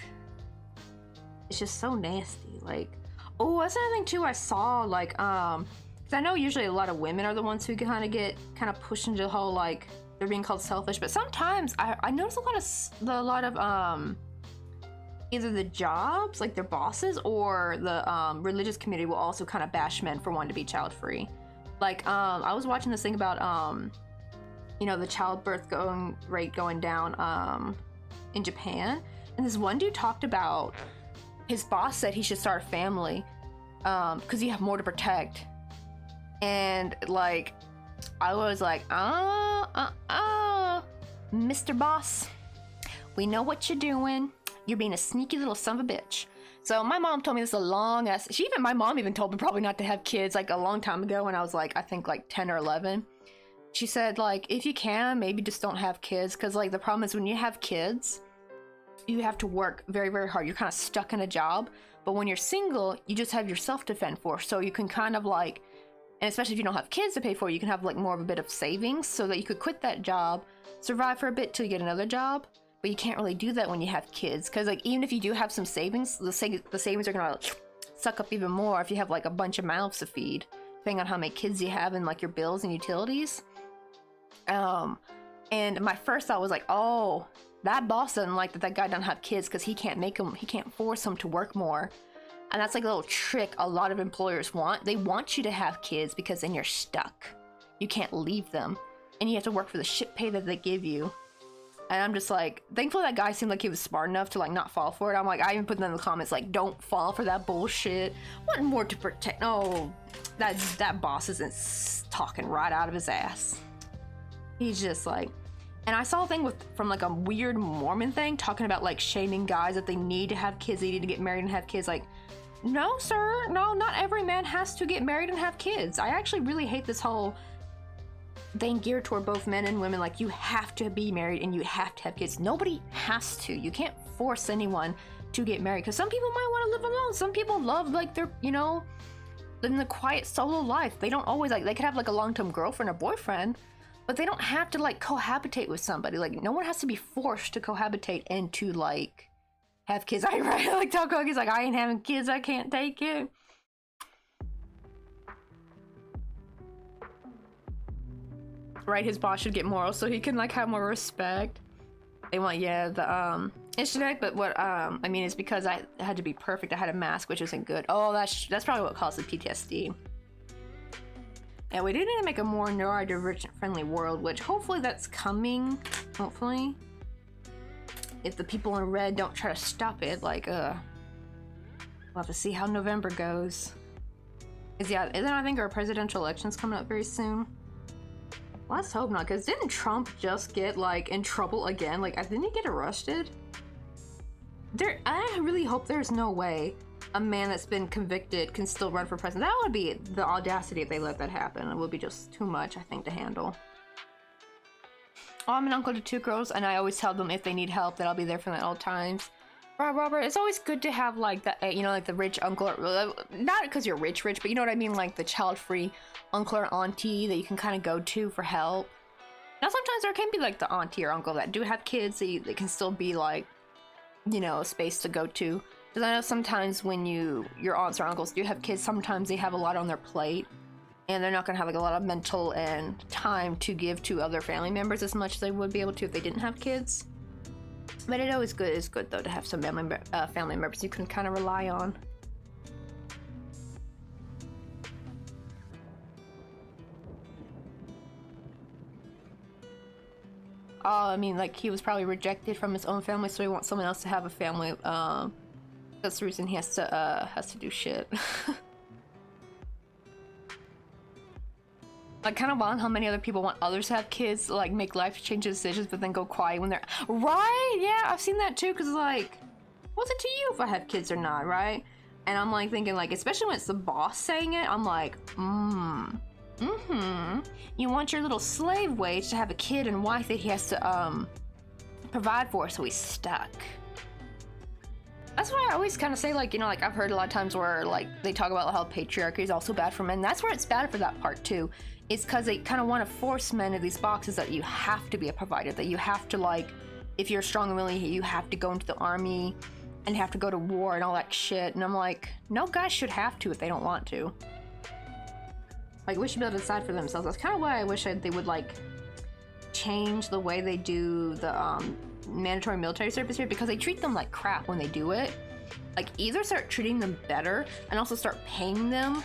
it's just so nasty. Like, oh, that's another thing too I saw, like, 'cause I know usually a lot of women are the ones who kind of get pushed into the whole, like, they're being called selfish, but sometimes I notice a lot of either the jobs, like their bosses, or the religious community will also kind of bash men for wanting to be child-free. Like, I was watching this thing about, you know, the childbirth rate going down, in Japan. And this one dude talked about his boss said he should start a family, because you have more to protect. And, like, I was like, Mr. Boss, we know what you're doing. You're being a sneaky little son of a bitch. So my mom told me this my mom even told me probably not to have kids, like, a long time ago when I was, like, I think, like, 10 or 11. She said, like, if you can, maybe just don't have kids, because, like, the problem is when you have kids, you have to work very, very hard. You're kind of stuck in a job. But when you're single, you just have yourself to fend for. So you can kind of, like, and especially if you don't have kids to pay for, you can have, like, more of a bit of savings so that you could quit that job, survive for a bit till you get another job. But you can't really do that when you have kids, because, like, even if you do have some savings, the savings are gonna suck up even more if you have, like, a bunch of mouths to feed, depending on how many kids you have and, like, your bills and utilities. And my first thought was like, oh, that boss doesn't like that guy doesn't have kids because he can't force him to work more. And that's like a little trick a lot of employers want. They want you to have kids because then you're stuck. You can't leave them, and you have to work for the shit pay that they give you. And I'm just like, thankfully that guy seemed like he was smart enough to, like, not fall for it. I'm like, I even put them in the comments, like, don't fall for that bullshit. What more to protect? Oh, that boss isn't talking right out of his ass. He's just like, and I saw a thing from like a weird Mormon thing talking about, like, shaming guys that they need to have kids, they need to get married and have kids. Like, no, sir, no, not every man has to get married and have kids. I actually really hate this whole thing geared toward both men and women, like, you have to be married and you have to have kids. Nobody has to. You can't force anyone to get married, because some people might want to live alone. Some people love, like, their, you know, living the quiet solo life. They don't always, like, they could have, like, a long-term girlfriend or boyfriend, but they don't have to, like, cohabitate with somebody. Like, no one has to be forced to cohabitate and to, like, have kids. I like Taco, he's like, I ain't having kids, I can't take it. Right, his boss should get moral so he can, like, have more respect. They want, yeah, the it's genetic, but what I mean is because I had to be perfect, I had a mask, which isn't good. Oh, that's probably what caused the PTSD. And we do need to make a more neurodivergent friendly world, which hopefully that's coming. Hopefully, if the people in red don't try to stop it, like, we'll have to see how November goes. Isn't I think our presidential election's coming up very soon. Let's hope not, because didn't Trump just get, like, in trouble again? Like, didn't he get arrested? I really hope there's no way a man that's been convicted can still run for president. That would be the audacity if they let that happen. It would be just too much, I think, to handle. Oh, I'm an uncle to 2 girls, and I always tell them if they need help that I'll be there for them at all times. Robert, it's always good to have, like, that, you know, like the rich uncle, or, not because you're rich, but you know what I mean, like the child-free uncle or auntie that you can kind of go to for help. Now, sometimes there can be, like, the auntie or uncle that do have kids, so they can still be, like, you know, a space to go to. Because I know sometimes when your aunts or uncles do have kids, sometimes they have a lot on their plate, and they're not going to have, like, a lot of mental and time to give to other family members as much as they would be able to if they didn't have kids. But it always is good though to have some family members you can kind of rely on. Oh, I mean, like, he was probably rejected from his own family, so he wants someone else to have a family. That's the reason he has to do shit. Like, kind of on how many other people want others to have kids, like, make life-changing decisions, but then go quiet when they're... Right? Yeah, I've seen that too, because, like, what's it to you if I have kids or not, right? And I'm, like, thinking, like, especially when it's the boss saying it, I'm like, you want your little slave wage to have a kid and wife that he has to, provide for, so he's stuck. that's why I always kind of say, like, you know, like I've heard a lot of times where like they talk about how patriarchy is also bad for men. That's where it's bad for that part too. It's because they kind of want to force men into these boxes that you have to be a provider, that you have to, like, if you're strong and willing, you have to go into the army and you have to go to war and all that shit. And I'm like, no guy should have to if they don't want to. Like, we should be able to decide for themselves. That's kind of why I wish they would, like, change the way they do the mandatory military service here, because they treat them like crap when they do it. Like, either start treating them better and also start paying them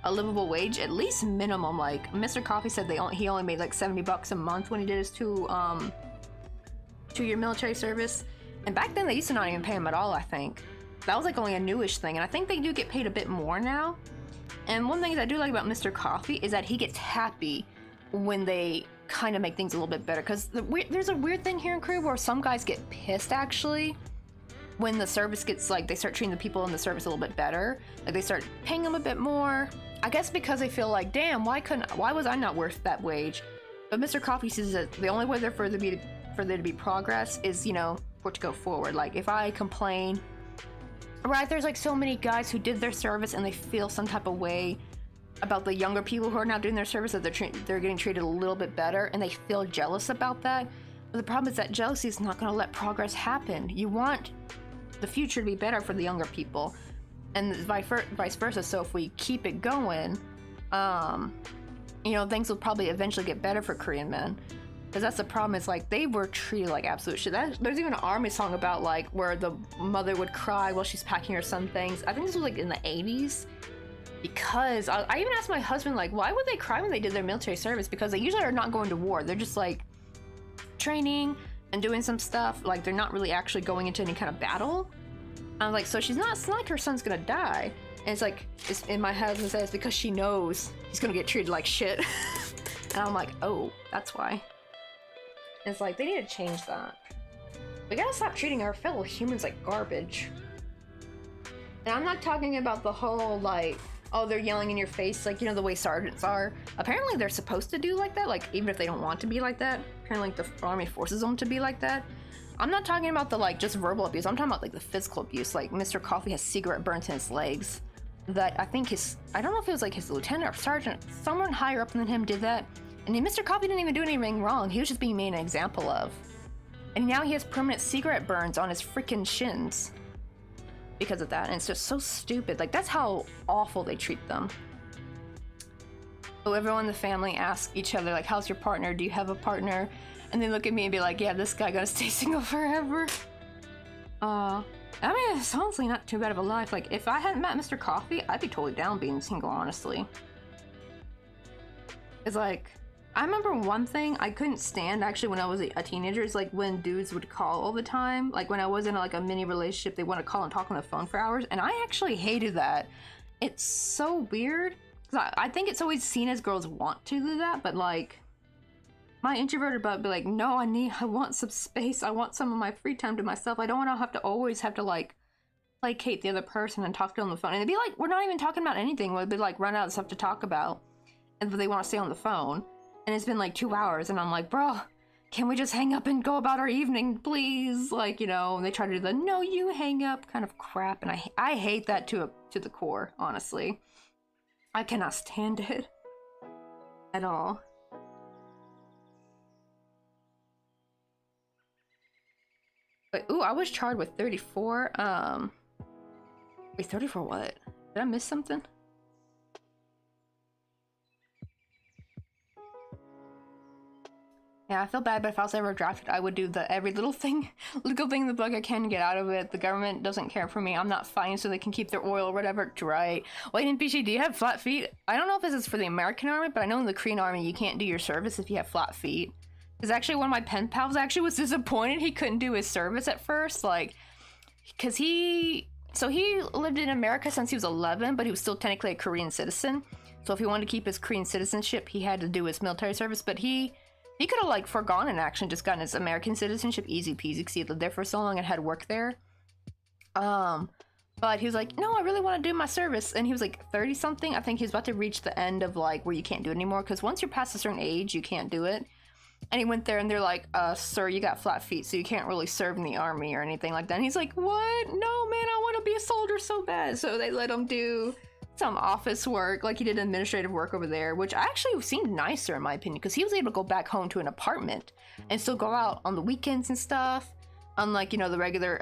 a livable wage, at least minimum. Like, Mr. Coffee said he only made like $70 a month when he did his two-year military service. And back then, they used to not even pay him at all, I think. That was like only a newish thing, and I think they do get paid a bit more now. And one thing that I do like about Mr. Coffee is that he gets happy when they kind of make things a little bit better. Because there's a weird thing here in Korea where some guys get pissed, actually, when the service gets, like, they start treating the people in the service a little bit better. Like, they start paying them a bit more. I guess because they feel like, damn, why was I not worth that wage? But Mr. Coffee says that the only way for there to be progress is, you know, for it to go forward. Like, if I complain, right, there's like so many guys who did their service and they feel some type of way about the younger people who are now doing their service, that they're getting treated a little bit better, and they feel jealous about that. But the problem is that jealousy is not going to let progress happen. You want the future to be better for the younger people, and vice versa. So if we keep it going, you know, things will probably eventually get better for Korean men. Because that's the problem, is like they were treated like absolute shit. There's even an army song about, like, where the mother would cry while she's packing her son things. I think this was like in the 80s. Because I even asked my husband, like, why would they cry when they did their military service? Because they usually are not going to war. They're just like training and doing some stuff. Like, they're not really actually going into any kind of battle. I'm like, so it's not like her son's gonna die. And it's like, and my husband says, because she knows he's gonna get treated like shit. And I'm like, oh, that's why. It's like, they need to change that. We gotta stop treating our fellow humans like garbage. And I'm not talking about the whole, like, oh, they're yelling in your face, like, you know, the way sergeants are. Apparently they're supposed to do like that, like, even if they don't want to be like that. Apparently, like, the army forces them to be like that. I'm not talking about the, like, just verbal abuse. I'm talking about, like, the physical abuse. Like, Mr. Coffee has cigarette burns in his legs. That I think I don't know if it was, like, his lieutenant or sergeant, someone higher up than him did that. And then Mr. Coffee didn't even do anything wrong. He was just being made an example of. And now he has permanent cigarette burns on his freaking shins because of that. And it's just so stupid. Like, that's how awful they treat them. So everyone in the family asks each other, like, how's your partner? Do you have a partner? And they look at me and be like, yeah, this guy gonna stay single forever. I mean, it's honestly not too bad of a life. Like, if I hadn't met Mr. Coffee, I'd be totally down being single, honestly. It's like, I remember one thing I couldn't stand, actually, when I was a teenager, is like when dudes would call all the time. Like, when I was in like a mini relationship, they want to call and talk on the phone for hours, and I actually hated that. It's so weird. I think it's always seen as girls want to do that, but like, my introverted butt be like, no, I want some space. I want some of my free time to myself. I don't want to always have to like placate the other person and talk to them on the phone. And it'd be like, we're not even talking about anything. We'd be like, run out of stuff to talk about, and they want to stay on the phone. And it's been like 2 hours, and I'm like, bro, can we just hang up and go about our evening, please? Like, you know, and they try to do the no, you hang up kind of crap, and I hate that to the core, honestly. I cannot stand it at all. But ooh, I was charged with 34. Wait, 34 what? Did I miss something? Yeah, I feel bad, but if I was ever drafted, I would do every little thing in the book I can get out of it. The government doesn't care for me. I'm not fighting so they can keep their oil or whatever. Right. Wait, in PG, do you have flat feet? I don't know if this is for the American army, but I know in the Korean army you can't do your service if you have flat feet. Because actually one of my pen pals actually was disappointed he couldn't do his service at first. Like, because he lived in America since he was 11, but he was still technically a Korean citizen. So if he wanted to keep his Korean citizenship, he had to do his military service, but he could have, like, forgone an action, just gotten his American citizenship easy peasy, because he had lived there for so long and had work there. But he was like, no, I really want to do my service. And he was like 30 something. I think he was about to reach the end of, like, where you can't do it anymore, because once you're past a certain age, you can't do it. And he went there and they're like, sir, you got flat feet, so you can't really serve in the army or anything like that. And he's like, what? No, man, I want to be a soldier so bad. So they let him do some office work, like he did administrative work over there, which actually seemed nicer in my opinion, because he was able to go back home to an apartment and still go out on the weekends and stuff. Unlike, you know, the regular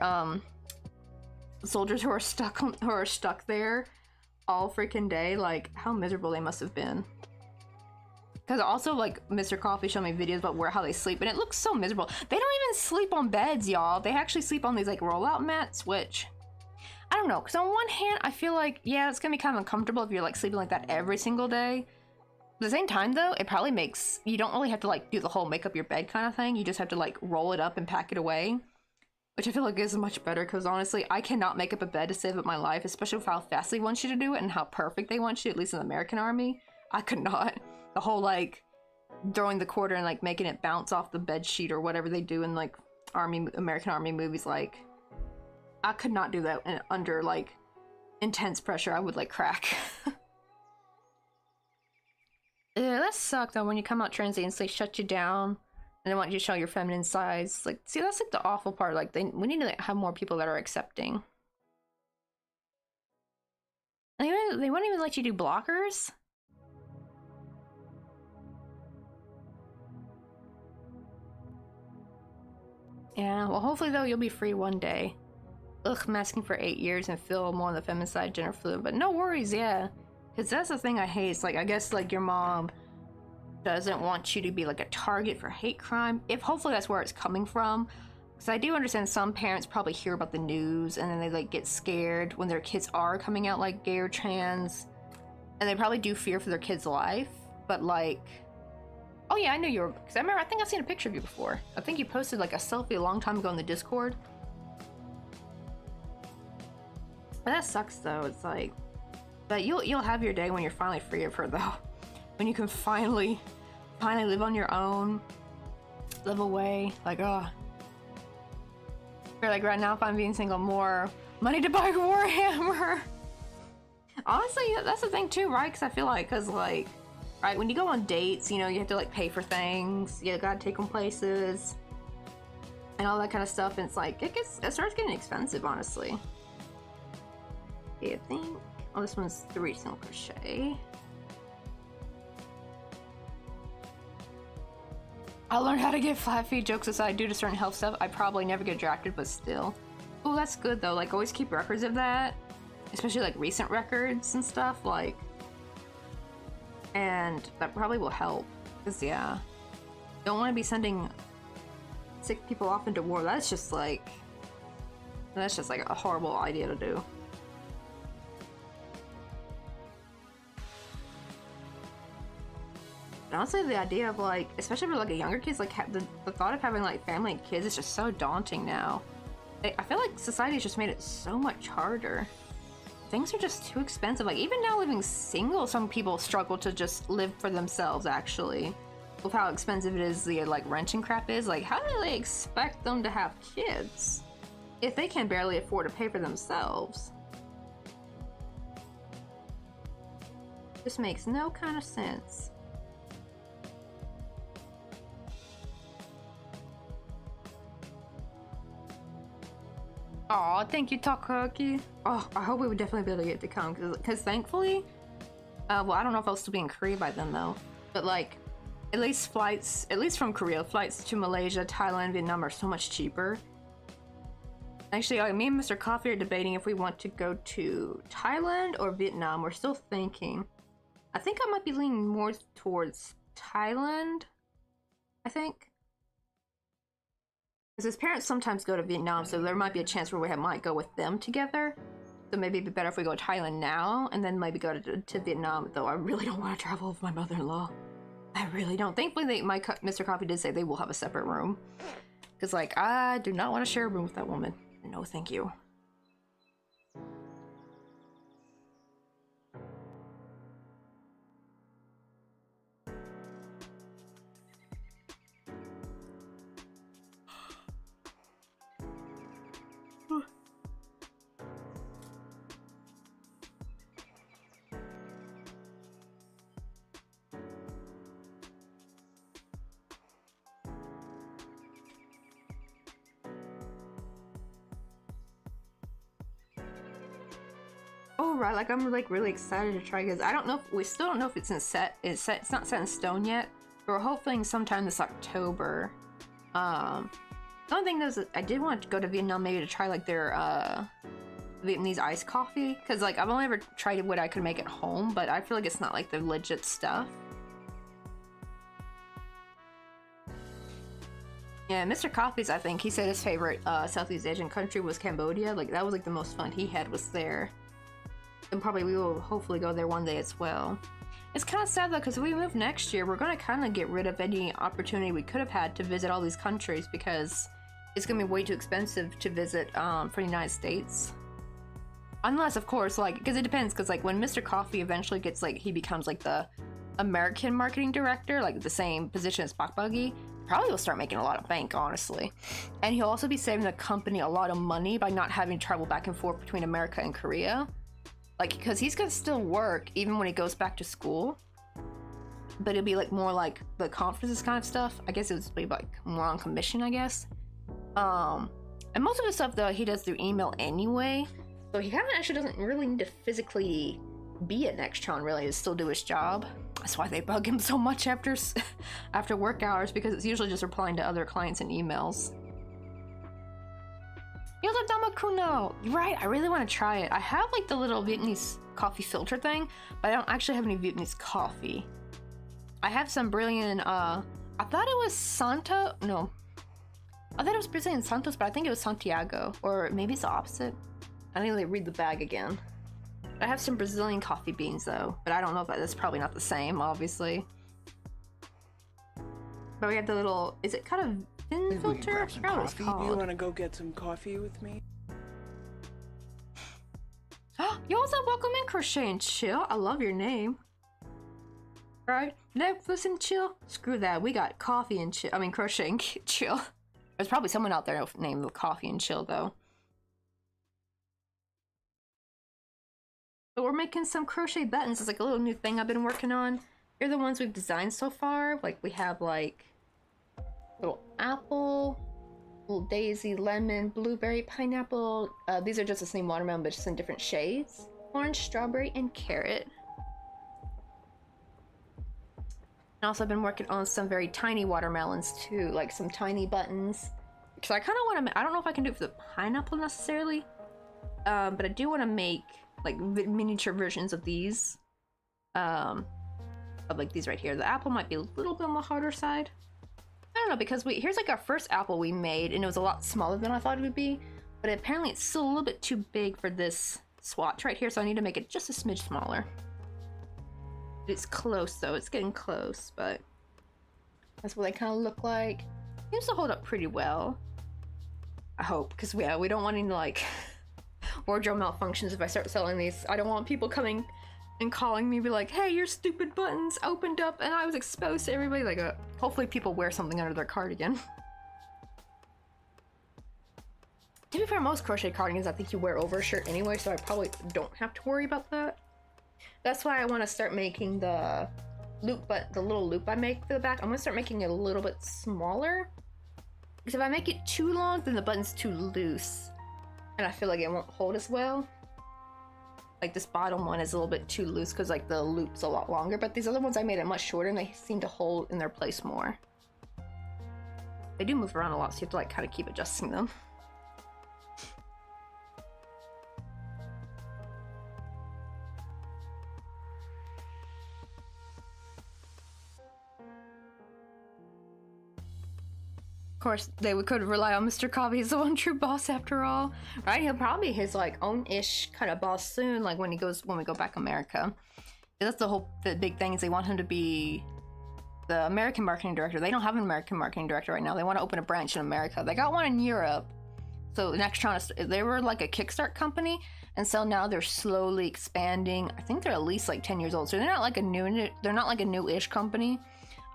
soldiers who are stuck there all freaking day. Like, how miserable they must have been. Because also, like, Mr. Coffee showed me videos about how they sleep, and it looks so miserable. They don't even sleep on beds, y'all. They actually sleep on these, like, rollout mats, which, I don't know. Because on one hand, I feel like, yeah, it's going to be kind of uncomfortable if you're, like, sleeping like that every single day. At the same time, though, it probably makes, you don't really have to, like, do the whole make up your bed kind of thing. You just have to, like, roll it up and pack it away. Which I feel like is much better, because honestly, I cannot make up a bed to save up my life, especially with how fast they want you to do it and how perfect they want you, at least in the American Army. I could not. The whole, like, throwing the quarter and, like, making it bounce off the bed sheet or whatever they do in, like, American Army movies, like, I could not do that under, like, intense pressure. I would, like, crack. Yeah, that sucked, though, when you come out transients, they shut you down. And they want you to show your feminine sides. Like, see, that's like the awful part. Like, we need to like, have more people that are accepting. And they won't even let you do blockers. Yeah, well, hopefully though you'll be free one day. Ugh, masking for 8 years and feel more on the feminine side, gender fluid. But no worries, yeah. Because that's the thing I hate. It's like, I guess like your mom doesn't want you to be like a target for hate crime. Hopefully that's where it's coming from, because I do understand some parents probably hear about the news and then they like get scared when their kids are coming out like gay or trans, and they probably do fear for their kid's life. But like, oh yeah, I knew you were, because I think I've seen a picture of you before. I think you posted like a selfie a long time ago in the Discord. But that sucks though. It's like, but you'll have your day when you're finally free of her though. When you can finally live on your own, live away, like, oh. You're like, right now if I'm being single, more money to buy Warhammer. Honestly, that's the thing too, right? Because I feel like, right, when you go on dates, you know, you have to like pay for things, you gotta take them places, and all that kind of stuff, and it's like, it starts getting expensive, honestly. Okay, I think, oh, this one's 3 single crochet. I learned how to get flat feet. Jokes aside, due to certain health stuff, I probably never get drafted, but still. Oh, that's good though. Like, always keep records of that, especially like recent records and stuff. Like, and that probably will help. Cause yeah, don't want to be sending sick people off into war. That's just like a horrible idea to do. And honestly, the idea of like, especially for like a younger kids, like the thought of having like family and kids is just so daunting now. I feel like society has just made it so much harder. Things are just too expensive. Like even now living single, some people struggle to just live for themselves actually. With how expensive it is, the like rent and crap is. Like how do they expect them to have kids if they can barely afford to pay for themselves? This makes no kind of sense. Aw, thank you, Takaki. Oh, I hope we would definitely be able to get to come, because thankfully, well, I don't know if I'll still be in Korea by then though, but like, at least from Korea, flights to Malaysia, Thailand, Vietnam are so much cheaper. Actually, me and Mr. Coffee are debating if we want to go to Thailand or Vietnam. We're still thinking. I think I might be leaning more towards Thailand, I think. Because his parents sometimes go to Vietnam, so there might be a chance where we might go with them together. So maybe it'd be better if we go to Thailand now, and then maybe go to Vietnam, though I really don't want to travel with my mother-in-law. I really don't. Thankfully, Mr. Coffee did say they will have a separate room. Because, like, I do not want to share a room with that woman. No, thank you. Oh right, like I'm like really excited to try because I don't know if we still don't know if it's it's not set in stone yet. But we're hoping sometime this October. The only thing is I did want to go to Vietnam maybe to try like their Vietnamese iced coffee because like I've only ever tried what I could make at home, but I feel like it's not like the legit stuff. Yeah, Mr. Coffee's, I think he said his favorite Southeast Asian country was Cambodia. Like that was like the most fun he had was there. And probably we will hopefully go there one day as well. It's kind of sad though, because if we move next year, we're going to kind of get rid of any opportunity we could have had to visit all these countries because it's going to be way too expensive to visit for the United States. Unless, of course, like, because it depends, because like when Mr. Coffee eventually gets like, he becomes like the American marketing director, like the same position as Bok Buggy, probably will start making a lot of bank, honestly. And he'll also be saving the company a lot of money by not having to travel back and forth between America and Korea. Like, because he's gonna still work even when he goes back to school, but it'll be like more like the conferences kind of stuff. I guess it would be like more on commission, I guess. And most of the stuff though he does through email anyway, so he kind of actually doesn't really need to physically be at Nextron really to still do his job. That's why they bug him so much after work hours, because it's usually just replying to other clients in emails. Yoda Damakuno! Right, I really want to try it. I have like the little Vietnamese coffee filter thing, but I don't actually have any Vietnamese coffee. I have some Brazilian, I thought it was Santa, no. I thought it was Brazilian Santos, but I think it was Santiago, or maybe it's the opposite. I need to read the bag again. I have some Brazilian coffee beans though, but I don't know if that's probably not the same, obviously. But we have the little, is it kind of thin filter? I forgot what it's Do called. you want to go get some coffee with me? Yo, what's up? Welcome in, Crochet and Chill. I love your name. Right? Netflix and chill? Screw that. We got coffee and chill. I mean, Crochet and Chill. There's probably someone out there named Coffee and Chill, though. But we're making some crochet buttons. It's like a little new thing I've been working on. Here are the ones we've designed so far. Like, we have, like, little apple, little daisy, lemon, blueberry, pineapple. These are just the same watermelon, but just in different shades. Orange, strawberry, and carrot. And also I've been working on some very tiny watermelons too, like some tiny buttons. Because I kind of want to, I don't know if I can do it for the pineapple necessarily, but I do want to make like miniature versions of these. Of like these right here. The apple might be a little bit on the harder side. I don't know, because here's like our first apple we made, and it was a lot smaller than I thought it would be, but apparently it's still a little bit too big for this swatch right here, so I need to make it just a smidge smaller. It's close though, it's getting close, but that's what they kind of look like. Seems to hold up pretty well, I hope, because yeah, we don't want any like wardrobe malfunctions if I start selling these. I don't want people coming and calling me, be like, hey, your stupid buttons opened up and I was exposed to everybody. Like, hopefully people wear something under their cardigan. To be fair, most crochet cardigans I think you wear over a shirt anyway, so I probably don't have to worry about that. That's why I want to start making the loop, but the little loop I make for the back, I'm going to start making it a little bit smaller. Because if I make it too long, then the button's too loose. And I feel like it won't hold as well. Like this bottom one is a little bit too loose because like the loop's a lot longer, but these other ones I made it much shorter and they seem to hold in their place more. They do move around a lot, so you have to like kind of keep adjusting them. Of course, they could rely on Mr. Coffee as the one true boss after all, right? He'll probably be his like own-ish kind of boss soon, like when we go back America. That's the big thing is they want him to be the American marketing director. They don't have an American marketing director right now. They want to open a branch in America. They got one in Europe. So Nextron, they were like a Kickstart company, and so now they're slowly expanding. I think they're at least like 10 years old, so they're not like a new-ish company.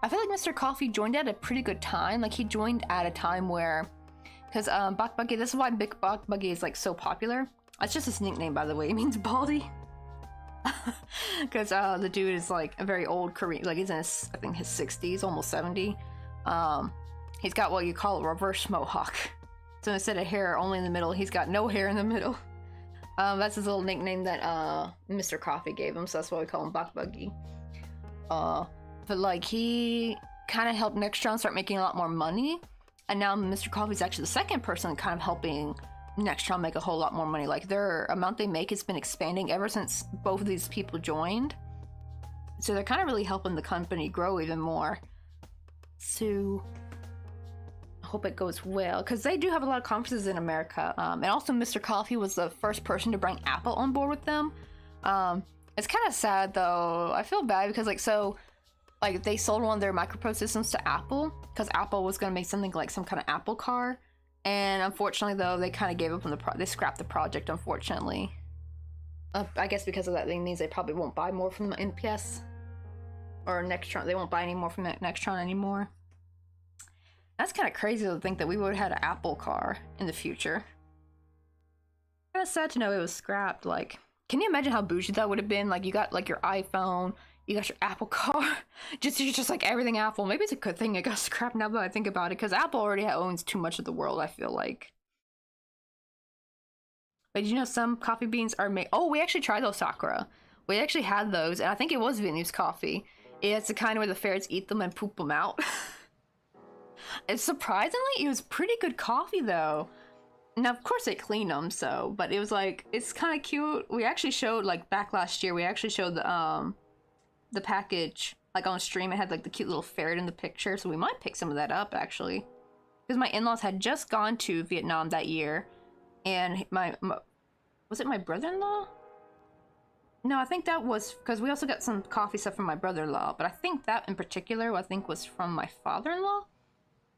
I feel like Mr. Coffee joined at a pretty good time. Like he joined at a time where, because Bok Buggy, this is why Big Bok Buggy is like so popular. It's just his nickname, by the way. It means baldy. Because the dude is like a very old Korean, like he's in his, I think his 60s, almost 70. He's got what you call a reverse mohawk. So instead of hair only in the middle, he's got no hair in the middle. That's his little nickname that Mr. Coffee gave him, so that's why we call him Bok Buggy. But like he kind of helped Nextron start making a lot more money, and now Mr. Coffee's actually the second person kind of helping Nextron make a whole lot more money. Like their amount they make has been expanding ever since both of these people joined. So they're kind of really helping the company grow even more. So I hope it goes well, because they do have a lot of conferences in America. And also Mr. Coffee was the first person to bring Apple on board with them. It's kind of sad though. I feel bad because like they sold one of their micropro systems to Apple because Apple was going to make something like some kind of Apple car. And unfortunately though, they kind of gave up on they scrapped the project, unfortunately. I guess because of that thing means they probably won't buy more from NPS or Nextron. They won't buy any more from Nextron anymore. That's kind of crazy to think that we would have had an Apple car in the future. Kind of sad to know it was scrapped. Like, can you imagine how bougie that would have been? Like, you got like your iPhone, you got your Apple car, just like everything Apple. Maybe it's a good thing it got scrapped now that I think about it, because Apple already owns too much of the world, I feel like. But did you know some coffee beans are made? Oh, we actually tried those, Sakura. We actually had those, and I think it was Vietnamese coffee. It's the kind where the ferrets eat them and poop them out. And surprisingly, it was pretty good coffee though. Now, of course, they clean them, so, but it was like, it's kind of cute. We actually showed, like, back last year, we actually showed the package, like, on stream. It had, like, the cute little ferret in the picture, so we might pick some of that up, actually. Because my in-laws had just gone to Vietnam that year, and was it my brother-in-law? No, I think that was, because we also got some coffee stuff from my brother-in-law, but I think that in particular, I think was from my father-in-law.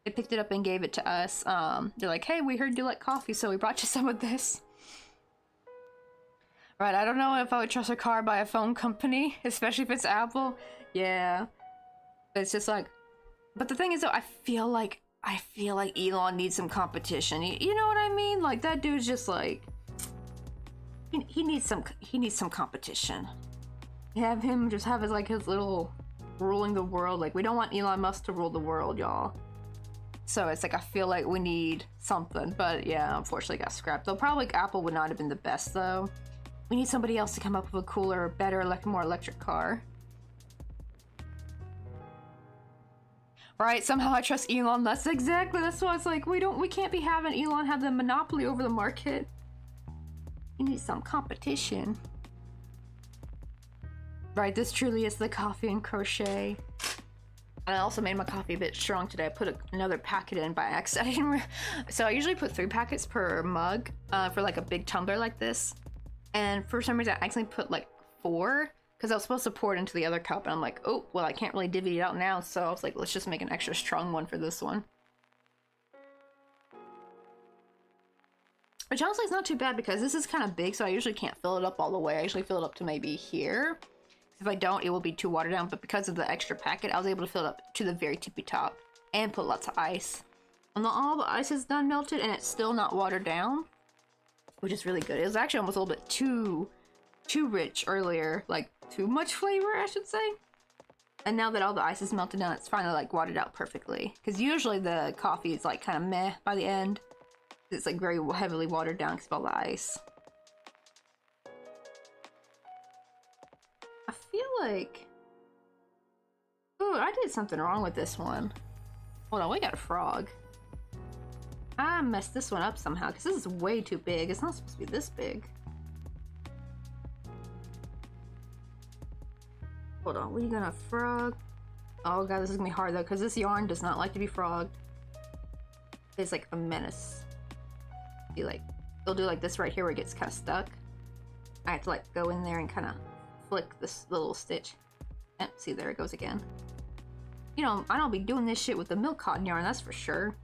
They picked it up and gave it to us. They're like, hey, we heard you like coffee, so we brought you some of this. Right, I don't know if I would trust a car by a phone company, especially if it's Apple. Yeah. It's just like, but the thing is though, I feel like Elon needs some competition. You know what I mean? Like that dude's just like, he needs some competition. Have him just have his little ruling the world. Like, we don't want Elon Musk to rule the world, y'all. So it's like, I feel like we need something, but yeah, unfortunately got scrapped. Though probably Apple would not have been the best though. We need somebody else to come up with a cooler, better, more electric car. Right, somehow I trust Elon. That's why it's like, we can't be having Elon have the monopoly over the market. We need some competition. Right, this truly is the coffee and crochet. And I also made my coffee a bit strong today. I put another packet in by accident. So I usually put 3 packets per mug for like a big tumbler like this. And for some reason I accidentally put like 4 because I was supposed to pour it into the other cup. And I'm like, oh, well, I can't really divvy it out now. So I was like, let's just make an extra strong one for this one. Which honestly is not too bad because this is kind of big. So I usually can't fill it up all the way. I usually fill it up to maybe here. If I don't, it will be too watered down, but because of the extra packet, I was able to fill it up to the very tippy top and put lots of ice. And all the ice is done melted and it's still not watered down, which is really good. It was actually almost a little bit too rich earlier, like too much flavor, I should say. And now that all the ice is melted down, it's finally like watered out perfectly. Because usually the coffee is like kind of meh by the end. It's like very heavily watered down because of all the ice. I feel like... Oh, I did something wrong with this one. Hold on, we got a frog. I messed this one up somehow because this is way too big. It's not supposed to be this big. Hold on, we're gonna frog. Oh god, this is gonna be hard though because this yarn does not like to be frogged. It's like a menace. See, like, it'll do like this right here where it gets kind of stuck. I have to like go in there and kind of flick this little stitch. See, there it goes again. You know, I don't be doing this shit with the milk cotton yarn, that's for sure.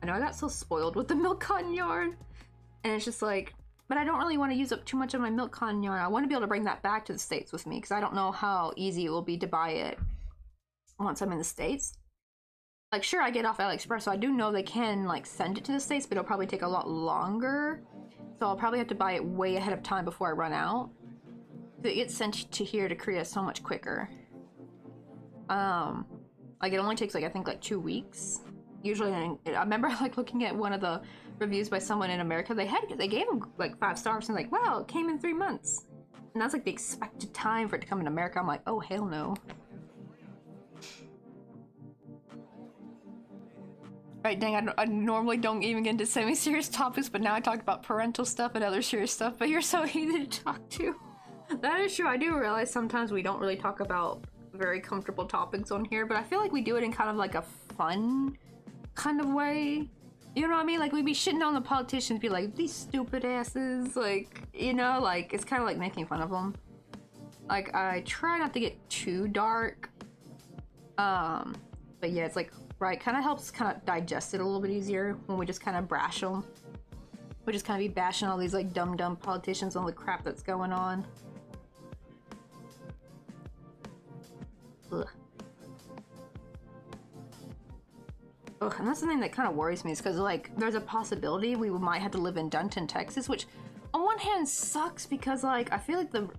I know I got so spoiled with the milk cotton yarn. And it's just like, but I don't really want to use up too much of my milk cotton yarn. I want to be able to bring that back to the States with me because I don't know how easy it will be to buy it once I'm in the States. Like, sure, I get off AliExpress, so I do know they can, like, send it to the States, but it'll probably take a lot longer. So I'll probably have to buy it way ahead of time before I run out. It gets sent to here to Korea so much quicker. Like, it only takes, like, I think, like, 2 weeks. usually, I remember like looking at one of the reviews by someone in America. They gave them like 5 stars and like, wow, it came in 3 months, and that's like the expected time for it to come in America. I'm like, oh hell no. Right, dang, I normally don't even get into semi-serious topics, but now I talked about parental stuff and other serious stuff, but you're so easy to talk to. That is true. I do realize sometimes we don't really talk about very comfortable topics on here, but I feel like we do it in kind of like a fun kind of way. You know what I mean? Like, we'd be shitting on the politicians, be like, these stupid asses, like, you know, like, it's kind of like making fun of them. Like, I try not to get too dark. But yeah, it's like, right, kind of helps kind of digest it a little bit easier when we just kind of brash them. We just kind of be bashing all these like dumb politicians on the crap that's going on. Ugh. Ugh, and that's the thing that kind of worries me, is because like there's a possibility we might have to live in Denton, Texas, which on one hand sucks because like I feel like the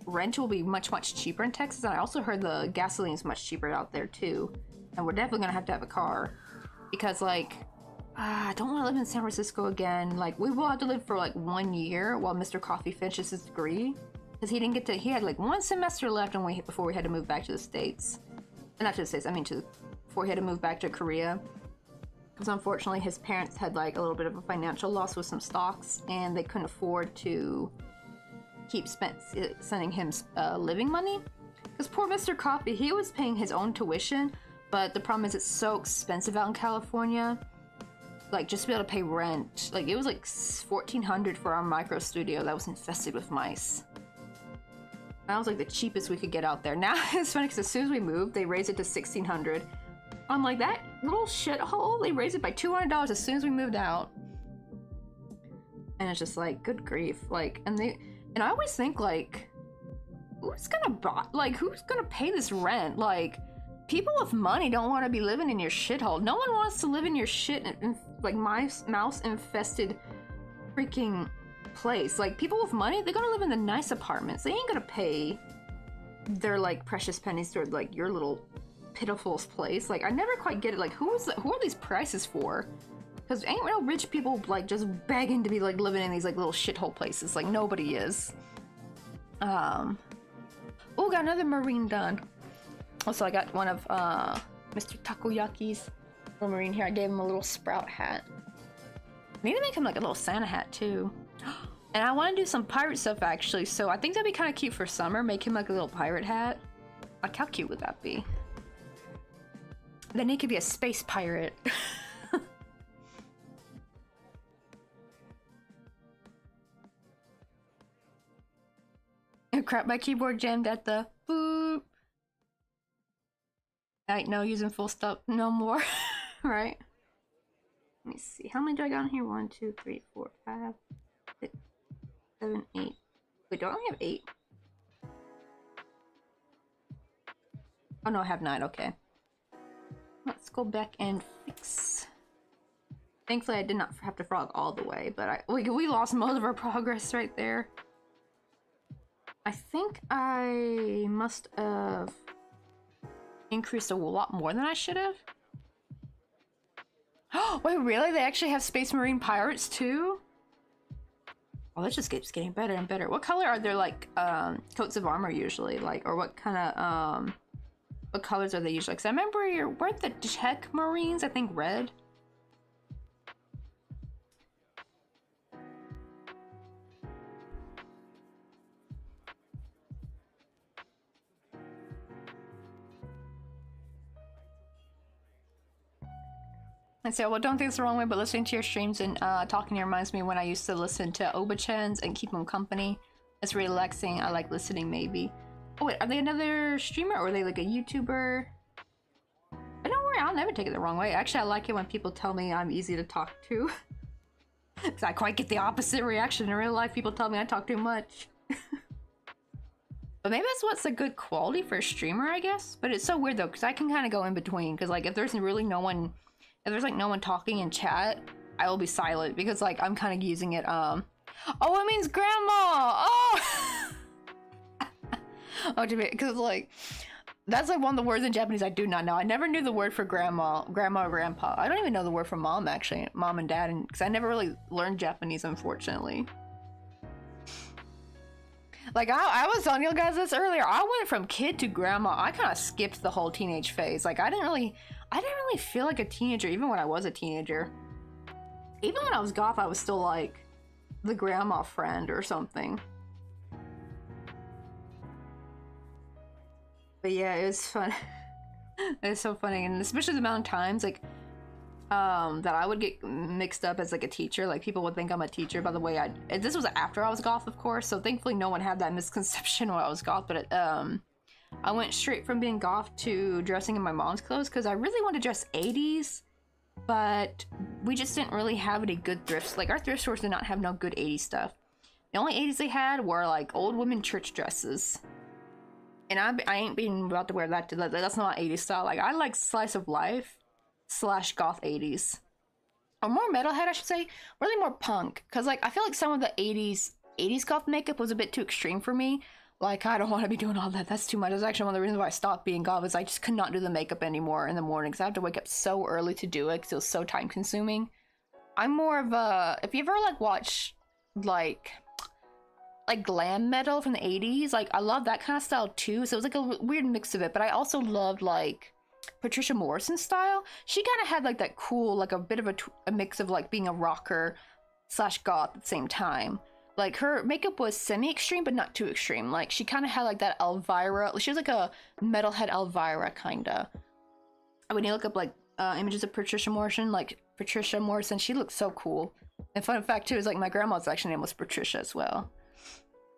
rent will be much cheaper in Texas, and I also heard the gasoline is much cheaper out there too. And we're definitely gonna have to have a car because like I don't want to live in San Francisco again. Like, we will have to live for like 1 year while Mr. Coffee finishes his degree, because he didn't get to, he had like 1 semester left before we had to move back to the States. Not to the States, I mean before he had to move back to Korea, because unfortunately his parents had like a little bit of a financial loss with some stocks, and they couldn't afford to keep sending him living money. Because poor Mr. Coffee, he was paying his own tuition, but the problem is it's so expensive out in California. Like, just to be able to pay rent, like it was like $1,400 for our micro studio that was infested with mice. That was like the cheapest we could get out there. Now it's funny because as soon as we moved, they raised it to $1,600. I'm like, that little shithole, they raised it by $200 as soon as we moved out. And it's just like, good grief. Like, and I always think like, who's gonna pay this rent? Like, people with money don't want to be living in your shithole. No one wants to live in your shit and like mouse infested freaking place. Like, people with money, they're gonna live in the nice apartments. They ain't gonna pay their like precious pennies toward like your little pitiful place. Like, I never quite get it. Like, who are these prices for? Because ain't no rich people like just begging to be like living in these like little shithole places. Like, nobody is. Oh, got another marine done. Also, I got one of Mr. Takoyaki's little marine here. I gave him a little sprout hat. I need to make him like a little Santa hat too. And I want to do some pirate stuff actually, so I think that'd be kind of cute for summer. Make him like a little pirate hat. Like, how cute would that be? Then he could be a space pirate. Oh crap, my keyboard jammed at the boop. I ain't no using full stop no more. Right? Let me see. How many do I got in here? 1, 2, 3, 4, 5, 6, 7, 8. Wait, do I only have 8? Oh no, I have 9. Okay. Let's go back and fix. Thankfully, I did not have to frog all the way, but we lost most of our progress right there. I think I must have increased a lot more than I should have. Oh, wait, really? They actually have Space Marine Pirates too? Oh, that just keeps getting better and better. What color are their, like, coats of armor usually? Like, or what kind of, what colors are they usually? Because I remember weren't the Czech Marines, I think, red? And so, well, don't think it's the wrong way, but listening to your streams and talking to you reminds me when I used to listen to Oba-chans and keep them company. It's relaxing. I like listening, maybe. Oh, wait, are they another streamer or are they like a YouTuber? But don't worry, I'll never take it the wrong way. Actually, I like it when people tell me I'm easy to talk to. Because I quite get the opposite reaction in real life. People tell me I talk too much. But maybe that's what's a good quality for a streamer, I guess. But it's so weird, though, because I can kind of go in between. Because, like, if there's really no one... If there's like no one talking in chat, I will be silent because like I'm kind of using it. Oh, it means grandma. Oh, oh, because like That's like one of the words in Japanese I do not know. I never knew the word for grandma or grandpa. I don't even know the word for mom, actually. Mom and dad, because I never really learned Japanese, unfortunately. Like, I was telling you guys this earlier. I went from kid to grandma. I kind of skipped the whole teenage phase. Like, I didn't really feel like a teenager, even when I was a teenager. Even when I was goth, I was still like the grandma friend or something. But yeah, it was fun. It was so funny, and especially the amount of times like that I would get mixed up as like a teacher. Like people would think I'm a teacher by the way this was after I was goth, of course, so thankfully no one had that misconception when I was goth. But I went straight from being goth to dressing in my mom's clothes because I really wanted to dress 80s, but we just didn't really have any good thrifts. Like our thrift stores did not have no good 80s stuff. The only 80s they had were like old women church dresses. And I ain't being about to wear that. That's not 80s style. Like, I like slice of life / goth 80s. Or more metalhead, I should say. Really more punk. Because, like, I feel like some of the 80s goth makeup was a bit too extreme for me. Like, I don't want to be doing all that. That's too much. That's actually one of the reasons why I stopped being goth is I just could not do the makeup anymore in the morning. Because I have to wake up so early to do it because it was so time consuming. I'm more of a... If you ever, like, watch, like glam metal from the 80s, like I love that kind of style too, so it was like a weird mix of it. But I also loved like Patricia Morrison style. She kind of had like that cool, like a bit of a mix of like being a rocker / goth at the same time. Like her makeup was semi-extreme but not too extreme. Like she kind of had like that Elvira, she was like a metalhead Elvira kinda. When you look up like images of Patricia Morrison, she looked so cool. And fun fact too is like my grandma's actually name was Patricia as well.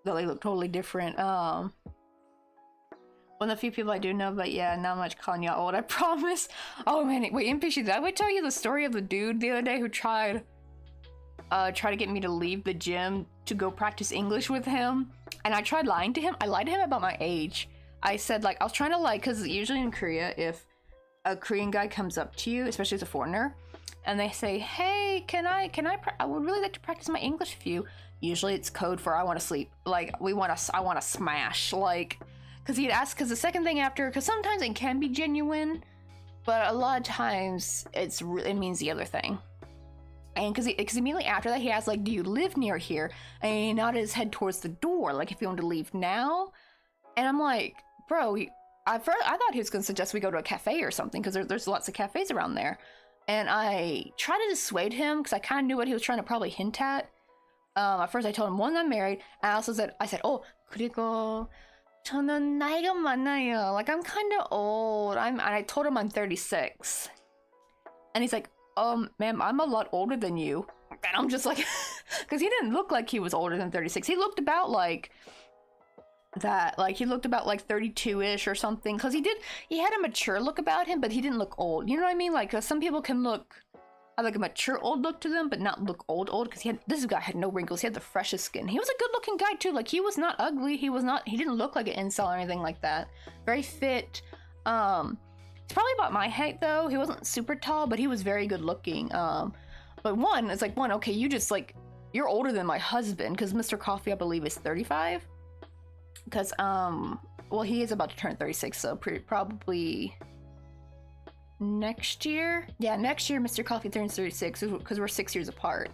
Though they look totally different. One of the few people I do know, but yeah, not much calling y'all old, I promise. Oh man, wait, impatient, did I tell you the story of the dude the other day who tried to get me to leave the gym to go practice English with him? And I tried lying to him. I lied to him about my age. I said, like, I was trying to like, because usually in Korea, if a Korean guy comes up to you, especially as a foreigner, and they say, hey, I would really like to practice my English with you. Usually it's code for I want to sleep. Like, I want to smash. Like, because he'd ask, because the second thing after, because sometimes it can be genuine, but a lot of times it means the other thing. And because immediately after that, he asked, like, do you live near here? And he nodded his head towards the door, like, if you want to leave now. And I'm like, bro, I thought he was going to suggest we go to a cafe or something, because there's lots of cafes around there. And I tried to dissuade him, because I kind of knew what he was trying to probably hint at. At first I told him, one, I'm married, and I said, oh, 그리고 저는 나이가 많아요. Like, I'm kind of old. And I told him I'm 36. And he's like, ma'am, I'm a lot older than you. And I'm just like, because he didn't look like he was older than 36. He looked about like that, like he looked about like 32-ish or something. Because he had a mature look about him, but he didn't look old. You know what I mean? Like, some people can have like a mature old look to them, but not look old because this guy had no wrinkles. He had the freshest skin. He was a good looking guy too. Like, he was not ugly. He didn't look like an incel or anything like that. Very fit. He's probably about my height though. He wasn't super tall, but he was very good looking. But it's like, okay, you're older than my husband, because Mr. Coffee, I believe, is 35. Because well, he is about to turn 36, so probably next year. Yeah, next year Mr. Coffee turns 36, because we're 6 years apart.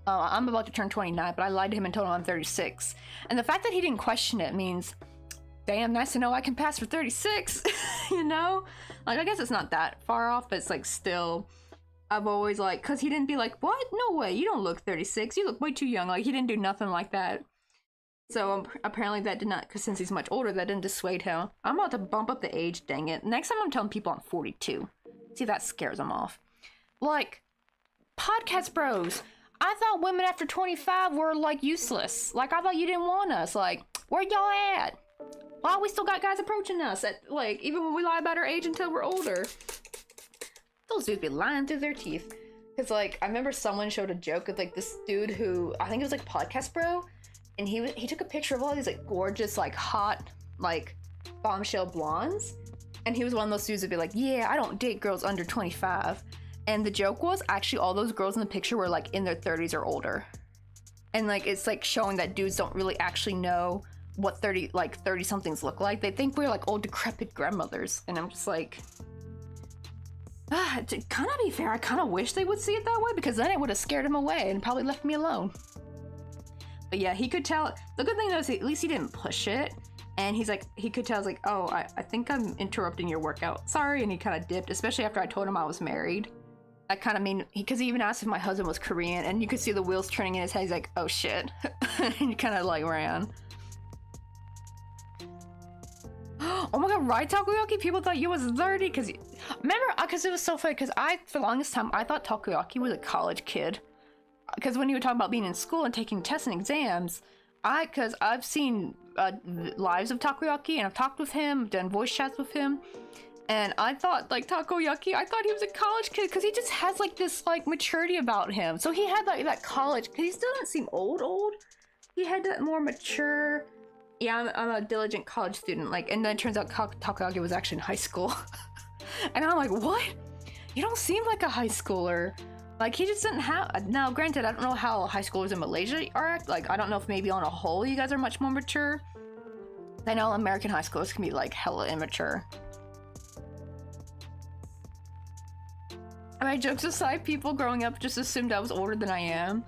I'm about to turn 29, but I lied to him and told him I'm 36. And the fact that he didn't question it means, damn, nice to know I can pass for 36. You know, like, I guess it's not that far off, but it's like still, I've always like, because he didn't be like, what? No way, you don't look 36. You look way too young. Like, he didn't do nothing like that. So apparently that did not, because since he's much older, that didn't dissuade him. I'm about to bump up the age, dang it. Next time I'm telling people I'm 42. See, that scares them off. Like, podcast bros, I thought women after 25 were, like, useless. Like, I thought you didn't want us. Like, where y'all at? Why we still got guys approaching us at, like, even when we lie about our age until we're older? Those dudes be lying through their teeth. Because, like, I remember someone showed a joke of, like, this dude who, I think it was, like, podcast bro, and he took a picture of all these, like, gorgeous, like, hot, like, bombshell blondes. And he was one of those dudes that'd be like, yeah, I don't date girls under 25. And the joke was, actually, all those girls in the picture were, like, in their 30s or older. And, like, it's, like, showing that dudes don't really actually know what 30 somethings look like. They think we're like old decrepit grandmothers, and I'm just like, to kind of be fair, I kind of wish they would see it that way, because then it would have scared him away and probably left me alone. But yeah, he could tell. The good thing though is at least he didn't push it, and he's like, he could tell. I was like, oh, I think I'm interrupting your workout, sorry. And he kind of dipped, especially after I told him I was married. That kind of mean, because he even asked if my husband was Korean, and you could see the wheels turning in his head. He's like, oh shit. And he kind of like ran. Oh my god, right, Takoyaki? People thought you was 30, because remember, because it was so funny, because for the longest time I thought Takoyaki was a college kid, because when you were talking about being in school and taking tests and exams, because I've seen lives of Takoyaki, and I've talked with him, done voice chats with him, and I thought like Takoyaki, I thought he was a college kid, because he just has like this like maturity about him. So he had like that college, because he still doesn't seem old. He had that more mature. Yeah, I'm a diligent college student, like, and then it turns out Takoyaki was actually in high school. And I'm like, what? You don't seem like a high schooler. Like, he just didn't have, now granted, I don't know how high schoolers in Malaysia are, like, I don't know if maybe on a whole you guys are much more mature. I know American high schoolers can be like hella immature. I mean, jokes aside, people growing up just assumed I was older than I am.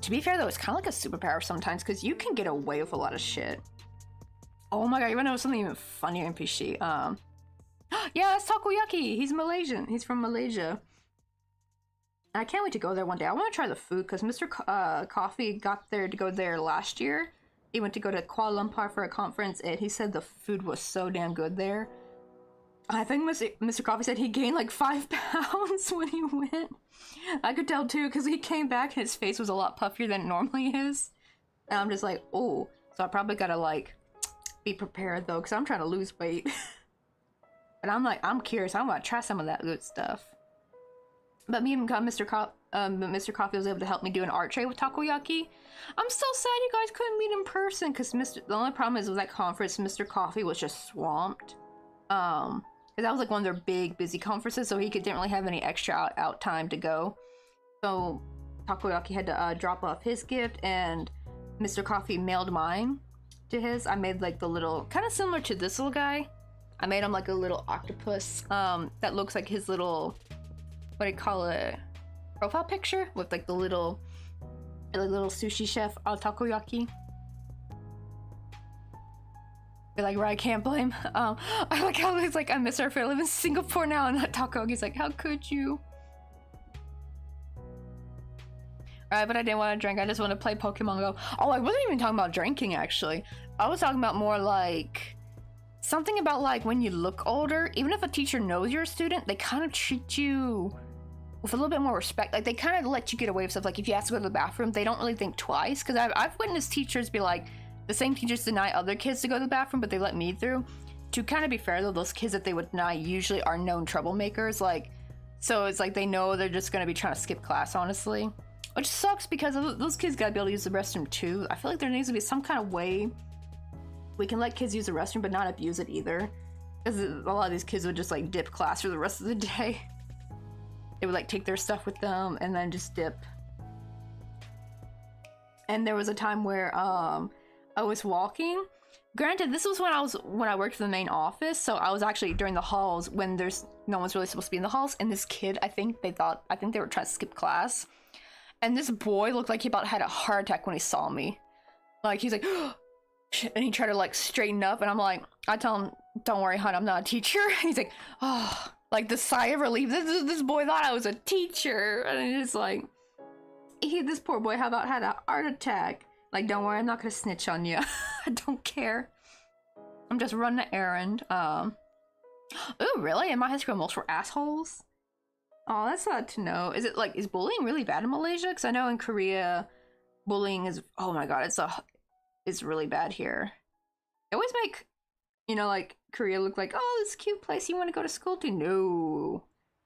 To be fair though, it's kind of like a superpower sometimes, because you can get away with a lot of shit. Oh my god, you wanna know something even funnier, NPC? Yeah, that's Takoyaki. He's Malaysian. He's from Malaysia. I can't wait to go there one day. I want to try the food, because Mr. Coffee got there to go there last year. He went to go to Kuala Lumpur for a conference, and he said the food was so damn good there. I think Mr. Coffee said he gained like 5 pounds when he went. I could tell too, because he came back and his face was a lot puffier than it normally is. And I'm just like, oh, so I probably gotta like be prepared though, because I'm trying to lose weight. But I'm like, I'm curious. I want to try some of that good stuff. But me and Mr. Coffee was able to help me do an art tray with Takoyaki. I'm so sad you guys couldn't meet in person, because the only problem is with that conference, Mr. Coffee was just swamped. Because that was like one of their big busy conferences, so he didn't really have any extra out time to go. So Takoyaki had to drop off his gift, and Mr. Coffee mailed mine to his. I made like the little, kind of similar to this little guy. I made him like a little octopus that looks like his little, what do you call it, profile picture, with like the little sushi chef Takoyaki. Like, right, I can't blame. I like how it's like, I miss our friend. I live in Singapore now, and that Takoyaki's like, how could you? Alright, but I didn't want to drink. I just want to play Pokemon Go. Oh, I wasn't even talking about drinking, actually. I was talking about more like something about like when you look older, even if a teacher knows you're a student, they kind of treat you with a little bit more respect. Like, they kind of let you get away with stuff. Like, if you have to go to the bathroom, they don't really think twice. Because I've witnessed teachers be like, the same teachers deny other kids to go to the bathroom, but they let me through. To kind of be fair though, those kids that they would deny usually are known troublemakers. Like, so it's like they know they're just gonna be trying to skip class, honestly. Which sucks, because those kids gotta be able to use the restroom too. I feel like there needs to be some kind of way we can let kids use the restroom, but not abuse it either. Because a lot of these kids would just like dip class for the rest of the day. They would like take their stuff with them and then just dip. And there was a time where I was walking. Granted, this was when I worked for the main office, so I was actually during the halls when no one's really supposed to be in the halls, and this kid, I think they were trying to skip class. And this boy looked like he about had a heart attack when he saw me. Like, he's like, and he tried to like straighten up, and I'm like, I tell him, don't worry, hon, I'm not a teacher. He's like, oh, like the sigh of relief. This boy thought I was a teacher, and it's like, this poor boy, how about had a heart attack? Like, don't worry, I'm not gonna snitch on you. I don't care. I'm just running an errand. Oh, really? In my high school, most were assholes? Oh, that's sad to know. Is bullying really bad in Malaysia? Because I know in Korea, bullying is, oh my god, it's really bad here. They always make, like, Korea look like, oh, this cute place you want to go to school to. No.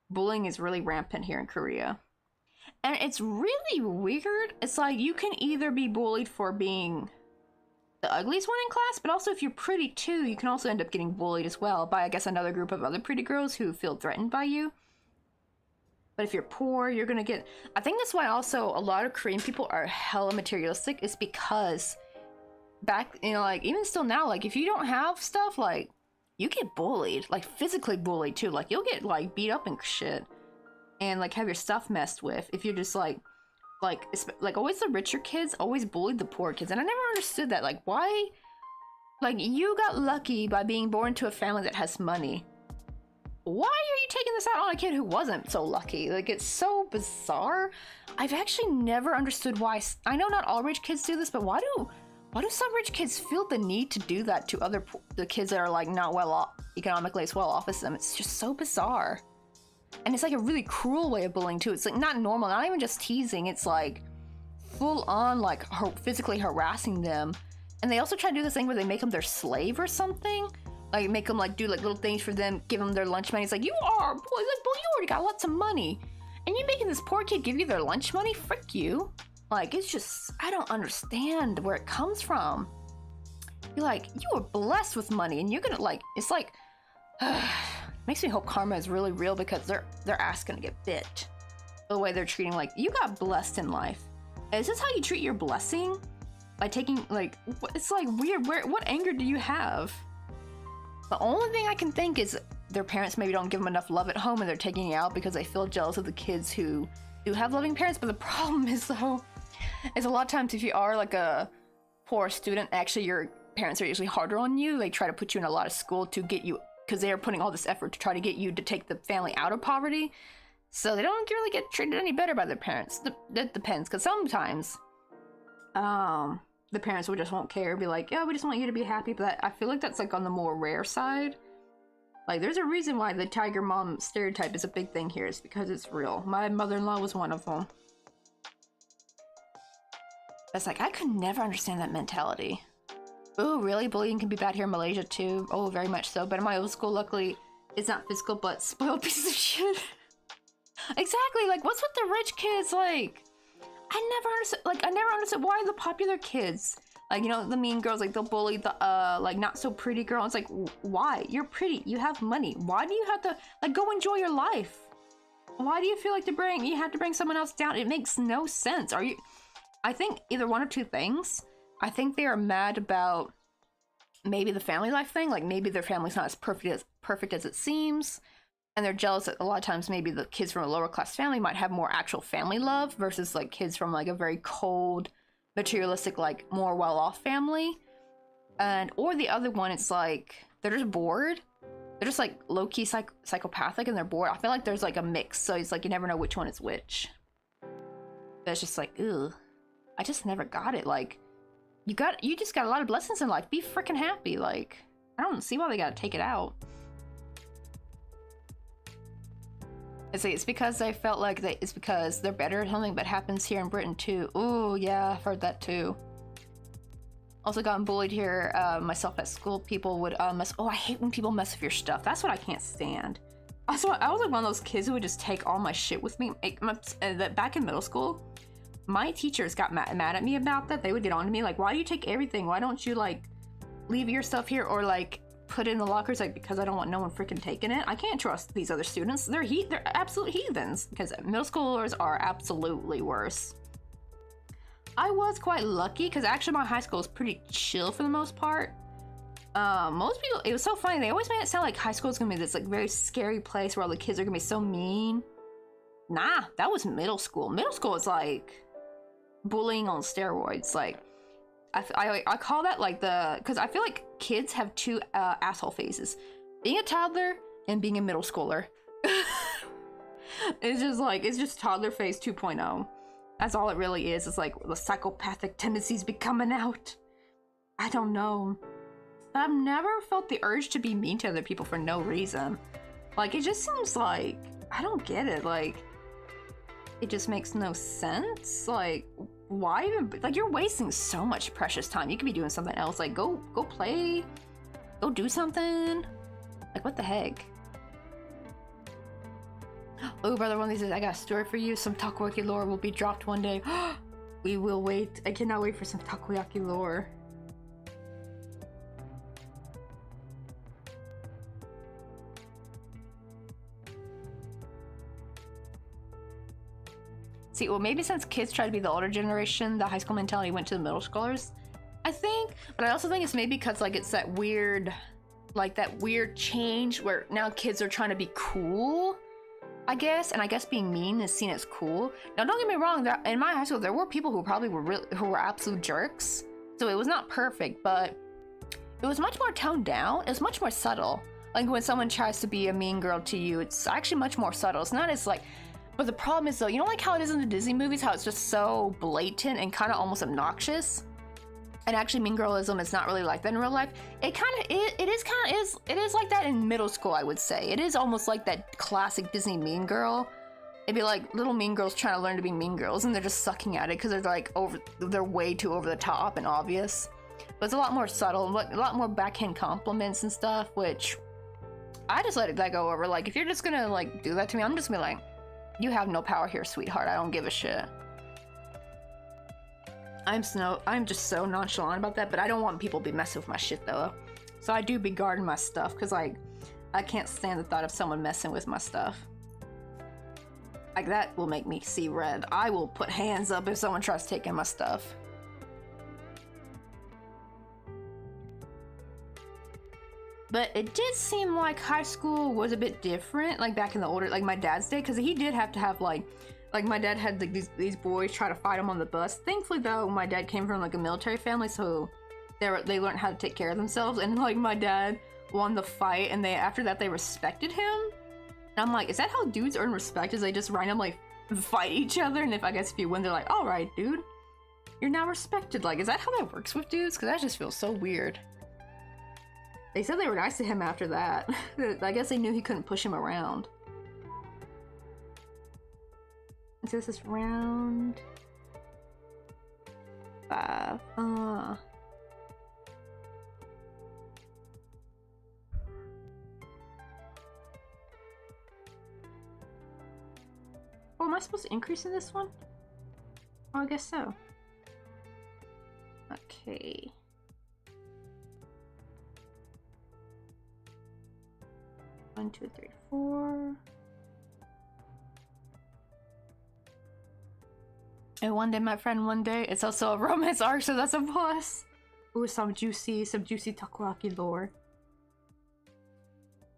Bullying is really rampant here in Korea. And it's really weird. It's like, you can either be bullied for being the ugliest one in class, but also if you're pretty too, you can also end up getting bullied as well by, I guess, another group of other pretty girls who feel threatened by you. But if you're poor, you're gonna get... I think that's why also a lot of Korean people are hella materialistic, is because back, you know, like even still now, like if you don't have stuff, like you get bullied, like physically bullied too. Like you'll get like beat up and shit, and like have your stuff messed with if you're just like always the richer kids always bullied the poor kids, and I never understood that. Like why? Like you got lucky by being born to a family that has money. Why are you taking this out on a kid who wasn't so lucky? Like it's so bizarre. I've actually never understood why. I know not all rich kids do this, but why do some rich kids feel the need to do that to the kids that are like not well off economically as well off as them? It's just so bizarre. And it's like a really cruel way of bullying too. It's like not normal, not even just teasing. It's like full on like physically harassing them. And they also try to do this thing where they make them their slave or something. Like make them like do like little things for them, give them their lunch money. It's like, you are, boy, like, boy, you already got lots of money, and you making this poor kid give you their lunch money? Frick you. Like it's just, I don't understand where it comes from. You're like, you were blessed with money, and you're gonna like, it's like, makes me hope karma is really real, because their ass gonna get bit. The way they're treating, like, you got blessed in life. Is this how you treat your blessing? By taking, like, it's like weird. What anger do you have? The only thing I can think is their parents maybe don't give them enough love at home, and they're taking it out because they feel jealous of the kids who do have loving parents. But the problem is, though, is a lot of times if you are like a poor student, actually your parents are usually harder on you. They try to put you in a lot of school to get you, because they are putting all this effort to try to get you to take the family out of poverty. So they don't really get treated any better by their parents. That depends, because sometimes the parents just won't care, be like, yeah, we just want you to be happy. But I feel like that's like on the more rare side. Like there's a reason why the tiger mom stereotype is a big thing here. It's because it's real. My mother-in-law was one of them. It's like, I could never understand that mentality. Oh, really? Bullying can be bad here in Malaysia too? Oh, very much so. But in my old school, luckily, it's not physical, but spoiled pieces of shit. Exactly. Like, what's with the rich kids? Like, I never understood why the popular kids, like, you know, the mean girls, like, they'll bully the, like, not so pretty girl. It's like, why? You're pretty. You have money. Why do you have to, like, go enjoy your life? Why do you feel like you have to bring someone else down? It makes no sense. I think either one or two things. I think they are mad about maybe the family life thing. Like, maybe their family's not as perfect as it seems. And they're jealous that a lot of times maybe the kids from a lower class family might have more actual family love versus like kids from like a very cold, materialistic, like more well-off family. Or the other one, it's like they're just bored. They're just like low-key psychopathic, and they're bored. I feel like there's like a mix, so it's like you never know which one is which. But it's just like, ugh. I just never got it. Like, you just got a lot of blessings in life. Be freaking happy. Like, I don't see why they gotta take it out. It's because they felt like it's because they're better at something, but happens here in Britain too. Ooh, yeah, I've heard that too. Also gotten bullied here, myself at school. People would mess. Oh, I hate when people mess with your stuff. That's what I can't stand. Also, I was like one of those kids who would just take all my shit with me. Back in middle school, my teachers got mad at me about that. They would get on to me like, why do you take everything? Why don't you like leave your stuff here, or like put it in the lockers? Like, because I don't want no one freaking taking it. I can't trust these other students. They're absolute heathens, because middle schoolers are absolutely worse. I was quite lucky because actually my high school was pretty chill for the most part. Most people, it was so funny. They always made it sound like high school is gonna be this like very scary place where all the kids are gonna be so mean. Nah, that was middle school. Middle school is like bullying on steroids. Like, I call that like because I feel like kids have two asshole phases: being a toddler and being a middle schooler. It's just toddler phase 2.0. That's all it really is. It's like the psychopathic tendencies be coming out. I don't know. I've never felt the urge to be mean to other people for no reason. Like, it just seems like, I don't get it. Like, it just makes no sense. Like, why even, like, you're wasting so much precious time. You could be doing something else. Like, go play, go do something. Like, what the heck? Oh, brother, one of these days I got a story for you. Some takoyaki lore will be dropped one day. We will wait. I cannot wait for some takoyaki lore. See, well, maybe since kids try to be the older generation, the high school mentality went to the middle schoolers. I think, but I also think it's maybe because like it's that weird, like that weird change where now kids are trying to be cool, I guess, and I guess being mean is seen as cool. Now, don't get me wrong, in my high school there were people who probably who were absolute jerks, so it was not perfect, but it was much more toned down. It was much more subtle. Like when someone tries to be a mean girl to you, it's actually much more subtle. It's not as like, but the problem is though, you know, like how it is in the Disney movies, how it's just so blatant and kind of almost obnoxious. And actually, mean girlism is not really like that in real life. It is like that in middle school, I would say. It is almost like that classic Disney mean girl. It'd be like little mean girls trying to learn to be mean girls, and they're just sucking at it because they're like they're way too over the top and obvious. But it's a lot more subtle, a lot more backhand compliments and stuff, which I just let that go over. Like, if you're just gonna like do that to me, I'm just gonna be like, you have no power here, sweetheart. I don't give a shit. I'm just so nonchalant about that, but I don't want people to be messing with my shit though. So I do be guarding my stuff because like I can't stand the thought of someone messing with my stuff. Like that will make me see red. I will put hands up if someone tries taking my stuff. But it did seem like high school was a bit different, like back in the older, like my dad's day, because he did have to have like my dad had like these boys try to fight him on the bus. Thankfully though, my dad came from like a military family, so they learned how to take care of themselves, and like my dad won the fight, and after that they respected him. And I'm like, is that how dudes earn respect? Is they just randomly fight each other, and I guess if you win, they're like, all right, dude, you're now respected. Like, is that how that works with dudes? Because that just feels so weird. They said they were nice to him after that. I guess they knew he couldn't push him around. So this is round 5. Oh, am I supposed to increase in this one? Oh, I guess so. Okay. One, two, three, 4. And one day, my friend, one day. It's also a romance arc, so that's a plus. Ooh, some juicy takoyaki lore.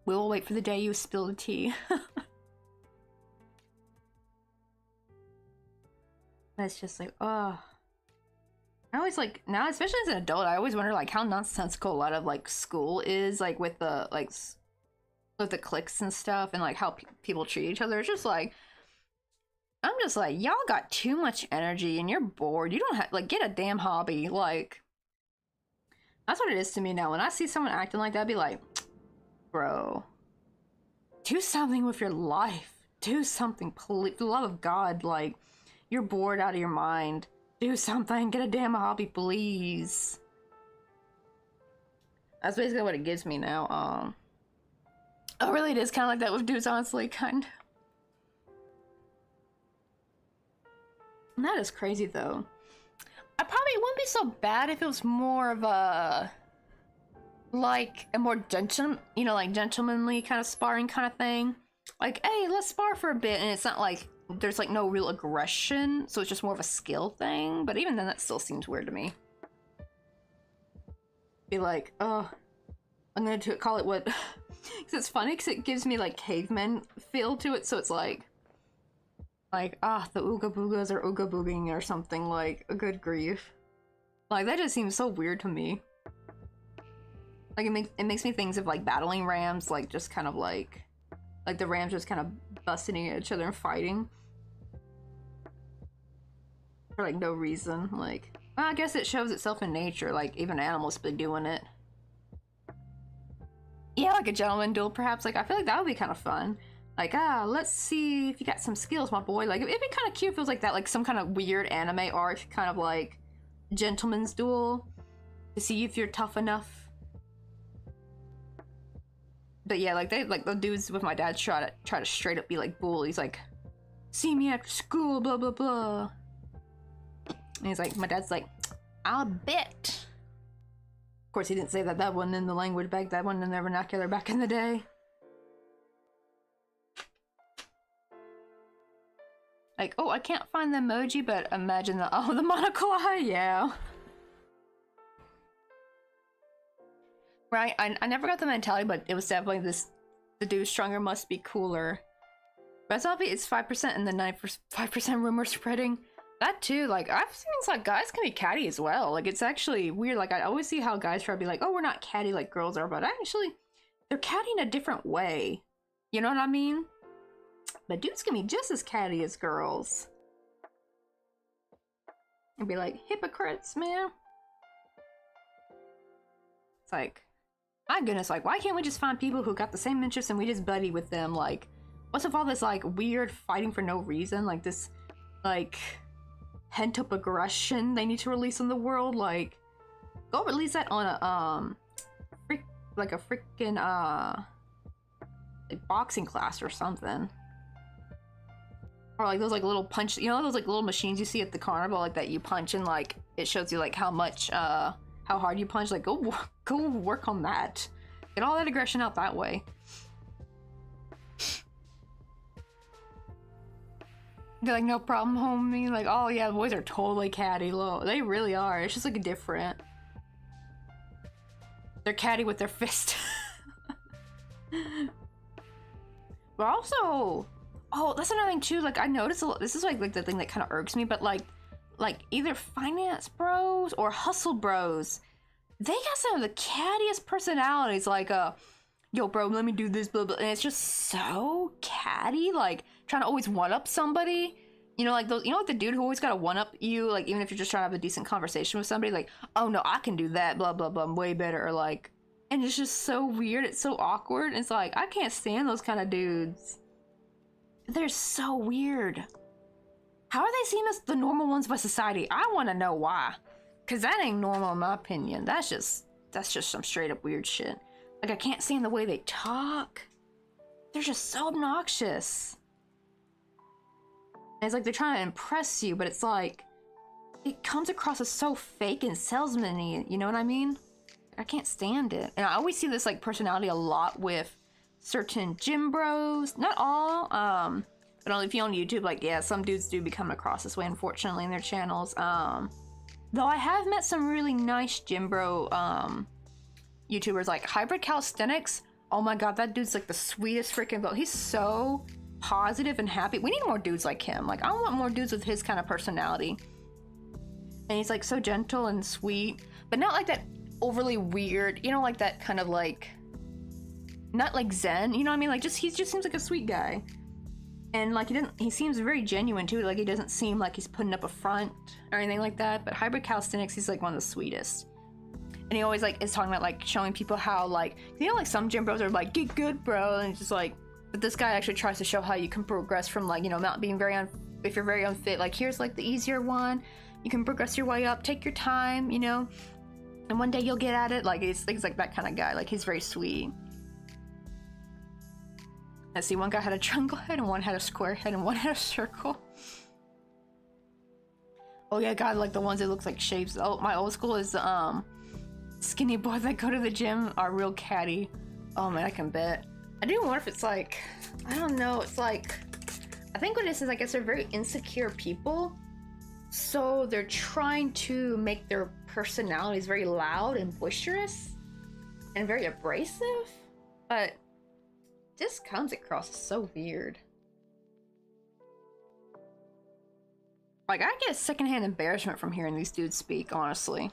We will wait for the day you spill the tea. It's just like, oh. I always like, now, especially as an adult, I always wonder like how nonsensical a lot of like school is, like with the like with the cliques and stuff, and like how people treat each other. It's just like, I'm just like, y'all got too much energy and you're bored. You don't have, like, get a damn hobby. Like, that's what it is to me now. When I see someone acting like that, I'd be like, bro, do something with your life. Do something, please. For the love of God, like, you're bored out of your mind. Do something. Get a damn hobby, please. That's basically what it gives me now. Oh, really, it is kind of like that with dudes, honestly, kind of. That is crazy though. I probably wouldn't be so bad if it was more of a like a more gentlemanly kind of sparring kind of thing. Like, hey, let's spar for a bit, and it's not like there's like no real aggression, so it's just more of a skill thing. But even then, that still seems weird to me. Be like, oh, I'm gonna call it what? Because it's funny because it gives me like caveman feel to it, so it's like the ooga boogas are ooga booging or something, like, a good grief. Like, that just seems so weird to me. Like, it makes me think of, like, battling rams, like, just kind of, like the rams just kind of busting at each other and fighting. For, like, no reason. Like, well, I guess it shows itself in nature, like, even animals been doing it. Yeah, like a gentleman duel, perhaps. Like, I feel like that would be kind of fun. Like, let's see if you got some skills, my boy. Like, it'd be kind of cute if it was like that, like some kind of weird anime arc, kind of like gentleman's duel, to see if you're tough enough. But yeah, like the dudes with my dad try to straight up be like bullies, like, see me after school, blah blah blah. And he's like, my dad's like, I'll bet. Of course, he didn't say that. That wasn't in the language back. That wasn't in their vernacular back in the day. Like, oh, I can't find the emoji, but imagine the monocle eye, yeah. Right, I never got the mentality, but it was definitely this, the dude stronger must be cooler. But it's obvious it's 5% and the 5% rumor spreading. That too, like, I've seen things like guys can be catty as well. Like, it's actually weird. Like, I always see how guys try to be like, oh, we're not catty like girls are, but actually, they're catty in a different way. You know what I mean? But dudes can be just as catty as girls. And be like, hypocrites, man. It's like, my goodness, like, why can't we just find people who got the same interests and we just buddy with them? Like, what's with all this, like, weird fighting for no reason? Like, this, like, pent-up aggression they need to release in the world? Like, go release that on a, freaking, like, boxing class or something. Or, like, those, like, little punch, you know, those, like, little machines you see at the carnival, like, that you punch and, like, it shows you, like, how much, how hard you punch. Like, go work on that. Get all that aggression out that way. They're like, no problem, homie. Like, oh yeah, the boys are totally catty. Low, they really are. It's just like a different. They're catty with their fist. But also, oh, that's another thing too. Like, I noticed a lot. This is like the thing that kind of irks me. But like either finance bros or hustle bros, they got some of the cattiest personalities. Like, yo, bro, let me do this, blah blah. And it's just so catty. Like, trying to always one up somebody. You know, like those, you know, like the dude who always gotta one up you, like, even if you're just trying to have a decent conversation with somebody, like, oh no, I can do that, blah blah blah, I'm way better, or like, and it's just so weird, it's so awkward. It's like, I can't stand those kind of dudes. They're so weird. How are they seen as the normal ones by society? I want to know why, because that ain't normal in my opinion. That's just some straight up weird shit. Like, I can't stand the way they talk. They're just so obnoxious. And it's like they're trying to impress you, but it's like, it comes across as so fake and salesman-y, you know what I mean? I can't stand it. And I always see this, like, personality a lot with certain gym bros. Not all, but only if you're on YouTube, like, yeah, some dudes do become across this way, unfortunately, in their channels. Though I have met some really nice gym bro, YouTubers, like Hybrid Calisthenics. Oh my god, that dude's like the sweetest freaking bro. He's so positive and happy. We need more dudes like him. Like, I want more dudes with his kind of personality. And he's like so gentle and sweet, but not like that overly weird, you know, like that kind of like, not like zen, you know what I mean? Like, he just seems like a sweet guy. And like, he seems very genuine too. Like, he doesn't seem like he's putting up a front or anything like that. But Hybrid Calisthenics, he's like one of the sweetest. And he always like is talking about like showing people how, like, you know, like some gym bros are like, get good, bro, and it's just like, but this guy actually tries to show how you can progress from, like, you know, not being very if you're very unfit, like, here's like the easier one. You can progress your way up, take your time, you know, and one day you'll get at it. Like, it's things like that kind of guy. Like, he's very sweet. Let's see, one guy had a triangle head and one had a square head and one had a circle. Oh yeah, God, like the ones that look like shapes. Oh, my old school is skinny boys that go to the gym are real catty. Oh man, I can bet. I do wonder if it's like, I don't know, it's like, I think what it is, I guess they're very insecure people. So they're trying to make their personalities very loud and boisterous and very abrasive, but this comes across as so weird. Like, I get secondhand embarrassment from hearing these dudes speak, honestly.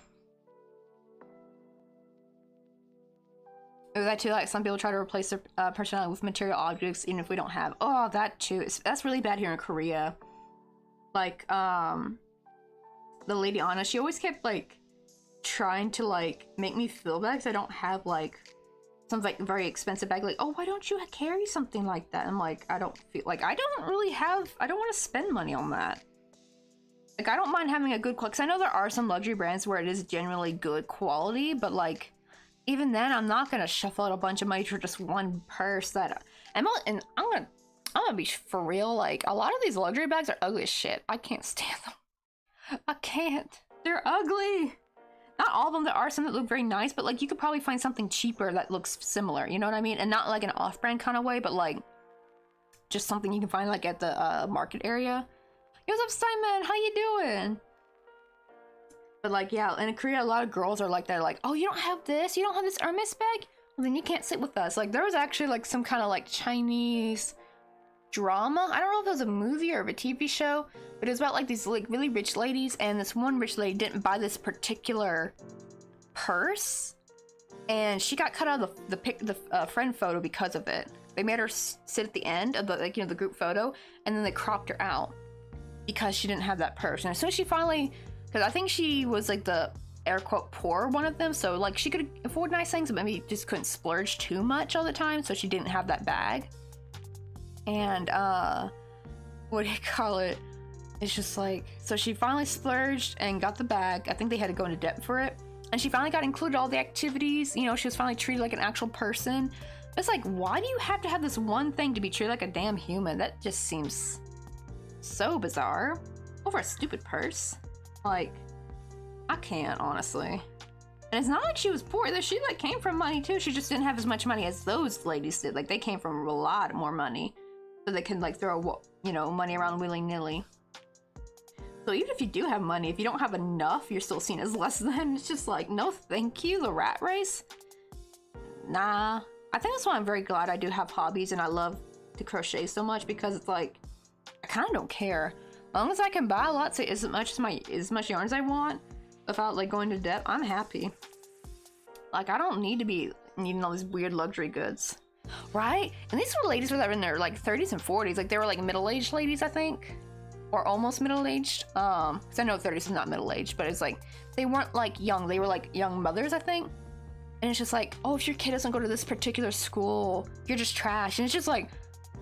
That too, like, some people try to replace their personality with material objects, even if we don't have. Oh, that too. That's really bad here in Korea. Like, the lady Anna, she always kept, like, trying to, like, make me feel bad because I don't have, like, some, like, very expensive bag. Like, oh, why don't you carry something like that? I'm like, I don't feel like, I don't really have, I don't want to spend money on that. Like, I don't mind having a good quality, because I know there are some luxury brands where it is generally good quality, but, like, even then, I'm not gonna shuffle out a bunch of money for just one purse that, and I'm gonna be for real, like, a lot of these luxury bags are ugly as shit. I can't stand them. I can't. They're ugly. Not all of them. There are some that look very nice, but, like, you could probably find something cheaper that looks similar, you know what I mean? And not, like, an off-brand kind of way, but, like, just something you can find, like, at the market area. Yo, what's up, Simon? How you doing? But like, yeah, in Korea, a lot of girls are like that. Like, oh, you don't have this? You don't have this Hermes bag? Well, then you can't sit with us. Like, there was actually like some kind of like Chinese drama. I don't know if it was a movie or a TV show, but it was about like these like really rich ladies, and this one rich lady didn't buy this particular purse, and she got cut out of the friend photo because of it. They made her sit at the end of the like the group photo, and then they cropped her out because she didn't have that purse. And so she finally, because I think she was like the air quote poor one of them, so like she could afford nice things, but maybe just couldn't splurge too much all the time, so she didn't have that bag. And what do you call it? It's just like, so she finally splurged and got the bag. I think they had to go into debt for it. And she finally got included all the activities. You know, she was finally treated like an actual person. It's like, why do you have to have this one thing to be treated like a damn human? That just seems so bizarre. Over a stupid purse. Like, I can't, honestly. And it's not like she was poor. She like came from money too. She just didn't have as much money as those ladies did. Like, they came from a lot more money. So they can like throw, you know, money around willy-nilly. So even if you do have money, if you don't have enough, you're still seen as less than. It's just like, no thank you, the rat race. Nah. I think that's why I'm very glad I do have hobbies and I love to crochet so much, because it's like, I kind of don't care. As long as I can buy lots of as much yarn as I want without like going to debt, I'm happy. Like, I don't need to be needing all these weird luxury goods. Right? And these were ladies that were in their like 30s and 40s. Like, they were like middle-aged ladies, I think. Or almost middle-aged. Because I know 30s is not middle-aged, but it's like, they weren't like young. They were like young mothers, I think. And it's just like, oh, if your kid doesn't go to this particular school, you're just trash. And it's just like,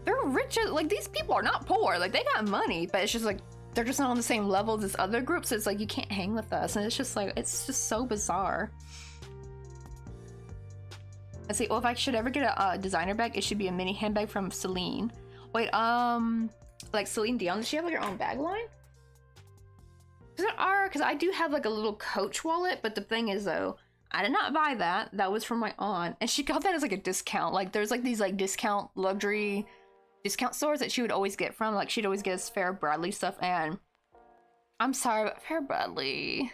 they're rich. Like, these people are not poor. Like, they got money, but it's just like, they're just not on the same level as other groups. It's like, you can't hang with us. And it's just like, it's just so bizarre. Let's see. Well, if I should ever get a designer bag, it should be a mini handbag from Celine. Wait, like Celine Dion, does she have like her own bag line? Because I do have like a little Coach wallet, but the thing is though, I did not buy that. That was from my aunt, and she got that as like a discount. Like, there's like these like discount luxury discount stores that she would always get from. Like, she'd always get us Fair Bradley stuff, and I'm sorry, but Fair Bradley,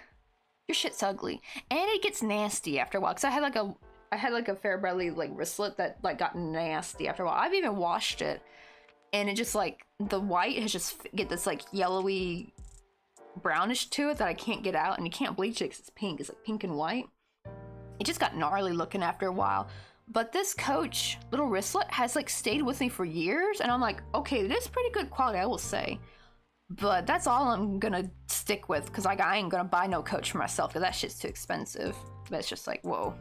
your shit's ugly, and it gets nasty after a while. Because I had like a Fair Bradley like wristlet that like got nasty after a while. I've even washed it, and it just like, the white has just get this like yellowy brownish to it that I can't get out, and you can't bleach it because it's pink. It's like pink and white. It just got gnarly looking after a while. But this Coach little wristlet has like stayed with me for years, and I'm like, okay, it is pretty good quality, I will say. But that's all I'm gonna stick with, because like, I ain't gonna buy no Coach for myself because that shit's too expensive. But it's just like, whoa.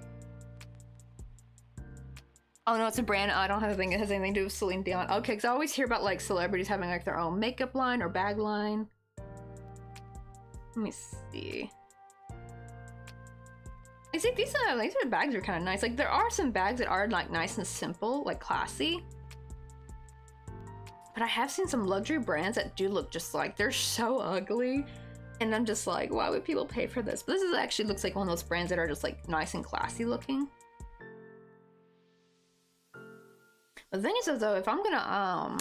Oh no, it's a brand. I don't have anything. It has anything to do with Celine Dion. Okay, because I always hear about like celebrities having like their own makeup line or bag line. Let me see. I think these bags are kind of nice. Like, there are some bags that are like nice and simple, like classy. But I have seen some luxury brands that do look just like, they're so ugly. And I'm just like, why would people pay for this? But this actually looks like one of those brands that are just like nice and classy looking. The thing is though, if I'm gonna,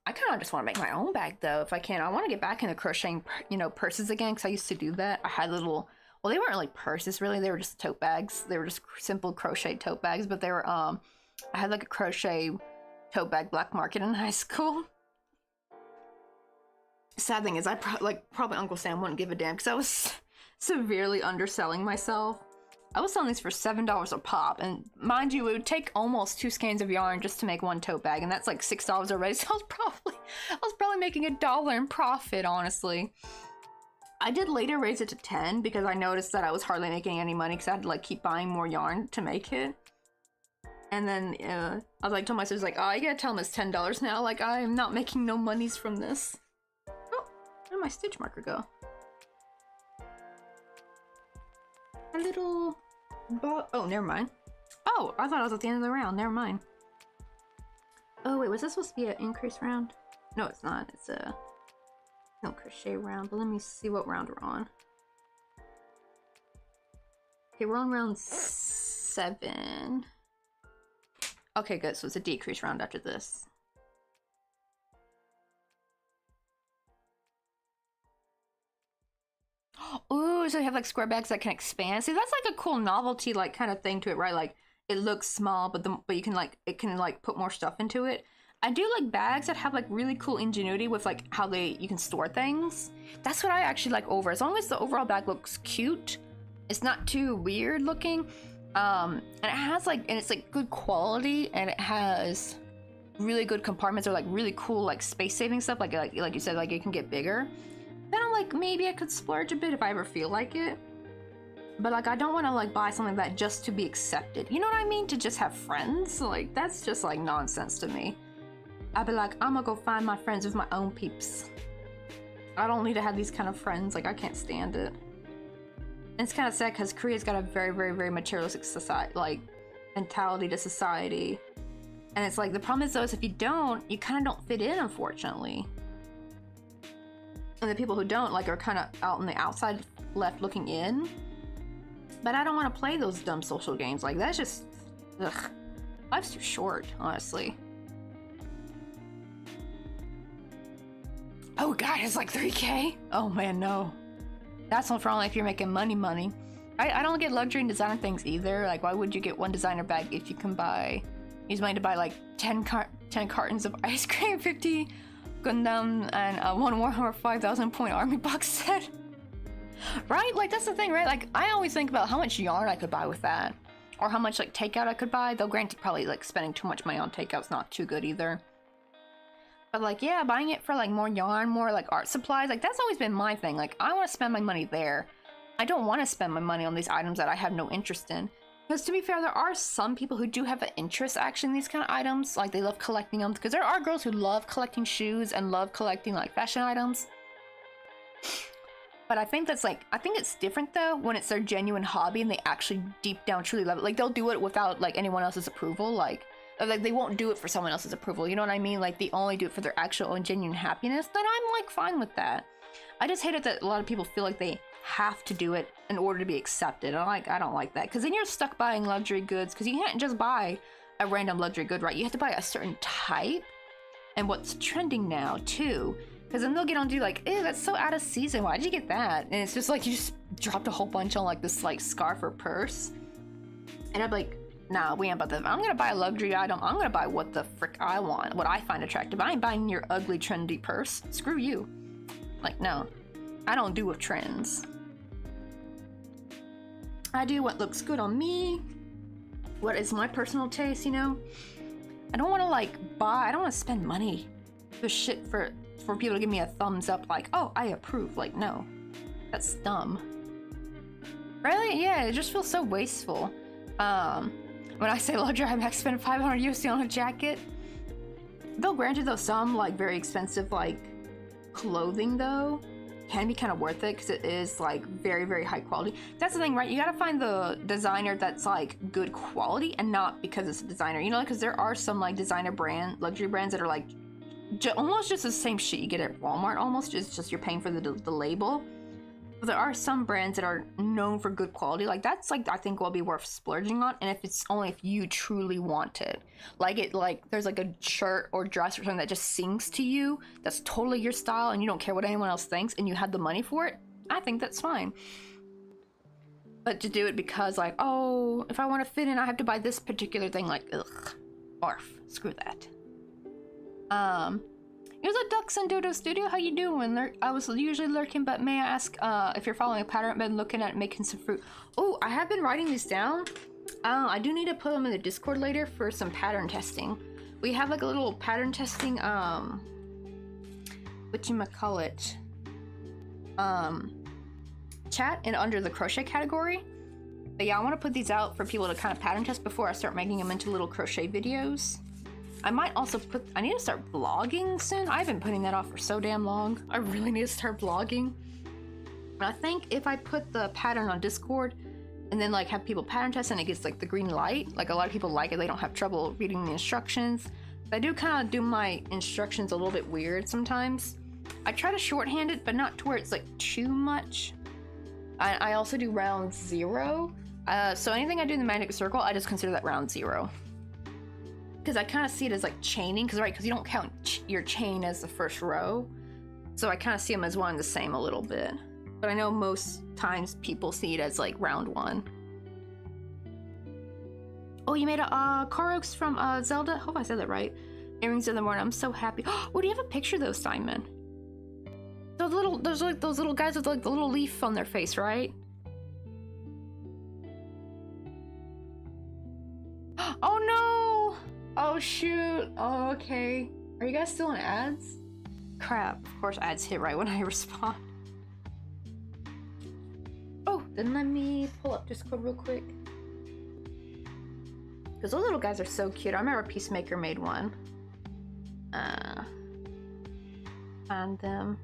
I kind of just want to make my own bag though, if I can. I want to get back into crocheting, you know, purses again, because I used to do that. I had little, well, they weren't really purses really, they were just tote bags. They were just simple crochet tote bags, but they were, I had like a crochet tote bag black market in high school. Sad thing is, probably Uncle Sam wouldn't give a damn, because I was severely underselling myself. I was selling these for $7 a pop, and mind you, it would take almost 2 skeins of yarn just to make one tote bag, and that's like $6 already. So I was probably making $1 in profit, honestly. I did later raise it to 10 because I noticed that I was hardly making any money because I had to like keep buying more yarn to make it. And then I was like, told my sister, like, oh, you gotta tell him it's $10 now. Like, I'm not making no monies from this. Oh, where'd my stitch marker go? A little oh, never mind. Oh, I thought I was at the end of the round. Never mind. Oh wait, was this supposed to be an increase round? No, it's not. It's a no crochet round. But let me see what round we're on. Okay, we're on round 7. Okay, good. So it's a decrease round after this. obviously have like square bags that can expand. See, that's like a cool novelty like kind of thing to it, right? Like it looks small, but you can like it can like put more stuff into it. I do like bags that have like really cool ingenuity with like how you can store things. That's what I actually like over. As long as the overall bag looks cute, it's not too weird looking, and it has like, and it's like good quality, and it has really good compartments or like really cool like space saving stuff. Like you said, like it can get bigger. Then I'm like, maybe I could splurge a bit if I ever feel like it. But like I don't want to like buy something like that just to be accepted. You know what I mean? To just have friends. Like that's just like nonsense to me. I'd be like, I'm gonna go find my friends with my own peeps. I don't need to have these kind of friends. Like I can't stand it. And it's kind of sad because Korea's got a very, very, very materialistic society, like mentality to society. And it's like the problem is though is if you don't, you kind of don't fit in, unfortunately. And the people who don't like are kind of out on the outside left looking in. But I don't want to play those dumb social games. Like that's just, ugh. Life's too short, honestly. Oh god, it's like 3K? Oh man, no. That's one for only if you're making money. I don't get luxury and designer things either. Like why would you get one designer bag if you can use money to buy like 10 cartons of ice cream, 50 Gundam, and one Warhammer 5,000 point army box set? Right? Like that's the thing, right? Like I always think about how much yarn I could buy with that. Or how much like takeout I could buy. Though granted, probably like spending too much money on takeout's not too good either. But like, yeah, buying it for like more yarn, more like art supplies, like that's always been my thing. Like I want to spend my money there. I don't want to spend my money on these items that I have no interest in. Because to be fair, there are some people who do have an interest actually in these kind of items. Like they love collecting them. Because there are girls who love collecting shoes and love collecting like fashion items. But I think that's like, I think it's different though when it's their genuine hobby and they actually deep down truly love it. Like they'll do it without like anyone else's approval. Like they won't do it for someone else's approval, you know what I mean? Like they only do it for their actual and genuine happiness. Then I'm like fine with that. I just hate it that a lot of people feel like they have to do it in order to be accepted. I don't like that, because then you're stuck buying luxury goods, because you can't just buy a random luxury good, right? You have to buy a certain type and what's trending now too, because then they'll get on to like, ew, that's so out of season, why'd you get that? And it's just like you just dropped a whole bunch on like this like scarf or purse, and I'm like, nah, we ain't about that. I'm gonna buy a luxury item. I'm gonna buy what the frick I want, what I find attractive. I ain't buying your ugly trendy purse. Screw you. Like, no, I don't do with trends. I do what looks good on me, what is my personal taste, you know? I don't want to like buy, I don't want to spend money for shit for people to give me a thumbs up like, oh, I approve. Like, no, that's dumb. Really? Yeah, it just feels so wasteful. When I say luxury, I max spend 500 USD on a jacket. Though granted though, some like very expensive like clothing though can be kind of worth it because it is like very, very high quality. That's the thing, right? You gotta find the designer that's like good quality and not because it's a designer, you know, because there are some like designer luxury brands that are like almost just the same shit you get at Walmart. Almost it's just you're paying for the label. But there are some brands that are known for good quality. Like that's like I think will be worth splurging on, and if it's only if you truly want it. Like there's like a shirt or dress or something that just sings to you, that's totally your style, and you don't care what anyone else thinks, and you had the money for it. I think that's fine. But to do it because like, oh, if I want to fit in, I have to buy this particular thing. Like, ugh, barf. Screw that. Here's a Ducks and Dodo Studio. How you doing? I was usually lurking, but may I ask if you're following a pattern? I've been looking at making some fruit. Oh, I have been writing these down. I do need to put them in the Discord later for some pattern testing. We have like a little pattern testing, whatchamacallit, chat and under the crochet category. But yeah, I want to put these out for people to kind of pattern test before I start making them into little crochet videos. I might also I need to start vlogging soon. I've been putting that off for so damn long. I really need to start vlogging. And I think if I put the pattern on Discord and then like have people pattern test and it gets like the green light, like a lot of people like it, they don't have trouble reading the instructions. But I do kind of do my instructions a little bit weird sometimes. I try to shorthand it, but not to where it's like too much. I also do round 0. So anything I do in the magic circle, I just consider that round 0. Because I kind of see it as like chaining, because you don't count your chain as the first row. So I kind of see them as one and the same a little bit. but I know most times people see it as like round one. Oh, you made a Koroks from Zelda? Hope I said that right. Earrings in the morning. I'm so happy. Oh, do you have a picture of those, Simon? There's like those little guys with like the little leaf on their face, right? Oh no! Oh shoot! Oh, okay. Are you guys still on ads? Crap. Of course, ads hit right when I respond. Oh, then let me pull up Discord real quick. Because those little guys are so cute. I remember Peacemaker made one. Find them.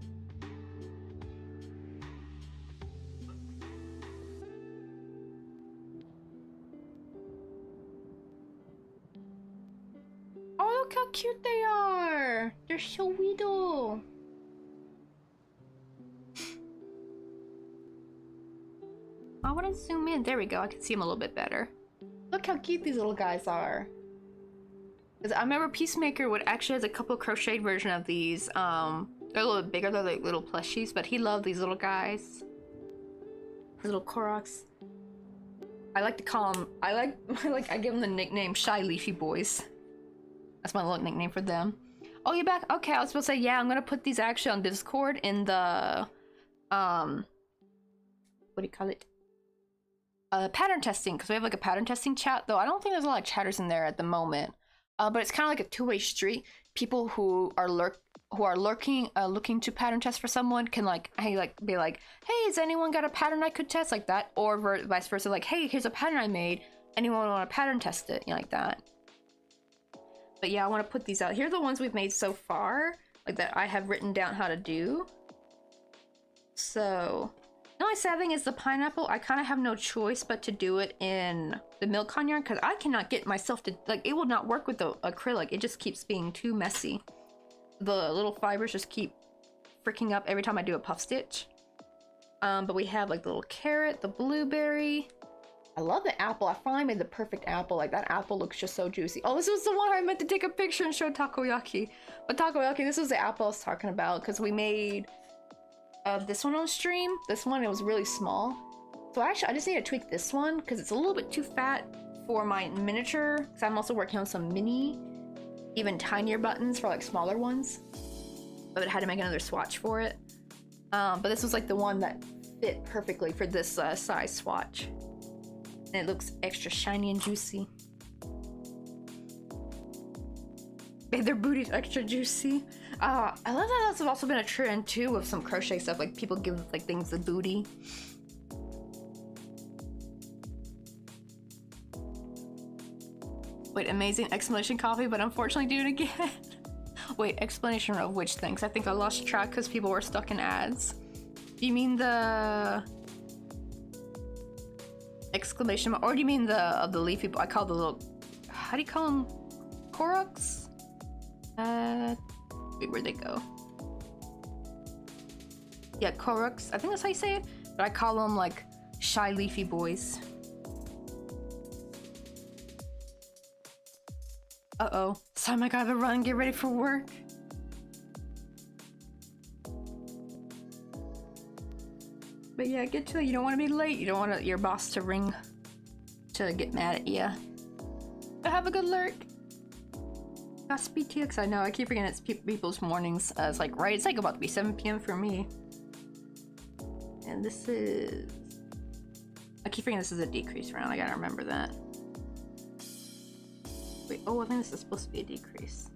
Oh, look how cute they are! They're so little. I want to zoom in. There we go. I can see them a little bit better. Look how cute these little guys are. Because I remember Peacemaker would actually has a couple crocheted version of these. They're a little bit bigger. They're like little plushies, but he loved these little guys. These little Koroks. I like to call them. I give them the nickname Shy Leafy Boys. That's my little nickname for them. Oh, you're back? Okay, I was supposed to say, yeah, I'm gonna put these actually on Discord in the, what do you call it? Pattern testing, because we have like a pattern testing chat, though I don't think there's a lot of chatters in there at the moment. But it's kind of like a two-way street. People who are looking to pattern test for someone can like, be like, hey, has anyone got a pattern I could test, like that? Or vice versa, like, hey, here's a pattern I made. Anyone want to pattern test it? You know, like that. But yeah, I want to put these out. Here are the ones we've made so far, like that I have written down how to do. So, the only sad thing is the pineapple, I kind of have no choice but to do it in the milk con yarn, because I cannot get myself to, like, it will not work with the acrylic. It just keeps being too messy. The little fibers just keep freaking up every time I do a puff stitch. But we have like the little carrot, the blueberry. I love the apple. I finally made the perfect apple. Like, that apple looks just so juicy. Oh, this was the one I meant to take a picture and show Takoyaki. But Takoyaki, this was the apple I was talking about, because we made this one on stream. This one, it was really small. So actually, I just need to tweak this one, because it's a little bit too fat for my miniature, because I'm also working on some mini, even tinier buttons for like smaller ones. But I had to make another swatch for it. But this was like the one that fit perfectly for this size swatch. And it looks extra shiny and juicy. And their booty's extra juicy. I love that that's also been a trend too with some crochet stuff. Like, people give like things the booty. Wait, amazing exclamation coffee, but unfortunately do it again. Wait, explanation of which things? I think I lost track because people were stuck in ads. Do you mean the exclamation mark, or do you mean the leafy? I call the little, how do you call them? Koroks? Wait, where'd they go? Yeah, Koroks. I think that's how you say it. But I call them like Shy Leafy Boys. Uh-oh. It's time I gotta run and get ready for work. But yeah, get to it. You don't want to be late. You don't want your boss to ring to get mad at you. But have a good lurk. Got speed to you, because I know I keep forgetting it's people's mornings. It's like, right? It's like about to be 7 p.m. for me. And this is... I keep forgetting this is a decrease round. I gotta remember that. Wait, oh, I think this is supposed to be a decrease.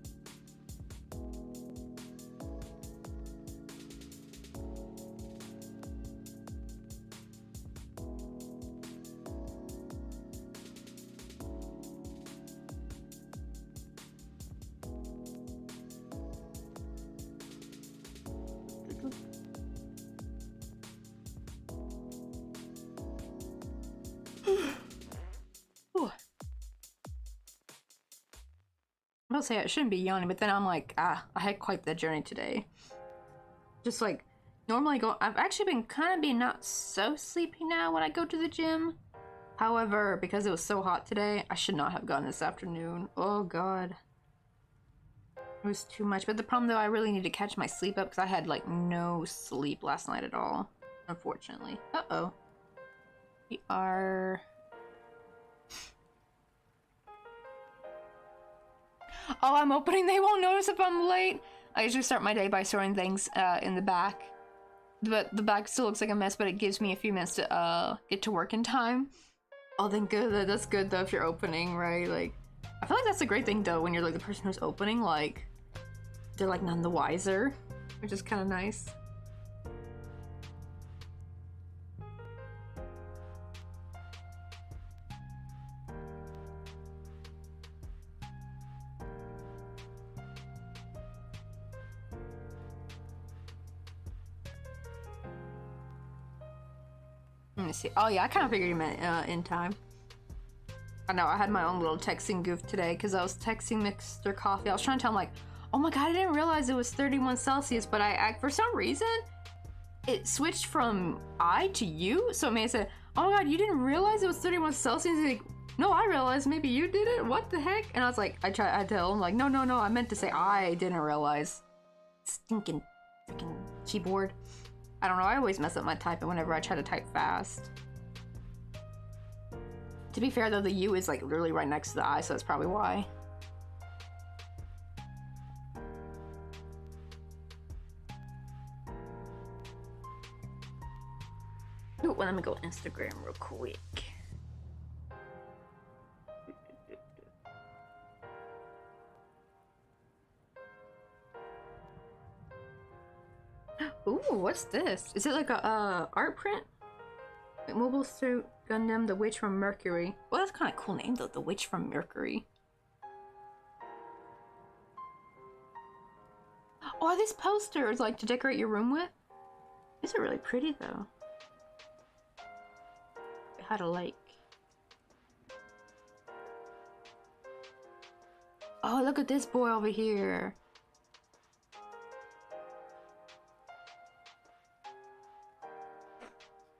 I'll say I shouldn't be yawning, but then I'm like, I had quite the journey today. Just like, normally I've actually been kind of being not so sleepy now when I go to the gym. However, because it was so hot today, I should not have gone this afternoon. Oh god. It was too much. But the problem though, I really need to catch my sleep up because I had like no sleep last night at all. unfortunately. Uh-oh. We are... Oh, I'm opening. They won't notice if I'm late. I usually start my day by storing things in the back. But the back still looks like a mess, but it gives me a few minutes to get to work in time. Oh, then good. That's good though if you're opening, right? Like, I feel like that's a great thing though when you're like the person who's opening, like, they're like none the wiser, which is kind of nice. Let me see. Oh yeah, I kind of figured you meant in time. I know, I had my own little texting goof today because I was texting Mr. Coffee. I was trying to tell him like, oh my god, I didn't realize it was 31 Celsius, but for some reason, it switched from I to you. So it made it say, oh my god, you didn't realize it was 31 Celsius? He's like, no, I realized, maybe you did it? What the heck? And I was like, I tell him like, no, I meant to say I didn't realize. Stinking freaking keyboard. I don't know, I always mess up my typing whenever I try to type fast. To be fair though, the U is like literally right next to the I, so that's probably why. Ooh, well, let me go Instagram real quick. Ooh, what's this? Is it like a art print? Like Mobile Suit Gundam, the Witch from Mercury. Well, that's kind of cool name though, the Witch from Mercury. Oh, are these posters like to decorate your room with? These are really pretty though. It had a lake. Oh, look at this boy over here.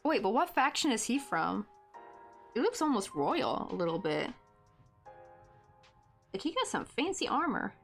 Wait, but what faction is he from? He looks almost royal a little bit. Like he got some fancy armor.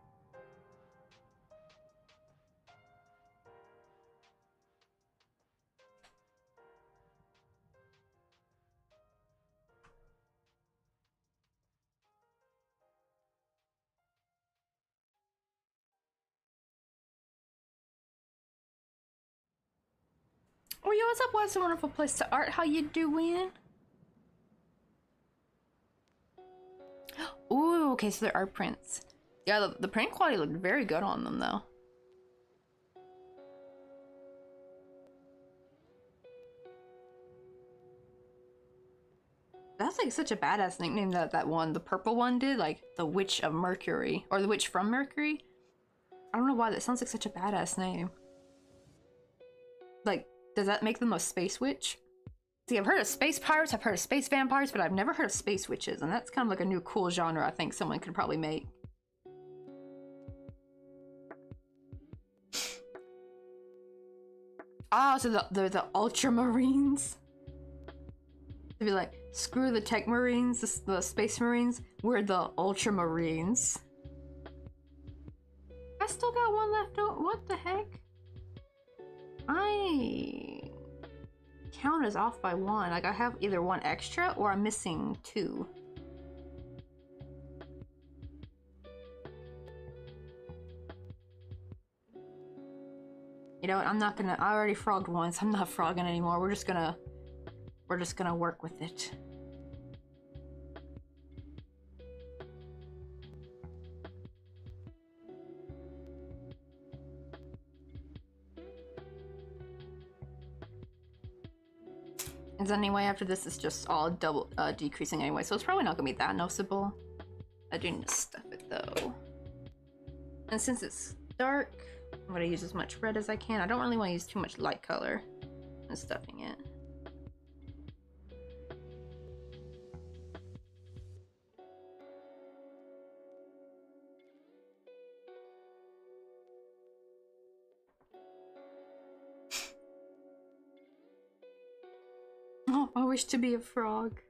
Oh, yo, what's up? What's a wonderful place to art? How you doing? Ooh, okay, so they're art prints. Yeah, the print quality looked very good on them, though. That's like such a badass nickname that that one, the purple one did, like the Witch of Mercury, or the Witch from Mercury. I don't know why, that sounds like such a badass name. Like, does that make them a space witch? See, I've heard of space pirates, I've heard of space vampires, but I've never heard of space witches, and that's kind of like a new cool genre I think someone could probably make. Ah, so they're the Ultramarines? To be like, screw the tech marines, the space marines, we're the Ultramarines. I still got one left over. What the heck? I count as off by one. Like I have either one extra or I'm missing two. You know what? I'm not gonna. I already frogged once. I'm not frogging anymore. We're just gonna work with it. And anyway, after this, it's just all double decreasing anyway, so it's probably not gonna be that noticeable. I do need to stuff it though. And since it's dark, I'm gonna use as much red as I can. I don't really want to use too much light color in stuffing it. Oh, I wish to be a frog.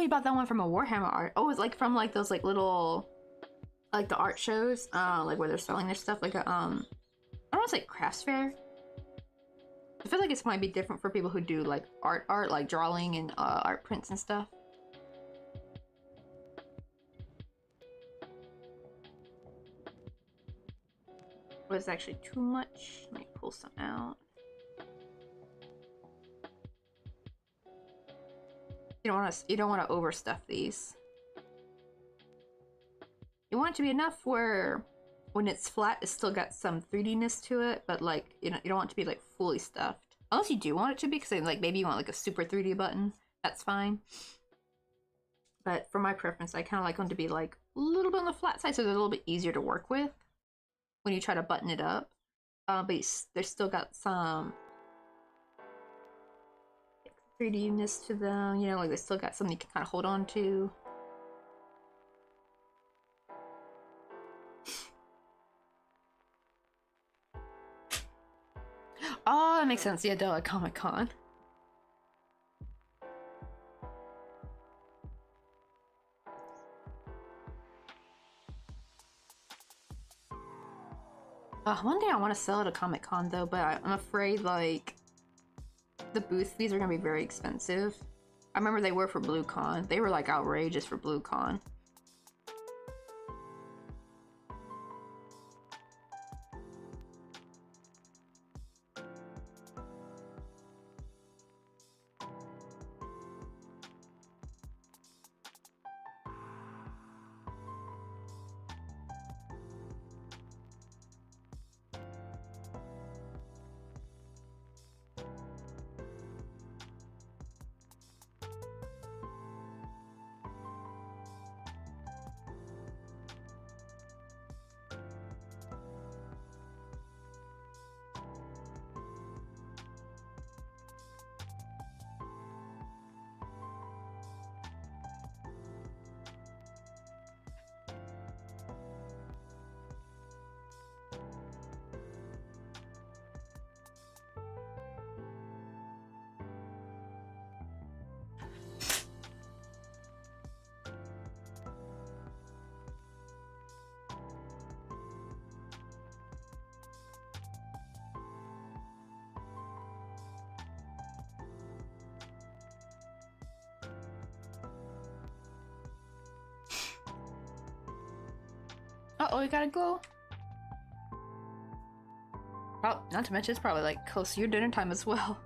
you bought that one from a Warhammer art. Oh, it's like from like those like little, like the art shows, like where they're selling their stuff, like a I don't know, it's like crafts fair. I feel like this might be different for people who do like art, like drawing and art prints and stuff. Was actually too much. Let me pull some out. You don't want to overstuff these. You want it to be enough where when it's flat, it's still got some 3D-ness to it, but like you don't want it to be like fully stuffed. Unless you do want it to be, because like maybe you want like a super 3D button. That's fine. But for my preference, I kind of like them to be like a little bit on the flat side, so they're a little bit easier to work with when you try to button it up. But they're still got some 3D-ness to them, you know, like they still got something you can kind of hold on to. Oh, that makes sense. Yeah, duh, Comic-Con. One day I want to sell at a Comic-Con though, but I'm afraid like the booth fees are gonna be very expensive. I remember they were for BlueCon. They were like outrageous for BlueCon. Uh-oh, you gotta go. Oh, not to mention it's probably like close to your dinner time as well.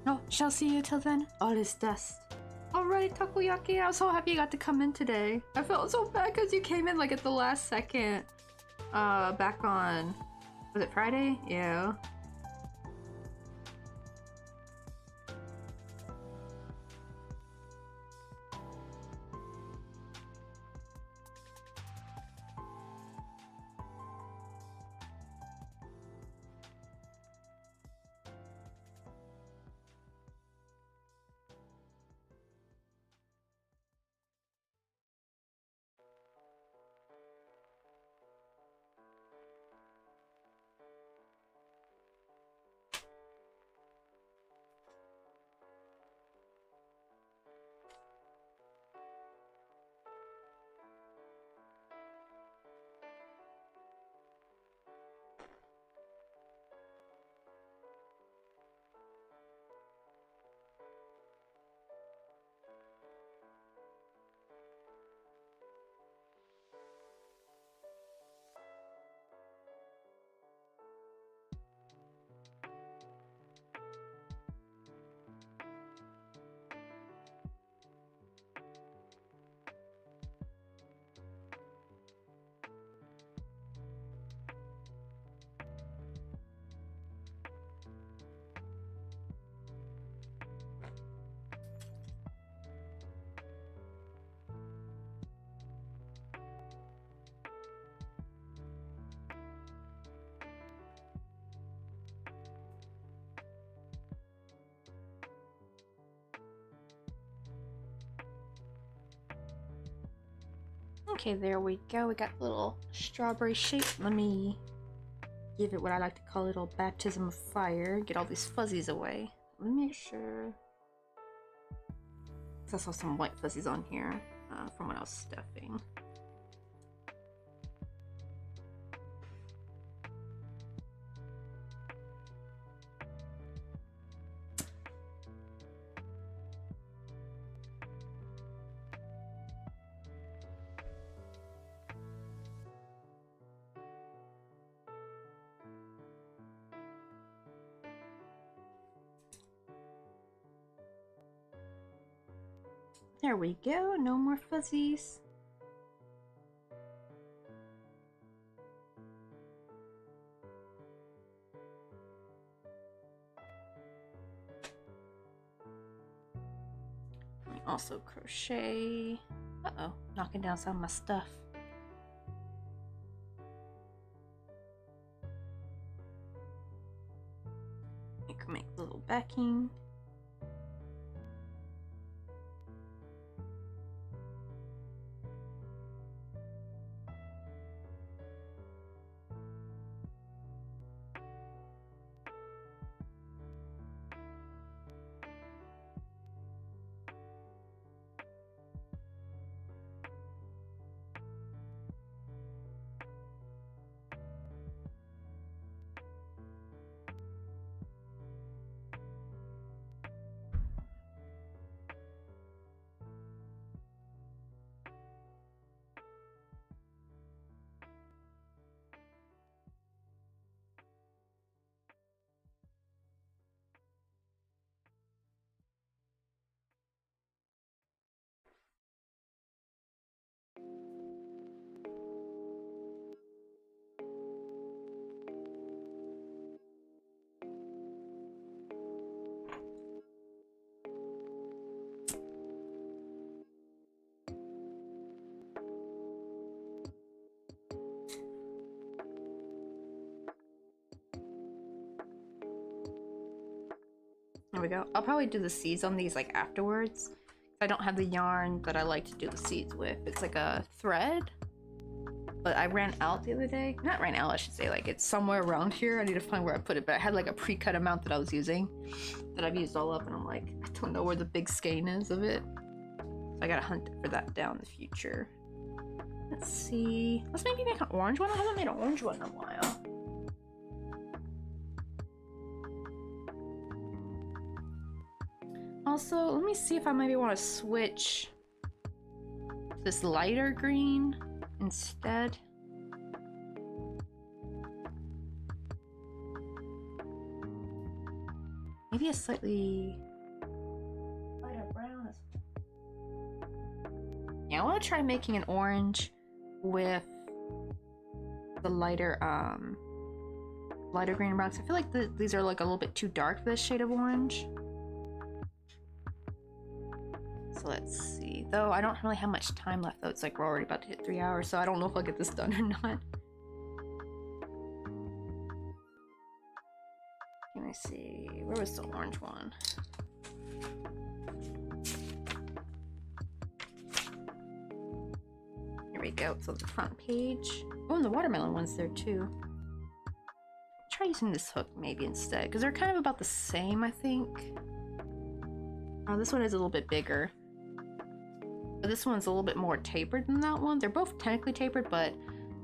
No, shall see you till then. All is dust. Alright, Takoyaki, I was so happy you got to come in today. I felt so bad because you came in like at the last second. Back on... Was it Friday? Yeah. Okay, there we go. We got a little strawberry shape. Let me give it what I like to call a little baptism of fire. Get all these fuzzies away. Let me make sure. I saw some white fuzzies on here from when I was stuffing. There we go, no more fuzzies. Also crochet. Uh-oh, knocking down some of my stuff. You can make a little backing. There we go. I'll probably do the seeds on these like afterwards. I don't have the yarn that I like to do the seeds with. It's like a thread, but I ran out the other day. Not ran out, I should say. Like it's somewhere around here. I need to find where I put it, but I had like a pre-cut amount that I was using that I've used all up, and I'm like, I don't know where the big skein is of it. So I gotta hunt for that down in the future. Let's see. Let's maybe make an orange one. I haven't made an orange one in a while. Also, let me see if I maybe want to switch this lighter green instead. Maybe a slightly lighter brown. Yeah, I want to try making an orange with the lighter lighter green and brown. I feel like these are like a little bit too dark for this shade of orange. So let's see. Though I don't really have much time left though. It's like we're already about to hit 3 hours, so I don't know if I'll get this done or not. Let me see. Where was the orange one? Here we go. So the front page. Oh, and the watermelon one's there too. Try using this hook maybe instead, because they're kind of about the same, I think. Oh, this one is a little bit bigger. But this one's a little bit more tapered than that one. They're both technically tapered, but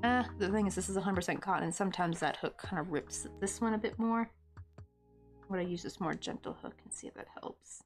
the thing is this is 100% cotton, and sometimes that hook kind of rips this one a bit more. I'm gonna use this more gentle hook and see if that helps.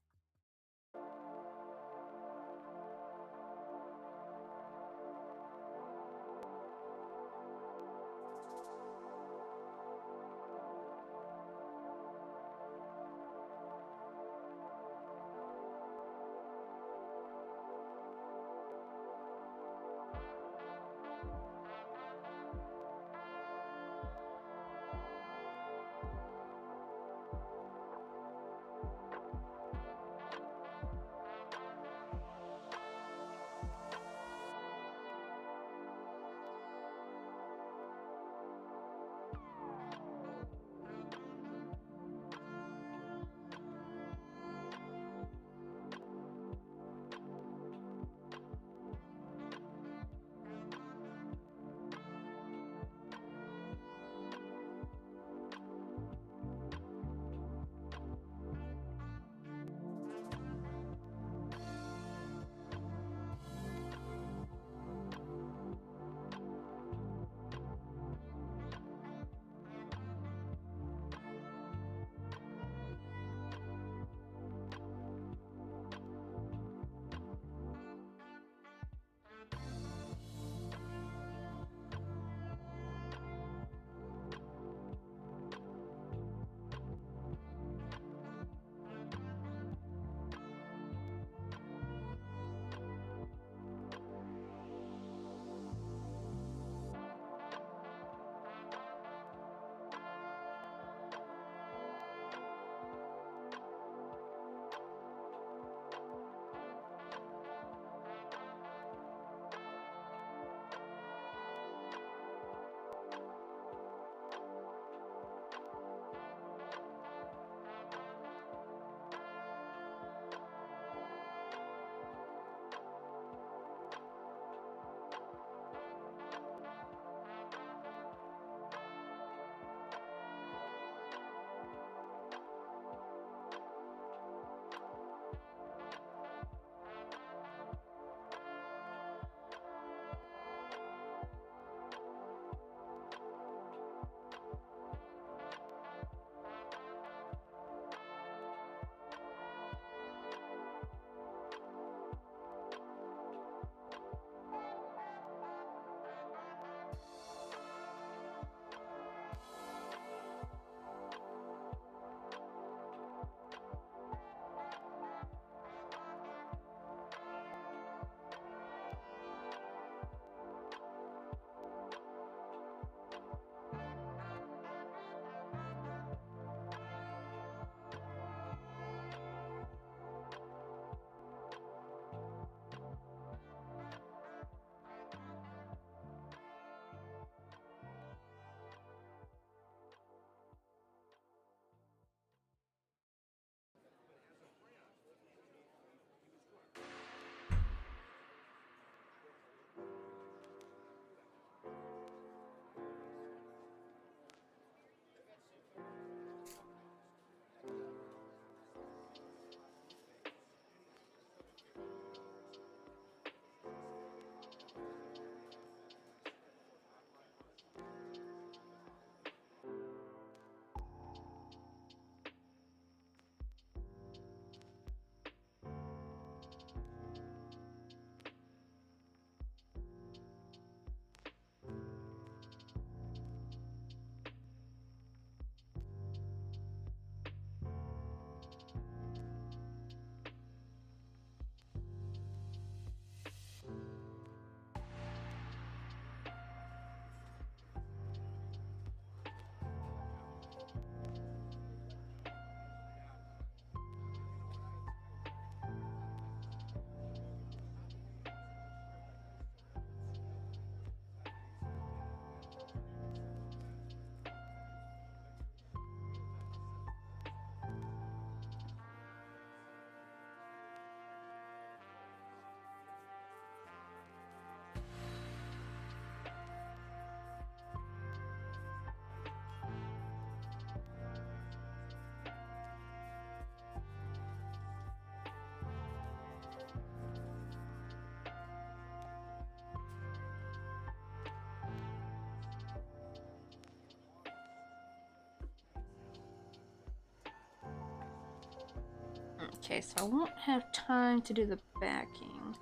Okay, so I won't have time to do the backing.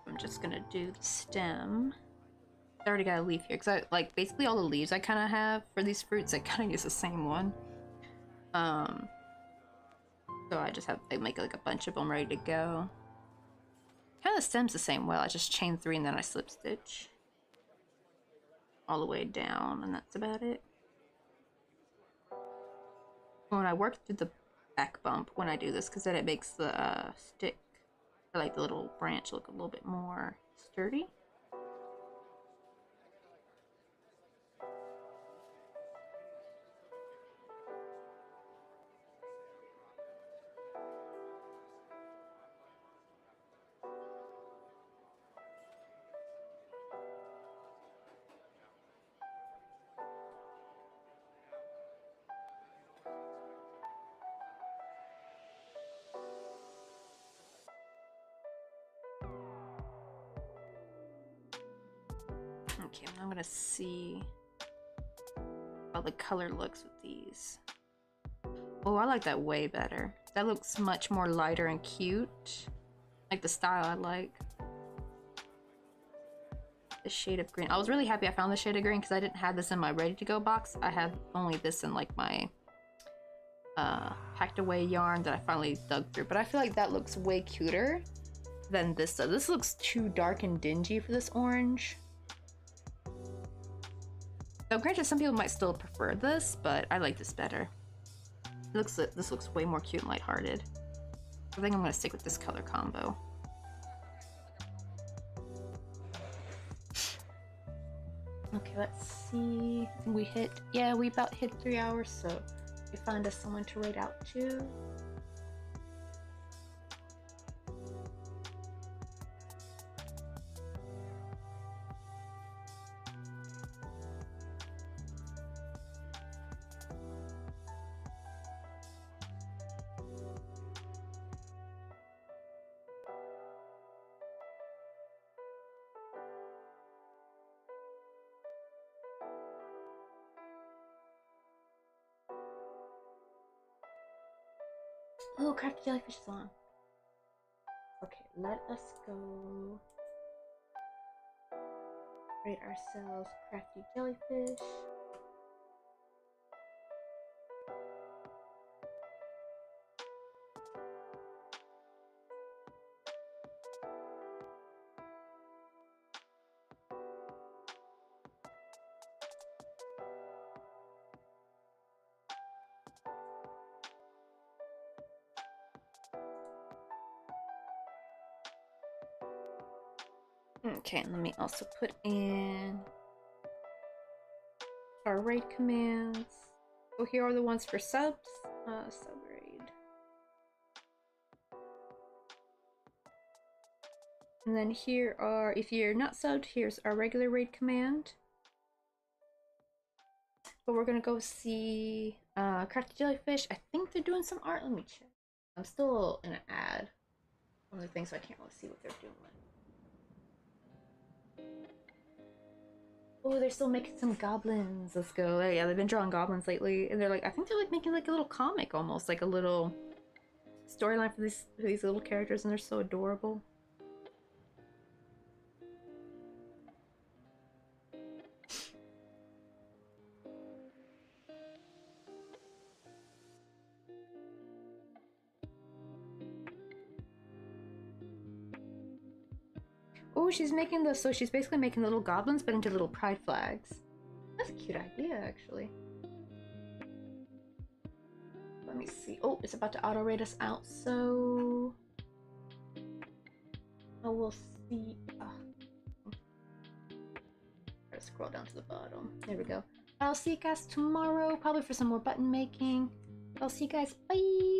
I'm just gonna do the stem. I already got a leaf here, because I like basically all the leaves I kind of have for these fruits, I kind of use the same one. So I just have to make like a bunch of them ready to go. Kind of the stem's the same way, I just chain 3 and then I slip stitch all the way down, and that's about it. When I work through the back bump when I do this, because then it makes the stick, or like the little branch, look a little bit more sturdy. Okay, I'm gonna see how the color looks with these. Oh, I like that way better. That looks much more lighter and cute. Like the style I like. The shade of green. I was really happy I found the shade of green because I didn't have this in my ready to go box. I have only this in like my packed away yarn that I finally dug through. But I feel like that looks way cuter than this does. This looks too dark and dingy for this orange. So granted, some people might still prefer this, but I like this better. This looks way more cute and lighthearted. I think I'm gonna stick with this color combo. Okay, let's see. I think we about hit 3 hours, so we find us someone to write out to. Oh, crafty jellyfish is on. Okay, let us go rate ourselves crafty jellyfish. Okay, and let me also put in our raid commands. So here are the ones for subs. Sub raid. And then here are, if you're not subbed, here's our regular raid command. But we're gonna go see Crafty Jellyfish. I think they're doing some art. Let me check. I'm still in an ad. One of the things, so I can't really see what they're doing. Oh, they're still making some goblins. Let's go. Oh, yeah, they've been drawing goblins lately, and they're like, I think they're like making like a little comic almost, like a little storyline for these little characters, and they're so adorable. Oh, she's making the, so she's basically making the little goblins, but into little pride flags. That's a cute idea, actually. Let me see. Oh, it's about to auto rate us out, so oh, we'll see. Gotta scroll down to the bottom. There we go. I'll see you guys tomorrow, probably for some more button making. I'll see you guys. Bye.